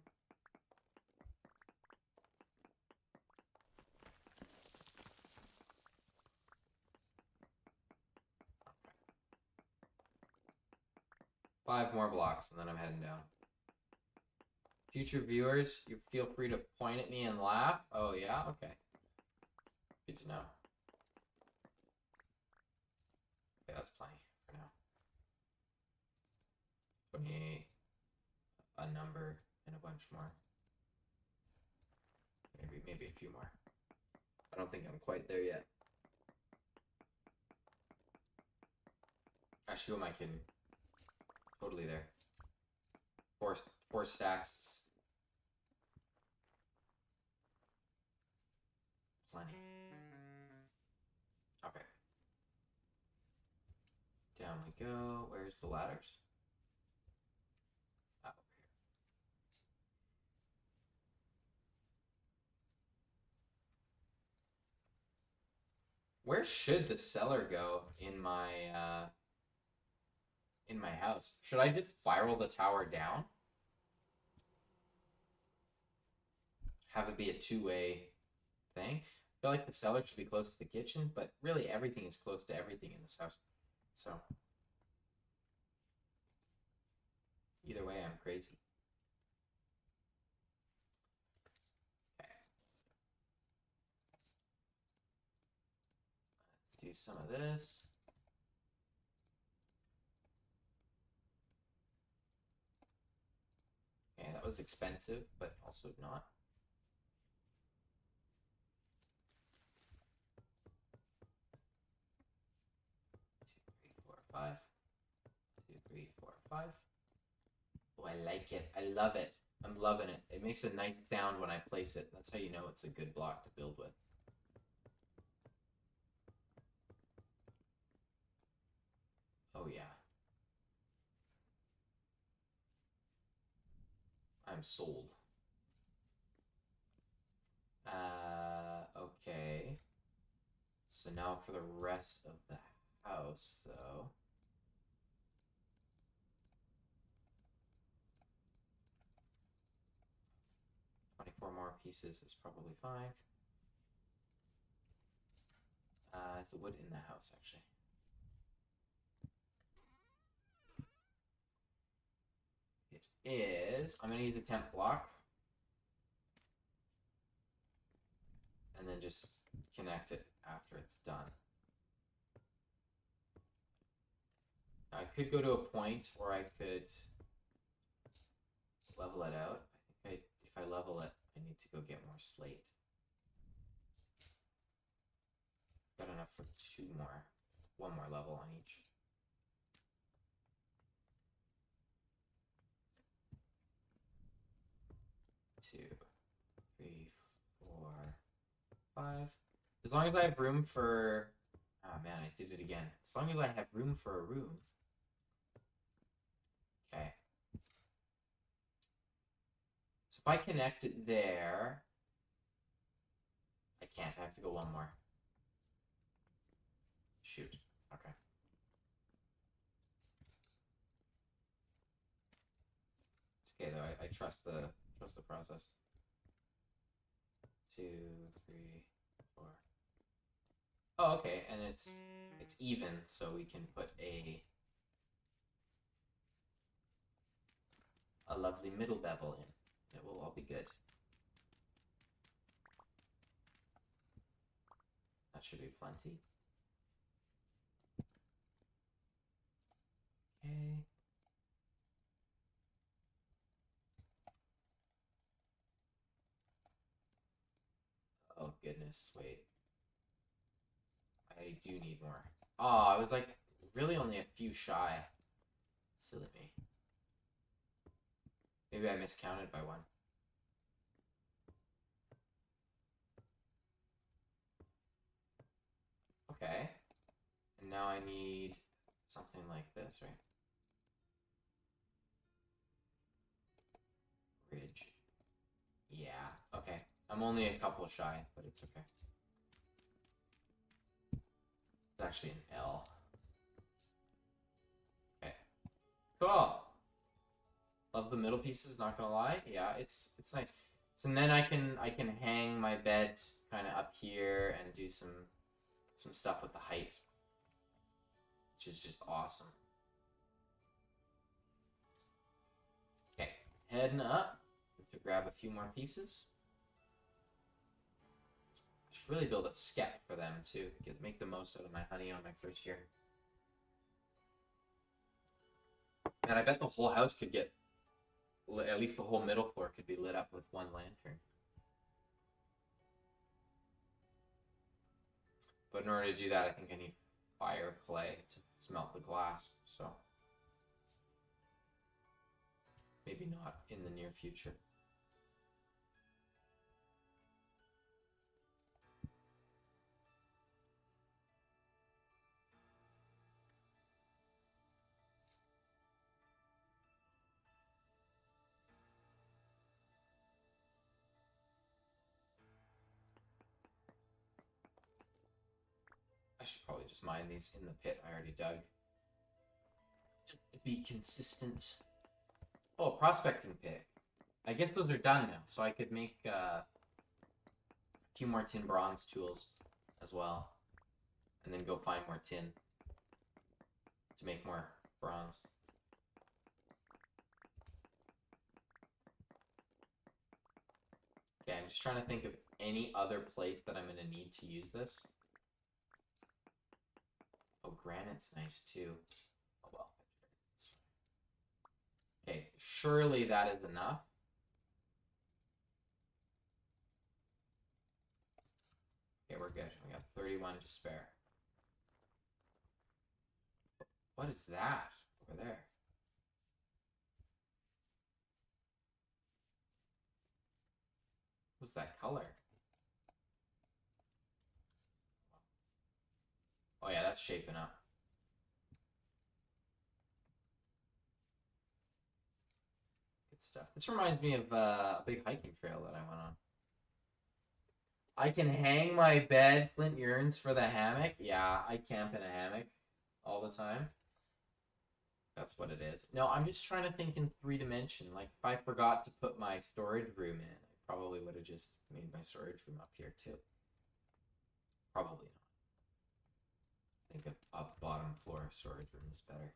Okay. 5 more blocks, and then I'm heading down. Future viewers, you feel free to point at me and laugh. Oh yeah, okay. Good to know. Okay, that's plenty for now. 28, a number, and a bunch more. Maybe a few more. I don't think I'm quite there yet. Actually, who am I kidding? Totally there. Four stacks. Plenty. Okay. Down we go. Where's the ladders? Over here. Where should the cellar go in my house? Should I just spiral the tower down? Have it be a two-way thing? I feel like the cellar should be close to the kitchen, but really everything is close to everything in this house. So Either way, I'm crazy. Okay. Let's do some of this. Okay, that was expensive, but also not. 5. 2, 3, 4, 5. Oh, I like it. I love it. I'm loving it. It makes a nice sound when I place it. That's how you know it's a good block to build with. Oh, yeah. I'm sold. Okay. So now for the rest of the house, though. Four more pieces is probably fine. It's the wood in the house, actually. It is. I'm going to use a temp block. And then just connect it after it's done. Now, I could go to a point where I could level it out. I think if I level it, I need to go get more slate. Got enough for one more level on each. Two, three, 4, 5. As long as I have room for... Oh man, I did it again. As long as I have room for a room. Okay. So if I connect it there... I can't. I have to go one more. Shoot. Okay. It's okay though. I trust the process. 2, 3, 4. Oh, okay, and it's even, so we can put a lovely middle bevel in. It will all be good. That should be plenty. Okay. Oh goodness, wait. I do need more. Oh, I was like really only a few shy. Silly me. Maybe I miscounted by one. Okay. And now I need something like this, right? Ridge. Yeah, okay. I'm only a couple shy, but it's okay. It's actually an L. Okay. Cool. Love the middle pieces, not gonna lie. Yeah, it's nice. So then I can hang my bed kind of up here and do some stuff with the height, which is just awesome. Okay, heading up to grab a few more pieces. I should really build a skep for them too. Make the most out of my honey on my first year. And I bet the whole house could get, at least the whole middle floor could be lit up with one lantern. But in order to do that, I think I need fire clay to smelt the glass, so maybe not in the near future. I should probably just mine these in the pit I already dug. Just to be consistent. Oh, prospecting pick. I guess those are done now, so I could make a few more tin bronze tools as well. And then go find more tin to make more bronze. Okay, I'm just trying to think of any other place that I'm going to need to use this. Oh, granite's nice too. Oh well. Okay, surely that is enough. Okay, we're good. We got 31 to spare. What is that over there? What's that color? Oh yeah, that's shaping up. Good stuff. This reminds me of a big hiking trail that I went on. I can hang my bed, flint urns for the hammock. Yeah, I camp in a hammock all the time. That's what it is. No, I'm just trying to think in 3D. Like, if I forgot to put my storage room in, I probably would have just made my storage room up here, too. Probably not. I think a bottom floor storage room is better.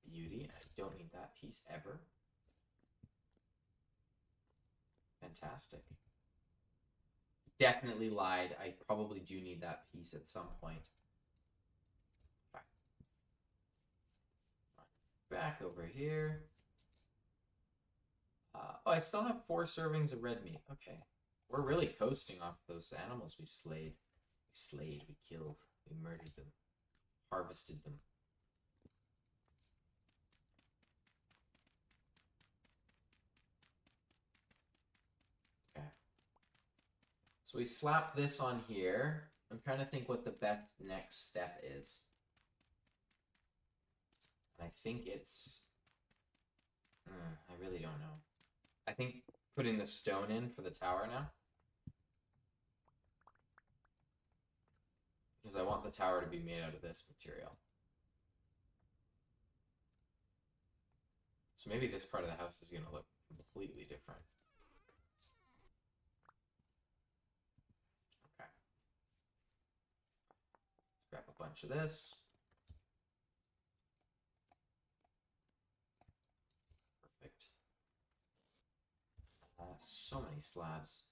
Beauty. I don't need that piece ever. Fantastic. Definitely lied. I probably do need that piece at some point. Back over here. Oh, I still have 4 servings of red meat. Okay. We're really coasting off those animals we slayed. We killed, we murdered them, harvested them. Okay. So we slapped this on here. I'm trying to think what the best next step is. And I think it's... I really don't know. I think putting the stone in for the tower now. Because I want the tower to be made out of this material. So maybe this part of the house is going to look completely different. Okay. Let's grab a bunch of this. Perfect. So many slabs.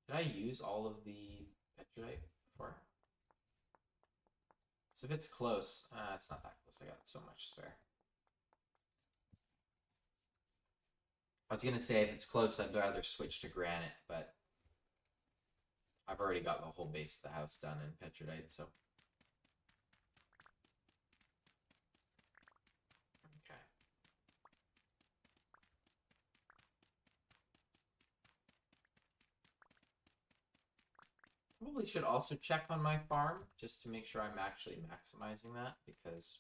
Did I use all of the petrolite before? So if it's close, it's not that close. I got so much spare. I was gonna say if it's close, I'd rather switch to granite, but I've already got the whole base of the house done in petrolite, so. Okay. Probably should also check on my farm just to make sure I'm actually maximizing that, because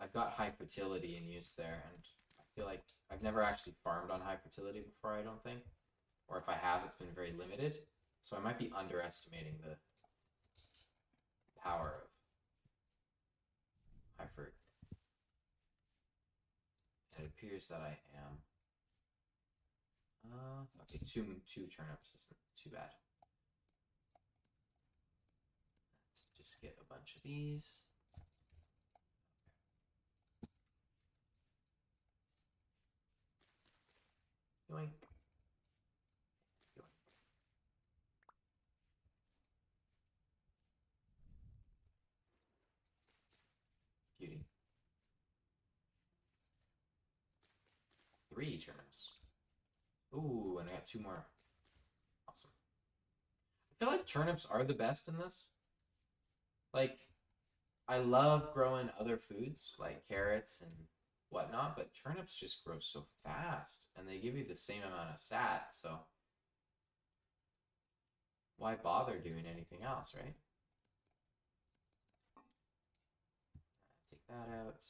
I've got high fertility in use there, and I feel like I've never actually farmed on high fertility before, I don't think. Or if I have, it's been very limited. So I might be underestimating the power of high fert. It appears that I am. Okay, two turnips isn't too bad. Let's just get a bunch of these. Yoink. Yoink. Beauty. 3 turnips. Ooh, and I got 2 more. Awesome. I feel like turnips are the best in this. Like, I love growing other foods, like carrots and whatnot, but turnips just grow so fast, and they give you the same amount of sat, so why bother doing anything else, right? Take that out.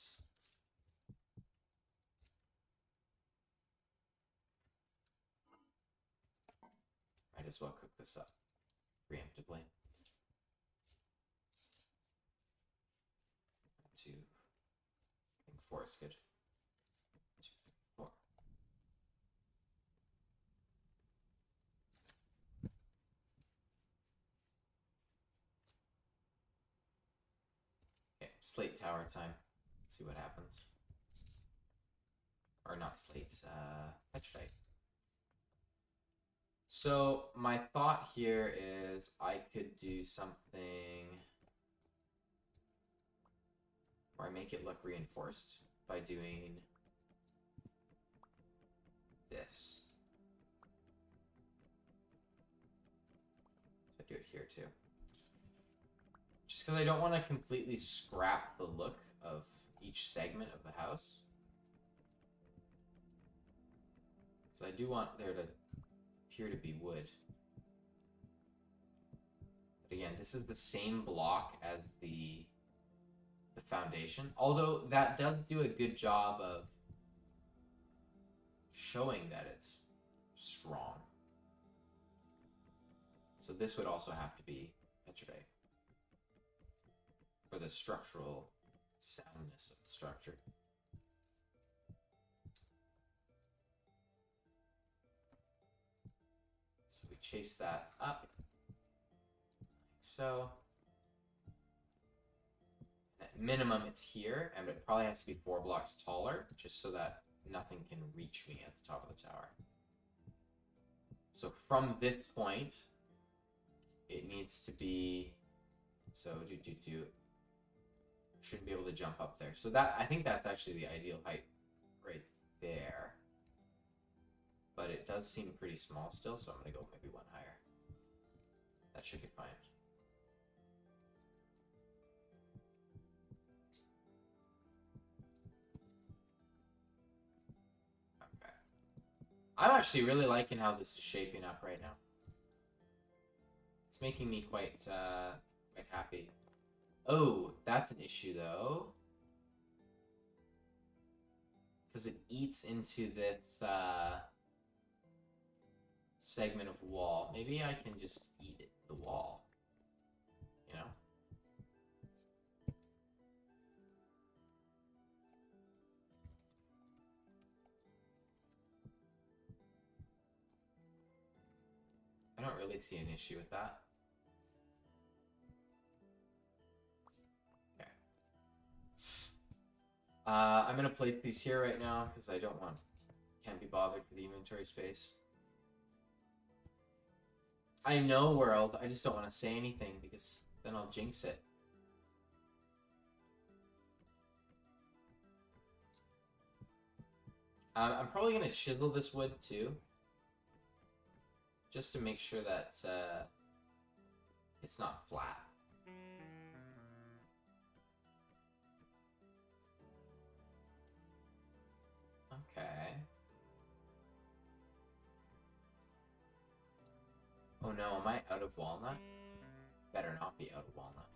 Might as well cook this up preemptively. 2. I think 4 is good. 2, 3, 4. Okay, slate tower time. see what happens. Or not slate, petrite. So my thought here is I could do something where I make it look reinforced by doing this. So I do it here too. Just because I don't want to completely scrap the look of each segment of the house. Because I do want there to appear to be wood. But again, this is the same block as the foundation. Although that does do a good job of showing that it's strong. So this would also have to be petrite for the structural soundness of the structure. So we chase that up, like so. At minimum, it's here, and it probably has to be 4 blocks taller, just so that nothing can reach me at the top of the tower. So from this point, it needs to be, so shouldn't be able to jump up there. So that, I think that's actually the ideal height right there. But it does seem pretty small still, so I'm gonna go maybe 1 higher. That should be fine. Okay. I'm actually really liking how this is shaping up right now. It's making me quite happy. Oh, that's an issue though. Because it eats into this segment of wall. Maybe I can just eat it, the wall. You know? I don't really see an issue with that. Okay. I'm gonna place these here right now because I can't be bothered for the inventory space. I know, world. I just don't want to say anything because then I'll jinx it. I'm probably going to chisel this wood too. Just to make sure that it's not flat. Okay. Oh no, am I out of walnut? Better not be out of walnut.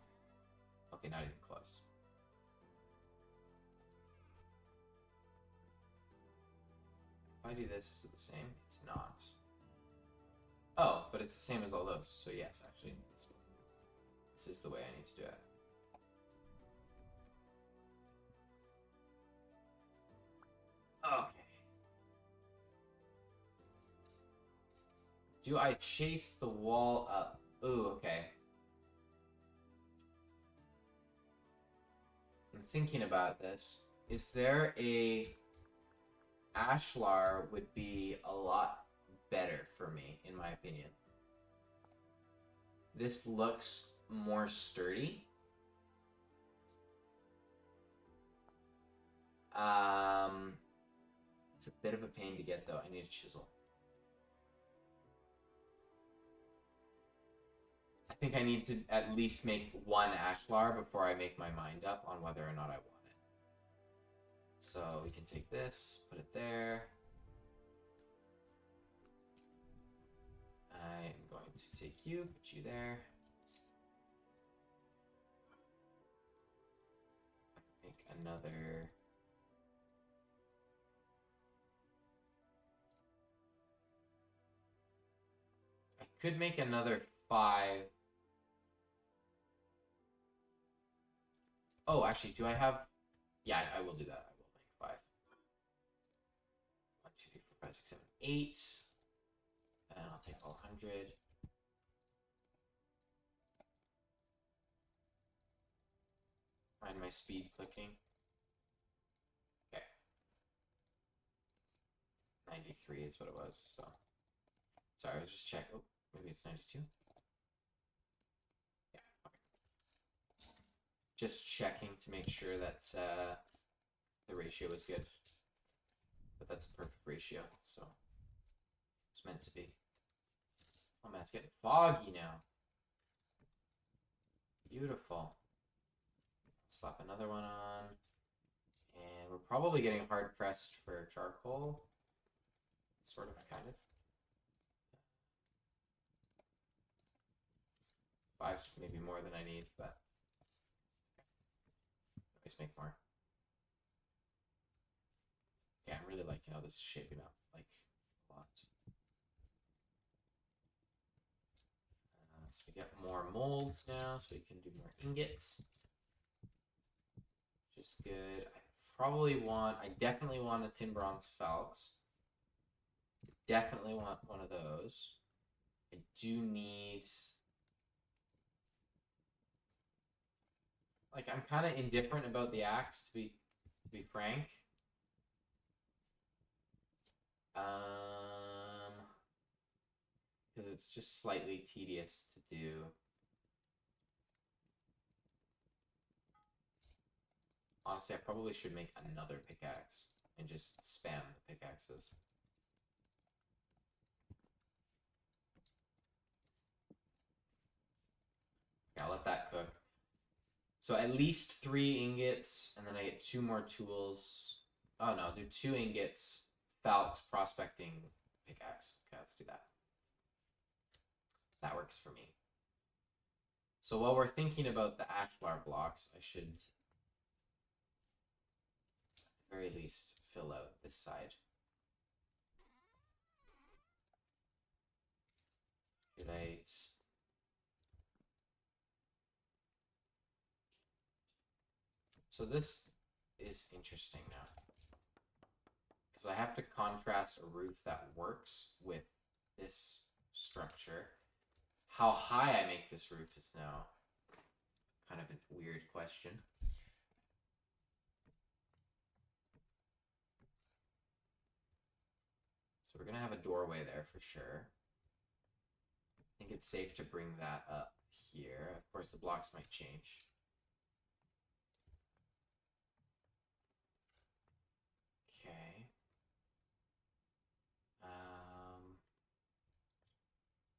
Okay, not even close. If I do this, is it the same? It's not. Oh, but it's the same as all those. So yes, actually, this is the way I need to do it. Okay. Do I chase the wall up? Ooh, okay. I'm thinking about this. Is there a ashlar would be a lot better for me, in my opinion. This looks more sturdy. It's a bit of a pain to get though. I need a chisel. I think I need to at least make 1 ashlar before I make my mind up on whether or not I want it. So we can take this, put it there. I am going to take you, put you there. Make another. I could make another 5. Oh, actually, do I have? Yeah, I will do that. I will make 5. 1, 2, 3, 4, 5, 6, 7, 8. And I'll take all 100. Find my speed clicking. 93 is what it was. So sorry, I was just checking. Oh, maybe it's 92. Yeah. Okay. Just checking to make sure that the ratio is good. But that's a perfect ratio, so it's meant to be. Oh man, it's getting foggy now. Beautiful. Slap another one on. And we're probably getting hard pressed for charcoal. Sort of, kind of. 5's maybe more than I need, but always make more. Yeah, I'm really liking how this is shaping up, like, a lot. So we get more molds now, so we can do more ingots. Which is good. I definitely want a tin bronze Phalx. Definitely want one of those. I do need... Like, I'm kind of indifferent about the axe, to be frank. Because it's just slightly tedious to do. Honestly, I probably should make another pickaxe and just spam the pickaxes. Okay, I'll let that cook. So at least 3 ingots, and then I get 2 more tools. Oh no, I'll do 2 ingots, Phalx, prospecting, pickaxe. Okay, let's do that. That works for me. So while we're thinking about the ashlar blocks, I should, at the very least, fill out this side. Should I... So this is interesting now. Because I have to contrast a roof that works with this structure. How high I make this roof is now kind of a weird question. So we're going to have a doorway there for sure. I think it's safe to bring that up here. Of course, the blocks might change. Okay.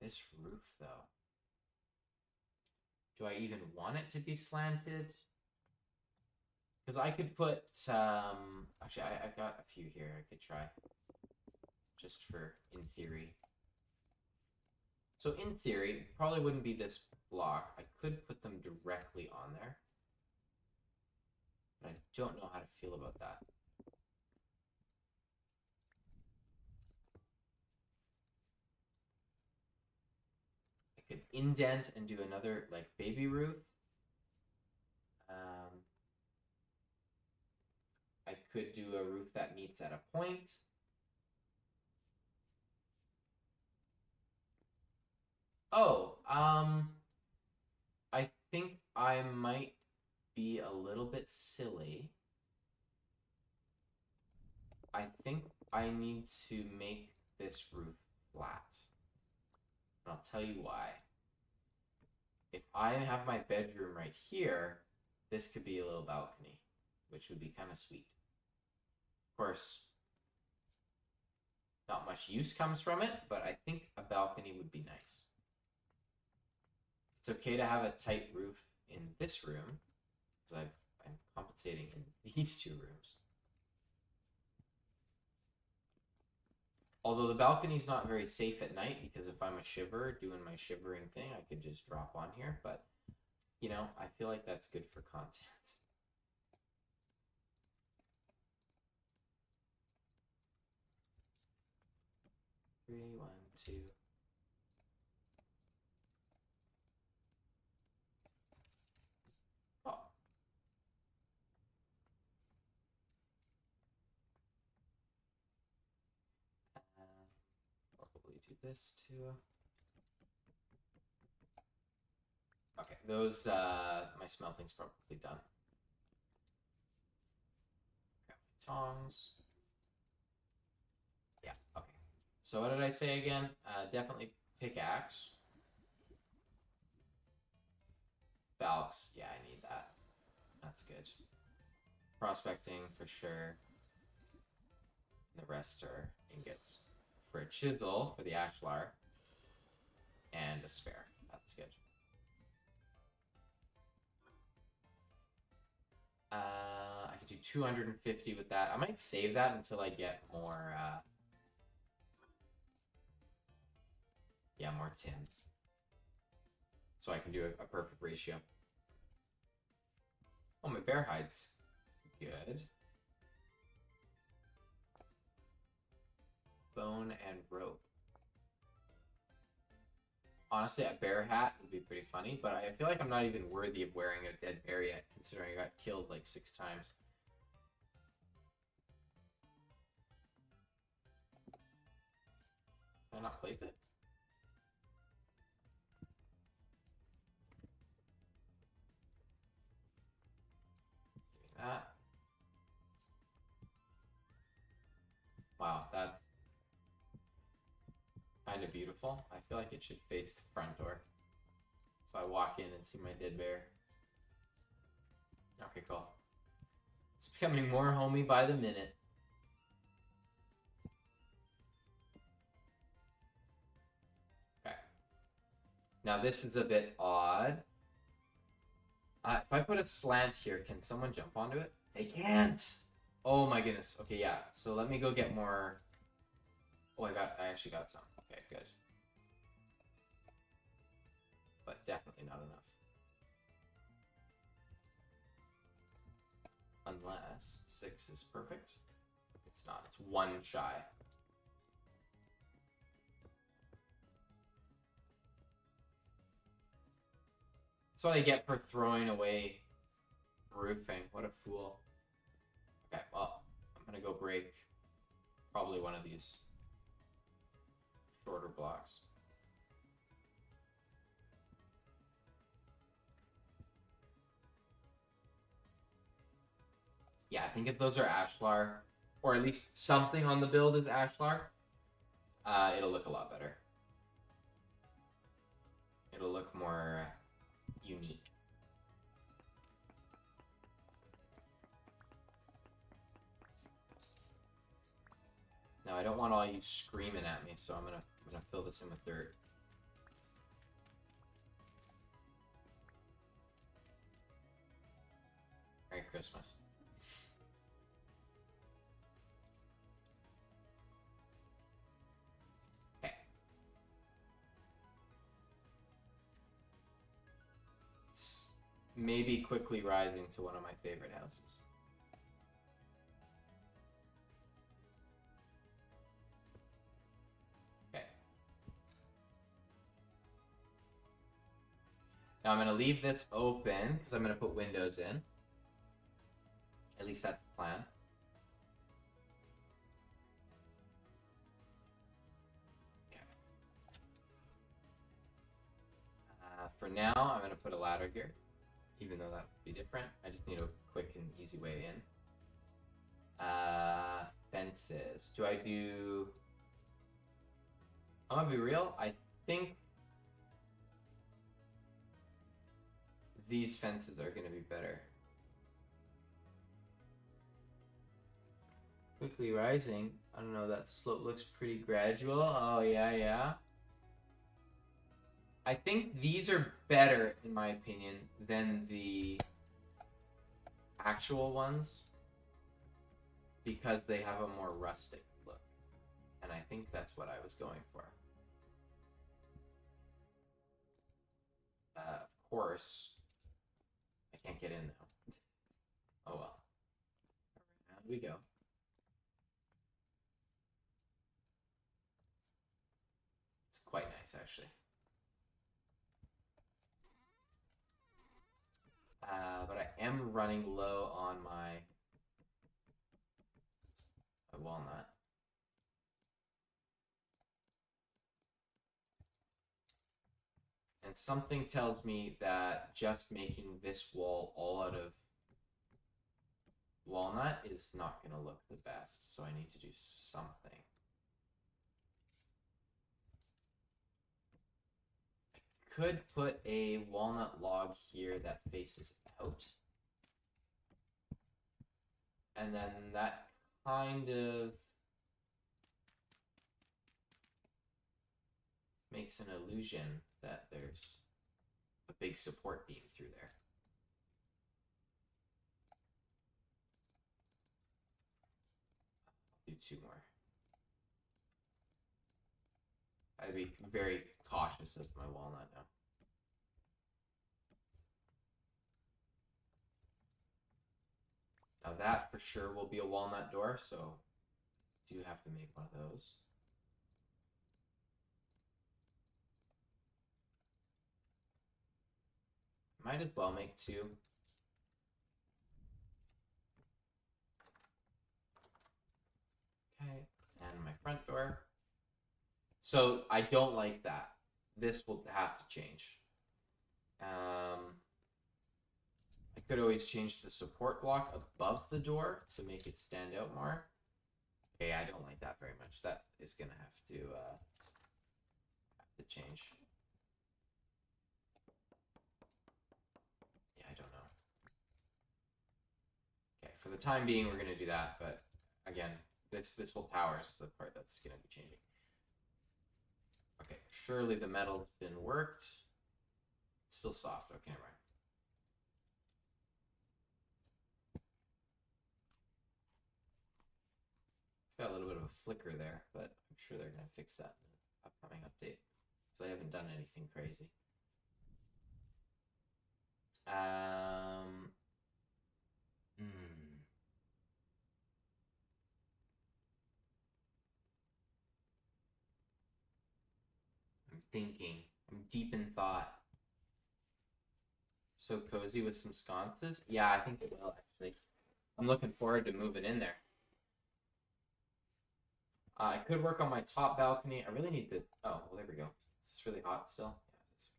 This roof, though. Do I even want it to be slanted? Because I could put, actually, I've got a few here I could try. Just for, in theory. So in theory, probably wouldn't be this block. I could put them directly on there. But I don't know how to feel about that. I could indent and do another, like, baby roof. I could do a roof that meets at a point. Oh, I think I might be a little bit silly. I think I need to make this roof flat. And I'll tell you why. If I have my bedroom right here, this could be a little balcony, which would be kind of sweet. Of course, not much use comes from it, but I think a balcony would be nice. It's okay to have a tight roof in this room, because I'm compensating in these 2 rooms. Although the balcony's not very safe at night, because if I'm a shiver doing my shivering thing, I could just drop on here. But, you know, I feel like that's good for content. 3, 1, 2. Oh. Probably do this too. Okay, those, my smelting's probably done. Grab my tongs. Yeah, So what did I say again? Definitely pickaxe. Valks. Yeah, I need that. That's good. Prospecting for sure. The rest are ingots. For a chisel for the ashlar. And a spare. That's good. I could do 250 with that. I might save that until I get more, yeah, more tin. So I can do a perfect ratio. Oh, my bear hide's good. Bone and rope. Honestly, a bear hat would be pretty funny, but I feel like I'm not even worthy of wearing a dead bear yet, considering I got killed like 6 times. Can I not place it? That. Wow, that's kind of beautiful. I feel like it should face the front door. So I walk in and see my dead bear. Okay, cool. It's becoming more homey by the minute. Okay. Now this is a bit odd. If I put a slant here, can someone jump onto it? They can't! Oh my goodness. Okay, yeah. So let me go get more... Oh, I actually got some. Okay, good. But definitely not enough. Unless 6 is perfect. It's not. It's 1 shy. That's what I get for throwing away roofing. What a fool. Okay, well, I'm gonna go break probably one of these shorter blocks. Yeah, I think if those are ashlar, or at least something on the build is ashlar, it'll look a lot better. It'll look more unique. Now I don't want all you screaming at me, so I'm gonna fill this in with dirt. Merry Christmas. Okay. It's maybe quickly rising to one of my favorite houses. Okay. Now I'm gonna leave this open because I'm gonna put windows in. At least that's the plan. Okay. For now, I'm going to put a ladder here, even though that would be different. I just need a quick and easy way in. Fences. Do I do... I'm going to be real. I think these fences are going to be better. Quickly rising. I don't know, that slope looks pretty gradual. Oh, yeah. I think these are better, in my opinion, than the actual ones because they have a more rustic look. And I think that's what I was going for. Of course, I can't get in though. Oh well. Around we go. It's quite nice, actually. But I am running low on my walnut. And something tells me that just making this wall all out of walnut is not going to look the best. So I need to do something. could put a walnut log here that faces out. And then that kind of makes an illusion that there's a big support beam through there. I'll do 2 more. I'd be very cautious of my walnut now. Now that for sure will be a walnut door, so do have to make one of those. Might as well make 2. Okay, and my front door. So I don't like that. This will have to change. I could always change the support block above the door to make it stand out more. Okay, I don't like that very much. That is gonna have to change. Yeah, I don't know. Okay, for the time being, we're gonna do that. But again, this whole tower is the part that's gonna be changing. Okay, surely the metal's been worked. It's still soft. Okay, right. It's got a little bit of a flicker there, but I'm sure they're going to fix that in an upcoming update. So I haven't done anything crazy. I'm thinking. I'm deep in thought. So cozy with some sconces? Yeah, I think it will, actually. I'm looking forward to moving in there. I could work on my top balcony. I really need the... Oh, well, there we go. Is this really hot still? Yeah, it's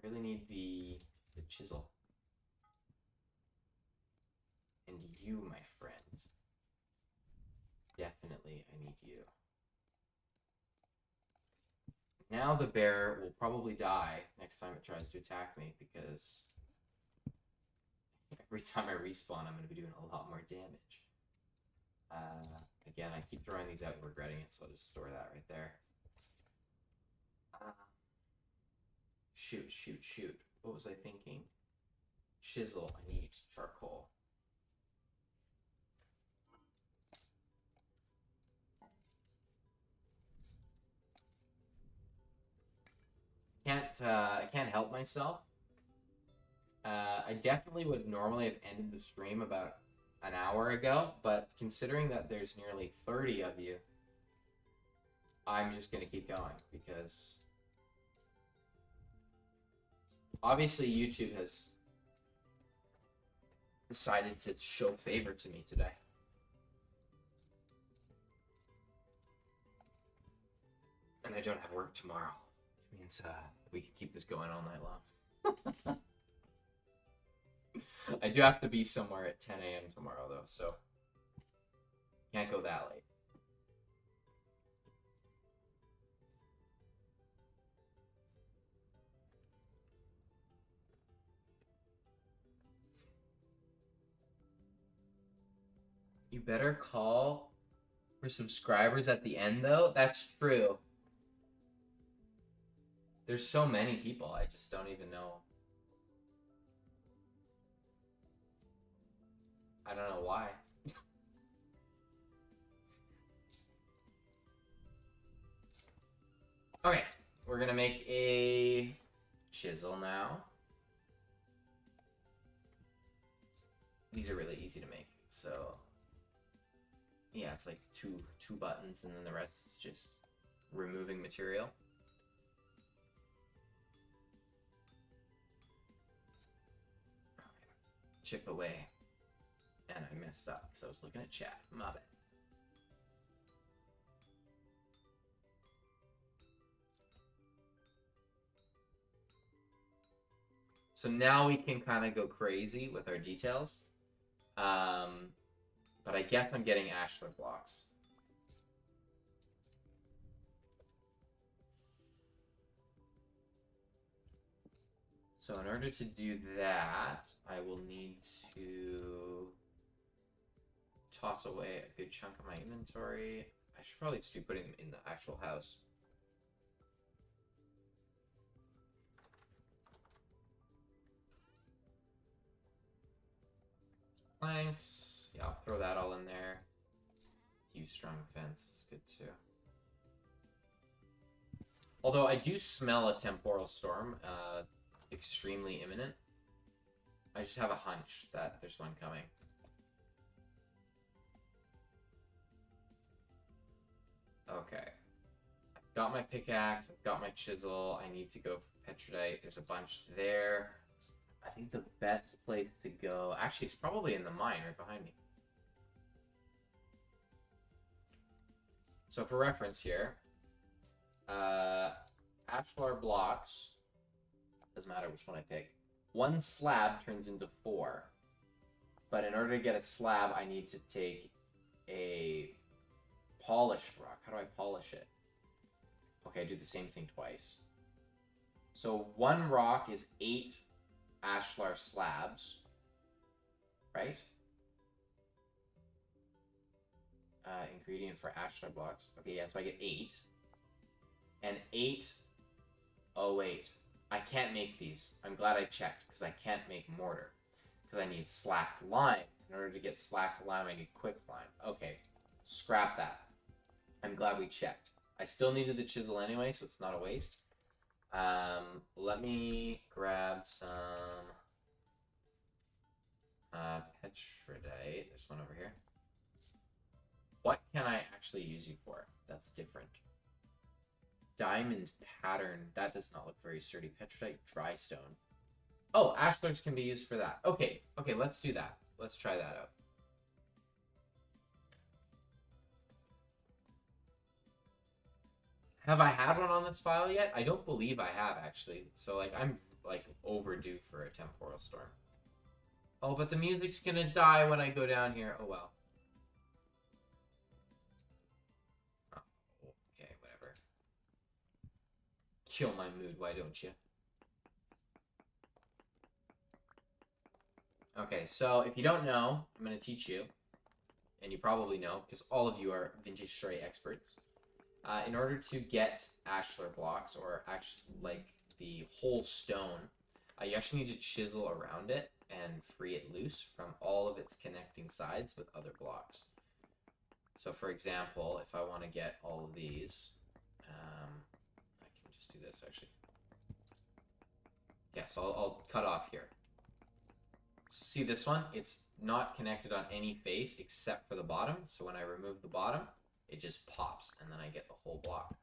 okay. I really need the chisel. And you, my friend. Definitely, I need you. Now the bear will probably die next time it tries to attack me, because every time I respawn, I'm going to be doing a lot more damage. Again, I keep throwing these out and regretting it, so I'll just store that right there. Shoot. What was I thinking? Chisel, I need charcoal. I can't help myself. I definitely would normally have ended the stream about an hour ago, but considering that there's nearly 30 of you, I'm just going to keep going, because obviously YouTube has decided to show favor to me today. And I don't have work tomorrow, which means we can keep this going all night long. I do have to be somewhere at 10 a.m. tomorrow, though, so can't go that late. You better call for subscribers at the end, though. That's true. There's so many people, I just don't even know. I don't know why. Okay, we're gonna make a chisel now. These are really easy to make, so yeah, it's like two buttons, and then the rest is just removing material. Chip away. And I messed up because I was looking at chat. My bad. So now we can kind of go crazy with our details. But I guess I'm getting ashlar blocks. So in order to do that, I will need to toss away a good chunk of my inventory. I should probably just be putting them in the actual house. Planks. Yeah, I'll throw that all in there. Use strong fence is good too. Although I do smell a temporal storm, extremely imminent. I just have a hunch that there's one coming. Okay. I've got my pickaxe, I've got my chisel, I need to go for Petrodite. There's a bunch there. I think the best place to go... Actually, it's probably in the mine right behind me. So for reference here, ashlar blocks, doesn't matter which one I pick, one slab turns into 4. But in order to get a slab, I need to take a polished rock. How do I polish it? Okay, I do the same thing twice. So 1 rock is 8 ashlar slabs, right? Ingredient for ashlar blocks. Okay, yeah, so I get 8. And 8, oh 8. I can't make these. I'm glad I checked, because I can't make mortar. Because I need slacked lime. In order to get slacked lime, I need quick lime. Okay, scrap that. I'm glad we checked. I still needed the chisel anyway, so it's not a waste. Let me grab some Petrodite. There's one over here. What can I actually use you for? That's different. Diamond pattern. That does not look very sturdy. Petrodite dry stone. Oh, ashlars can be used for that. Okay, okay, let's do that. Let's try that out. Have I had one on this file yet? I don't believe I have, actually. So, like, I'm, like, overdue for a temporal storm. Oh, but the music's gonna die when I go down here. Oh, well. Oh, okay, whatever. Kill my mood, why don't you? Okay, so if you don't know, I'm gonna teach you. And you probably know, because all of you are vintage story experts. In order to get ashlar blocks, or actually like the whole stone, you actually need to chisel around it and free it loose from all of its connecting sides with other blocks. So for example, if I want to get all of these, I can just do this actually. Yeah, so I'll cut off here. So see this one? It's not connected on any face except for the bottom. So when I remove the bottom, it just pops, and then I get the whole block.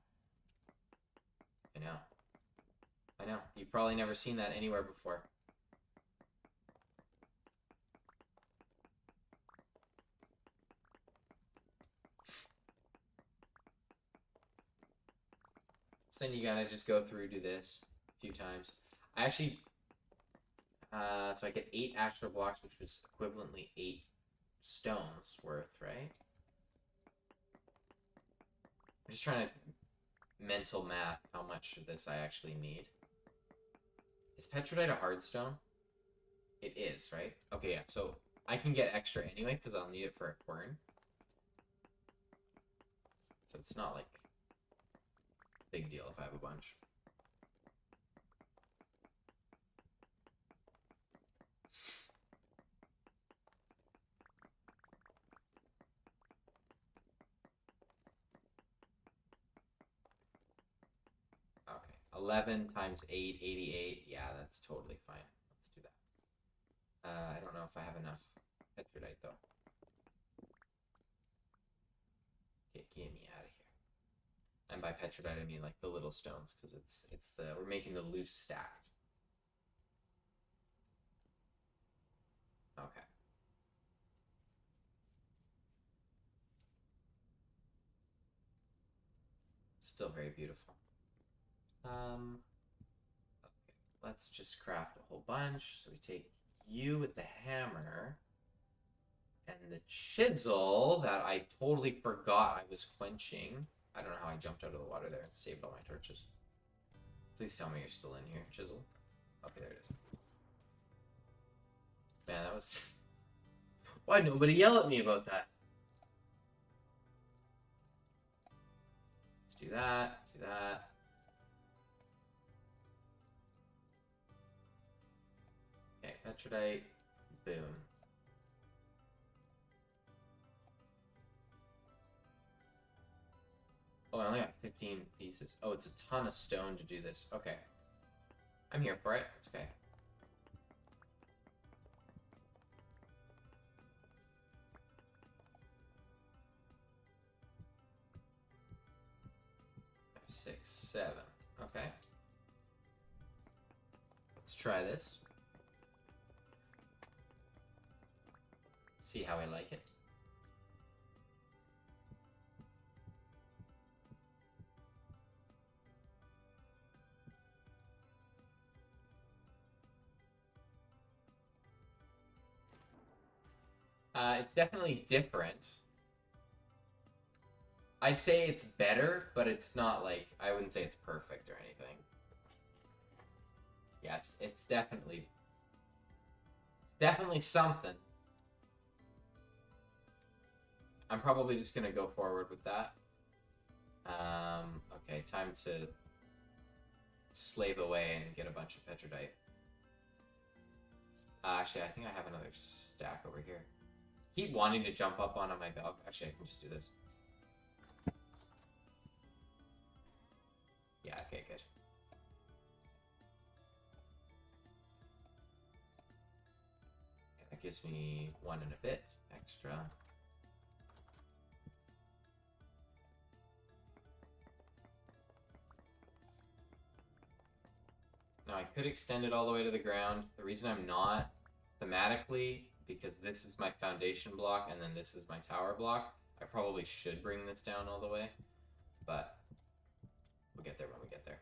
I know. I know. You've probably never seen that anywhere before. So then you gotta just go through, do this a few times. I actually... so I get 8 ashlar blocks, which was equivalently 8 stones worth, right? I'm just trying to mental math how much of this I actually need. Is Petrodite a hard stone? It is, right? Okay, yeah, so I can get extra anyway, because I'll need it for a quern. So it's not, like, a big deal if I have a bunch. Okay, 11 times 8, 88. Yeah, that's totally fine. Let's do that. I don't know if I have enough Petrodite, though. Okay, get me out of here. And by Petrodite, I mean, like, the little stones, because we're making the loose stacked. Okay. Still very beautiful. Okay, let's just craft a whole bunch. So we take you with the hammer and the chisel that I totally forgot I was quenching. I don't know how I jumped out of the water there and saved all my torches. Please tell me you're still in here, chisel. Okay, there it is. Man, that was... Why nobody yell at me about that? Let's do that, do that. Okay, Petrodite, boom. Oh, I only got 15 pieces. Oh, it's a ton of stone to do this. Okay. I'm here for it. It's okay. Five, 6, 7. Okay. Let's try this. See how I like it. It's definitely different. I'd say it's better, but it's not like, I wouldn't say it's perfect or anything. Yeah, it's definitely something. I'm probably just gonna go forward with that. Okay, time to slave away and get a bunch of Petrodite. Actually, I think I have another stack over here. Keep wanting to jump up onto my balcony. Actually, I can just do this. Yeah, okay, good. Okay, that gives me 1 and a bit extra. Now, I could extend it all the way to the ground. The reason I'm not, thematically, because this is my foundation block and then this is my tower block, I probably should bring this down all the way, but we'll get there when we get there.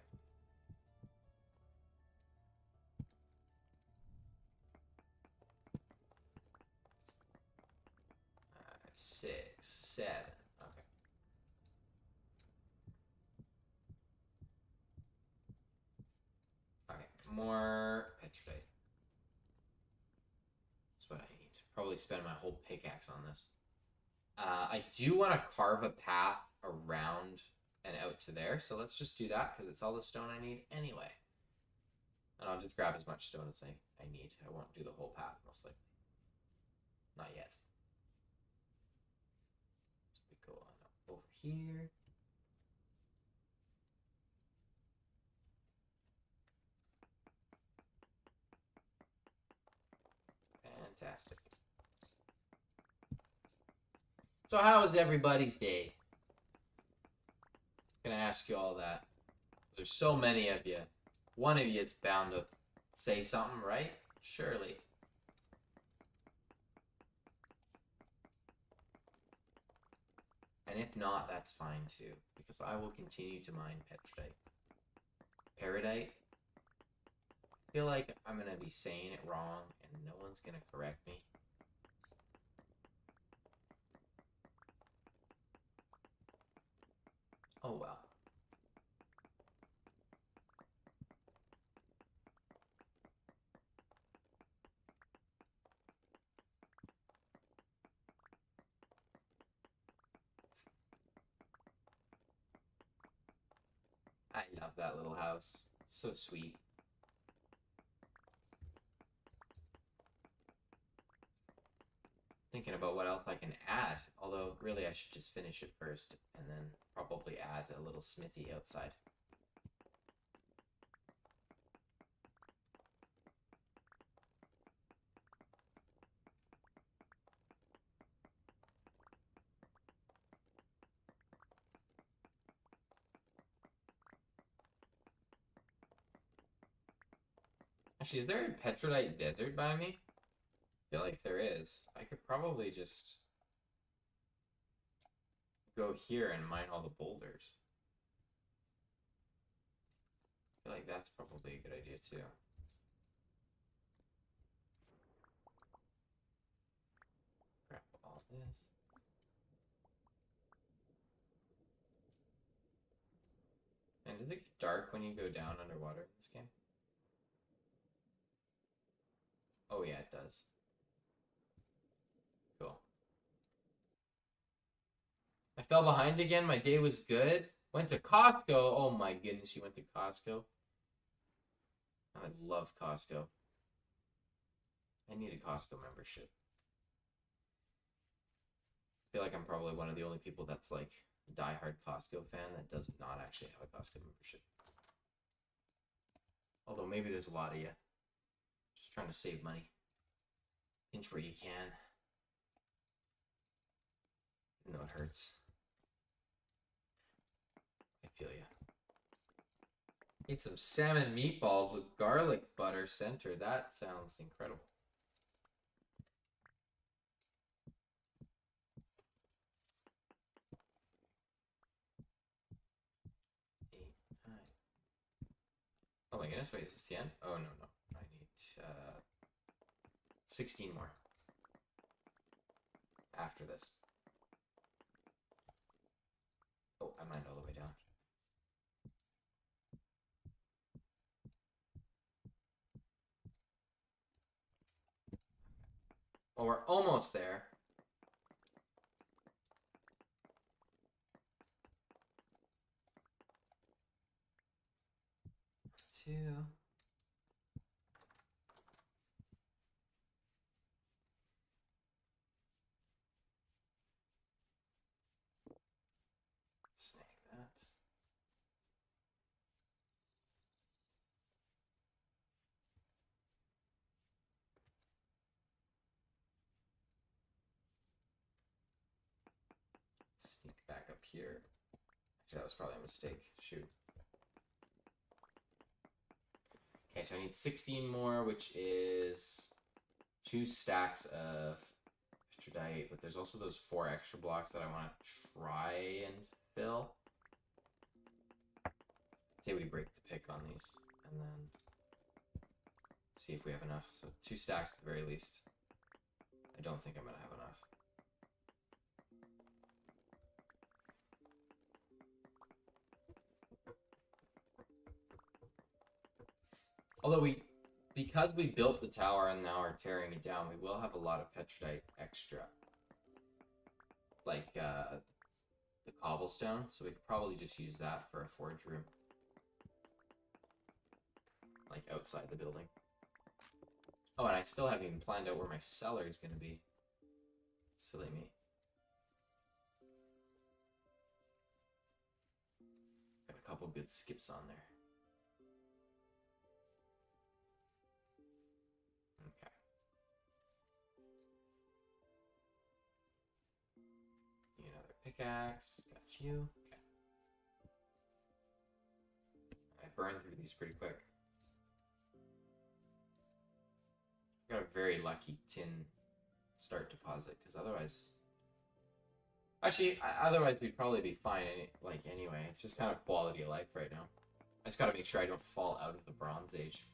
6, 7. Okay. Okay, more Petrodite. That's what I need. Probably spend my whole pickaxe on this. I do want to carve a path around and out to there, so let's just do that because it's all the stone I need anyway. And I'll just grab as much stone as I need. I won't do the whole path, most likely. Not yet. So we go on over here. Fantastic. So how was everybody's day? I'm gonna ask you all that. There's so many of you. One of you is bound to say something, right? Surely. And if not, that's fine too, because I will continue to mine Petrodite. Paradite? I feel like I'm gonna be saying it wrong and no one's gonna correct me. Oh well. I love that little house. So sweet. Thinking about what else I can add, although really I should just finish it first and then probably add a little smithy outside. Actually, is there a Petrodite desert by me? I feel like there is. I could probably just go here and mine all the boulders. I feel like that's probably a good idea too. Grab all this. And does it get dark when you go down underwater in this game? Oh yeah, it does. Cool. I fell behind again. My day was good. Went to Costco. Oh my goodness, you went to Costco? I love Costco. I need a Costco membership. I feel like I'm probably one of the only people that's like a diehard Costco fan that does not actually have a Costco membership. Although maybe there's a lot of you. Just trying to save money. Pinch where you can. No, it hurts. I feel you. Eat some salmon meatballs with garlic butter center. That sounds incredible. Oh my goodness, wait, is this the end? Oh, no. I need 16 more. After this. Oh, I mined all the way down. Well, we're almost there. Two. Snag that. Sneak back up here. Actually, that was probably a mistake. Shoot. Okay, so I need 16 more, which is 2 stacks of petrodite, but there's also those 4 extra blocks that I want to try and fill. Say we break the pick on these, and then see if we have enough. So 2 stacks at the very least. I don't think I'm going to have enough. Although because we built the tower and now are tearing it down, we will have a lot of petrodite extra. Like, the cobblestone, so we could probably just use that for a forge room. Like, outside the building. Oh, and I still haven't even planned out where my cellar is going to be. Silly me. Got a couple good skips on there. Okay. Need another pickaxe. Got you. Okay. I burned through these pretty quick. Got a very lucky tin start deposit, because otherwise... Actually, otherwise we'd probably be fine anyway. It's just kind of quality of life right now. I just gotta make sure I don't fall out of the Bronze Age.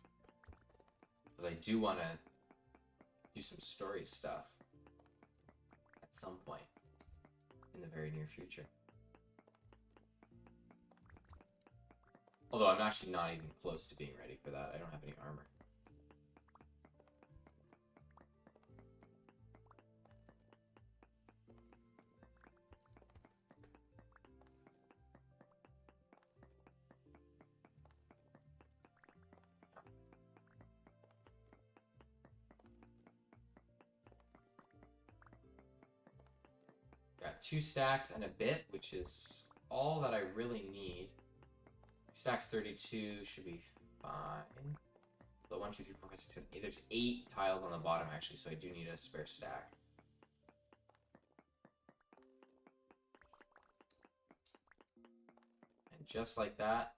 Because I do want to do some story stuff at some point in the very near future. Although I'm actually not even close to being ready for that. I don't have any armor. Got 2 stacks and a bit, which is all that I really need. Stacks 32 should be fine. The 1, 2, 3, 4, 5, 6, 7, 8. There's 8 tiles on the bottom actually, so I do need a spare stack. And just like that.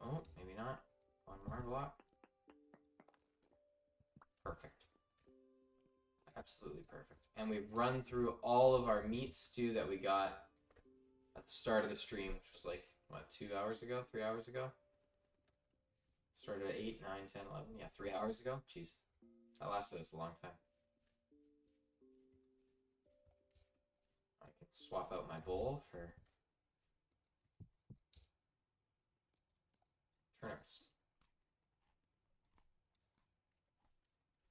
Oh, maybe not. 1 more block. Perfect. Absolutely perfect. And we've run through all of our meat stew that we got at the start of the stream, which was like, what, 2 hours ago? 3 hours ago? Started at 8, 9, 10, 11. Yeah, 3 hours ago. Jeez. That lasted us a long time. I can swap out my bowl for turnips.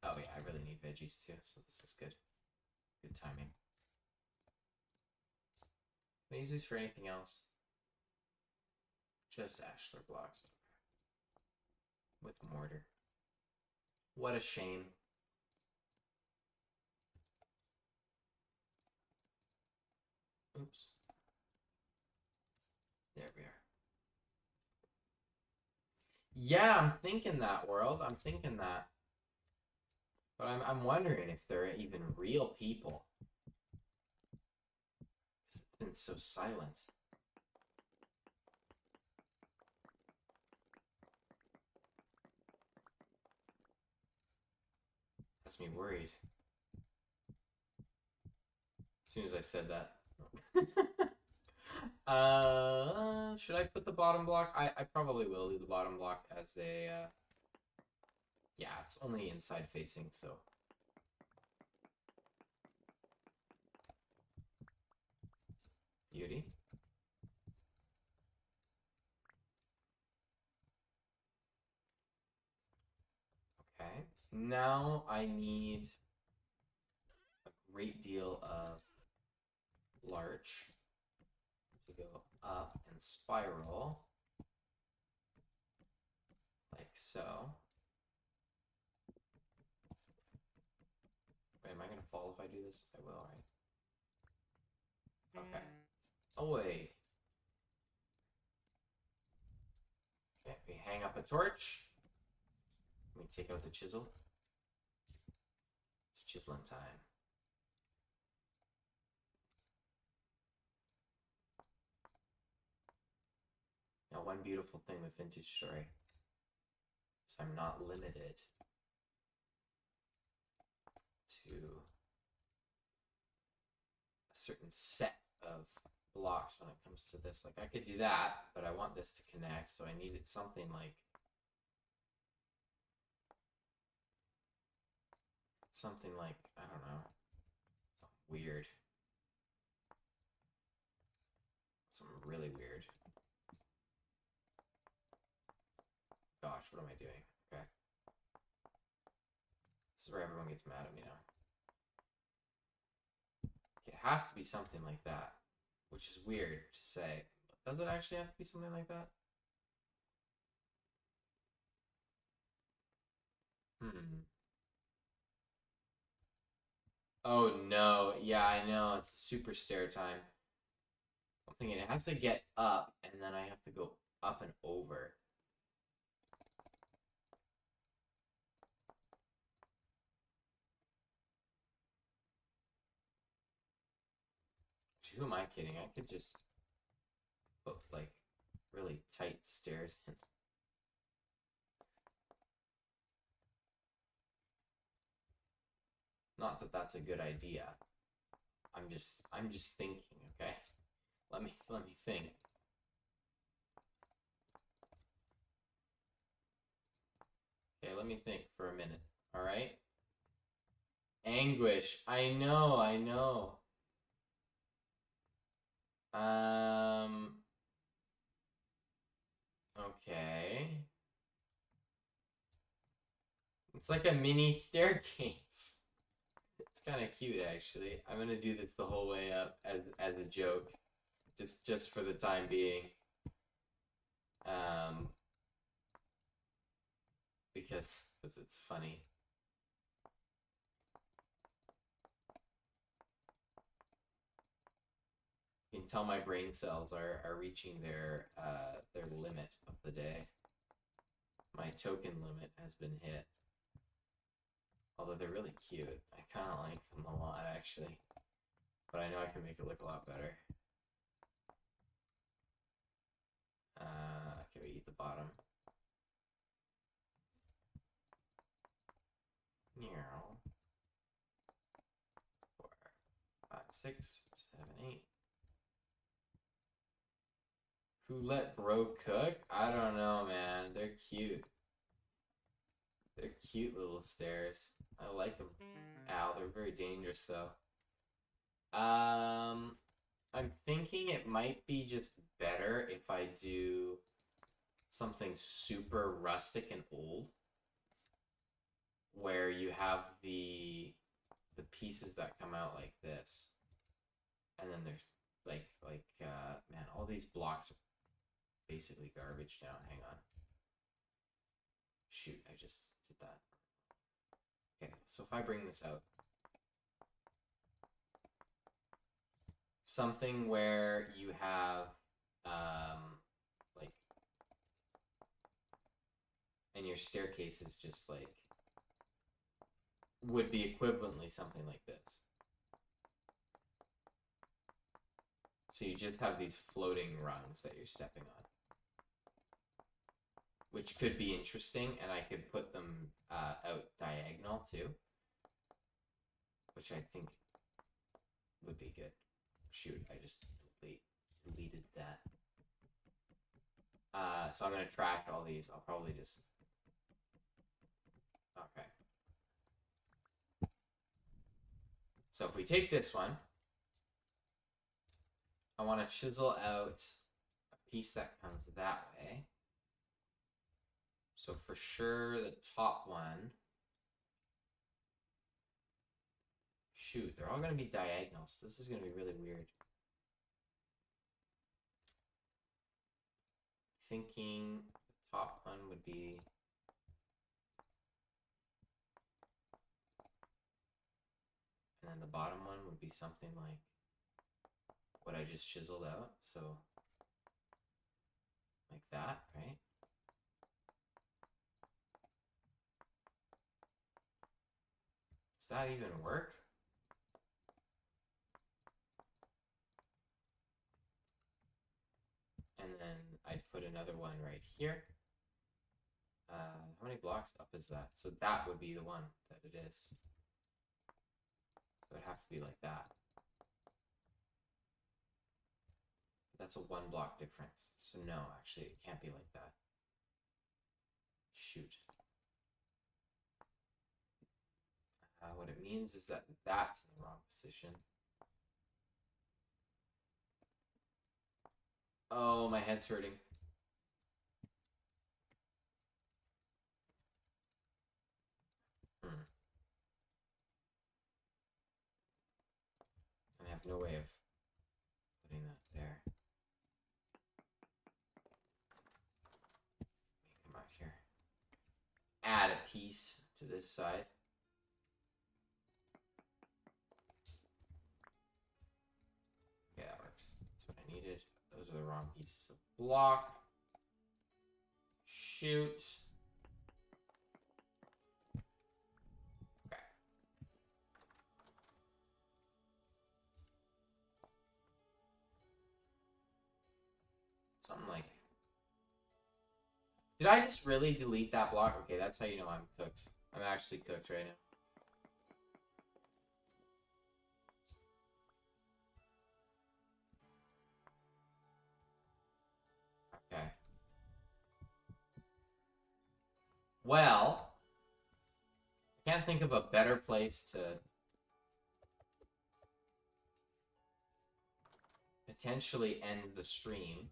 Oh veggies too, so this is good. Good timing. Can I use these for anything else? Just ashlar blocks. With mortar. What a shame. Oops. There we are. Yeah, I'm thinking that, world. I'm thinking that. But I'm wondering if they're even real people. It's been so silent. Has me worried. As soon as I said that. Should I put the bottom block? I probably will do the bottom block as a, yeah, it's only inside facing, so. Beauty. Okay. Now I need a great deal of larch to go up and spiral like so. Wait, am I gonna fall if I do this? I will, right? Okay. Away. Okay, we hang up a torch. Let me take out the chisel. It's chiseling time. Now, one beautiful thing with Vintage Story is I'm not limited to a certain set of blocks when it comes to this. Like, I could do that, but I want this to connect, so I needed something like I don't know, something weird, something really weird. Gosh, what am I doing? Okay, this is where everyone gets mad at me now. It has to be something like that, which is weird to say. Does it actually have to be something like that? Oh no, yeah, I know, it's super stair time. I'm thinking it has to get up, and then I have to go up and over. Who am I kidding? I could just put, like, really tight stairs in. Not that that's a good idea. I'm just thinking, okay? Let me think. Okay, let me think for a minute. All right? Anguish. I know, I know. Okay. It's like a mini staircase. It's kind of cute, actually. I'm gonna do this the whole way up as a joke, just for the time being. Because it's funny. You can tell my brain cells are reaching their limit of the day. My token limit has been hit. Although they're really cute. I kind of like them a lot, actually. But I know I can make it look a lot better. Can we eat the bottom? Meow. 4, 5, 6, 7, 8. Who let bro cook? I don't know, man. They're cute. They're cute little stairs. I like them. Ow, they're very dangerous, though. I'm thinking it might be just better if I do something super rustic and old. where you have the pieces that come out like this, and then there's man, all these blocks are basically garbage now. Hang on. Shoot, I just did that. Okay, so if I bring this out, something where you have like, and your staircase is just like, would be equivalently something like this. So you just have these floating rungs that you're stepping on, which could be interesting, and I could put them out diagonal too, which I think would be good. Shoot, I just deleted that. So I'm going to trash all these. I'll probably just... Okay. So if we take this one, I want to chisel out a piece that comes that way. So for sure, the top one... Shoot, they're all going to be diagonals. This is going to be really weird. Thinking the top one would be... And then the bottom one would be something like what I just chiseled out. So like that, right? Does that even work? And then I'd put another one right here. How many blocks up is that? So that would be the one that it is. So it'd have to be like that. That's a 1 block difference. So no, actually it can't be like that. Shoot. What it means is that that's in the wrong position. Oh, my head's hurting. I have no way of putting that there. Come out here. Add a piece to this side. Okay, that works. That's what I needed. Those are the wrong pieces of block. Shoot. Okay. Something like... Did I just really delete that block? Okay, that's how you know I'm cooked. I'm actually cooked right now. Okay. Well, I can't think of a better place to potentially end the stream,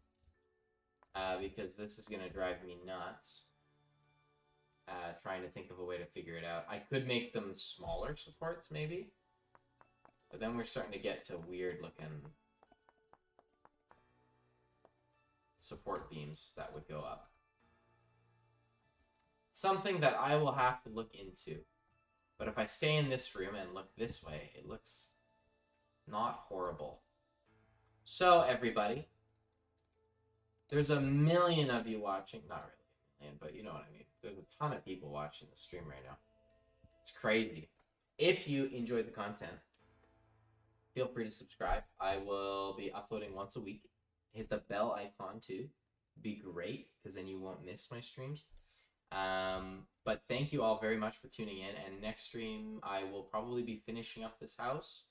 because this is going to drive me nuts, trying to think of a way to figure it out. I could make them smaller supports, maybe, but then we're starting to get to weird looking support beams that would go up. Something that I will have to look into. But if I stay in this room and look this way, it looks not horrible. So, everybody, there's a million of you watching. Not really a million, but you know what I mean. There's a ton of people watching the stream right now. It's crazy. If you enjoyed the content, feel free to subscribe. I will be uploading once a week. Hit the bell icon too. Be great, because then you won't miss my streams. But thank you all very much for tuning in, and next stream I will probably be finishing up this house,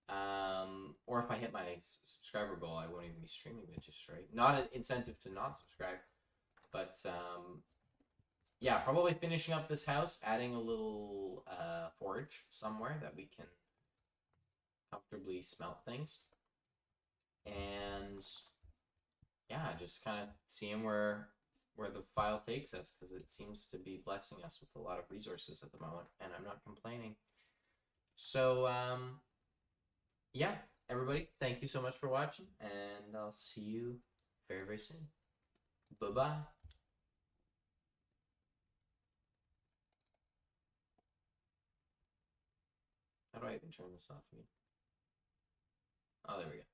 or if I hit my subscriber goal, I won't even be streaming Vintage Story. Not an incentive to not subscribe, but yeah, probably finishing up this house, adding a little forge somewhere that we can comfortably smelt things, and yeah, just kind of seeing where where the file takes us, because it seems to be blessing us with a lot of resources at the moment, and I'm not complaining. So, yeah, everybody, thank you so much for watching, and I'll see you very, very soon. Bye-bye. How do I even turn this off again? Oh, there we go.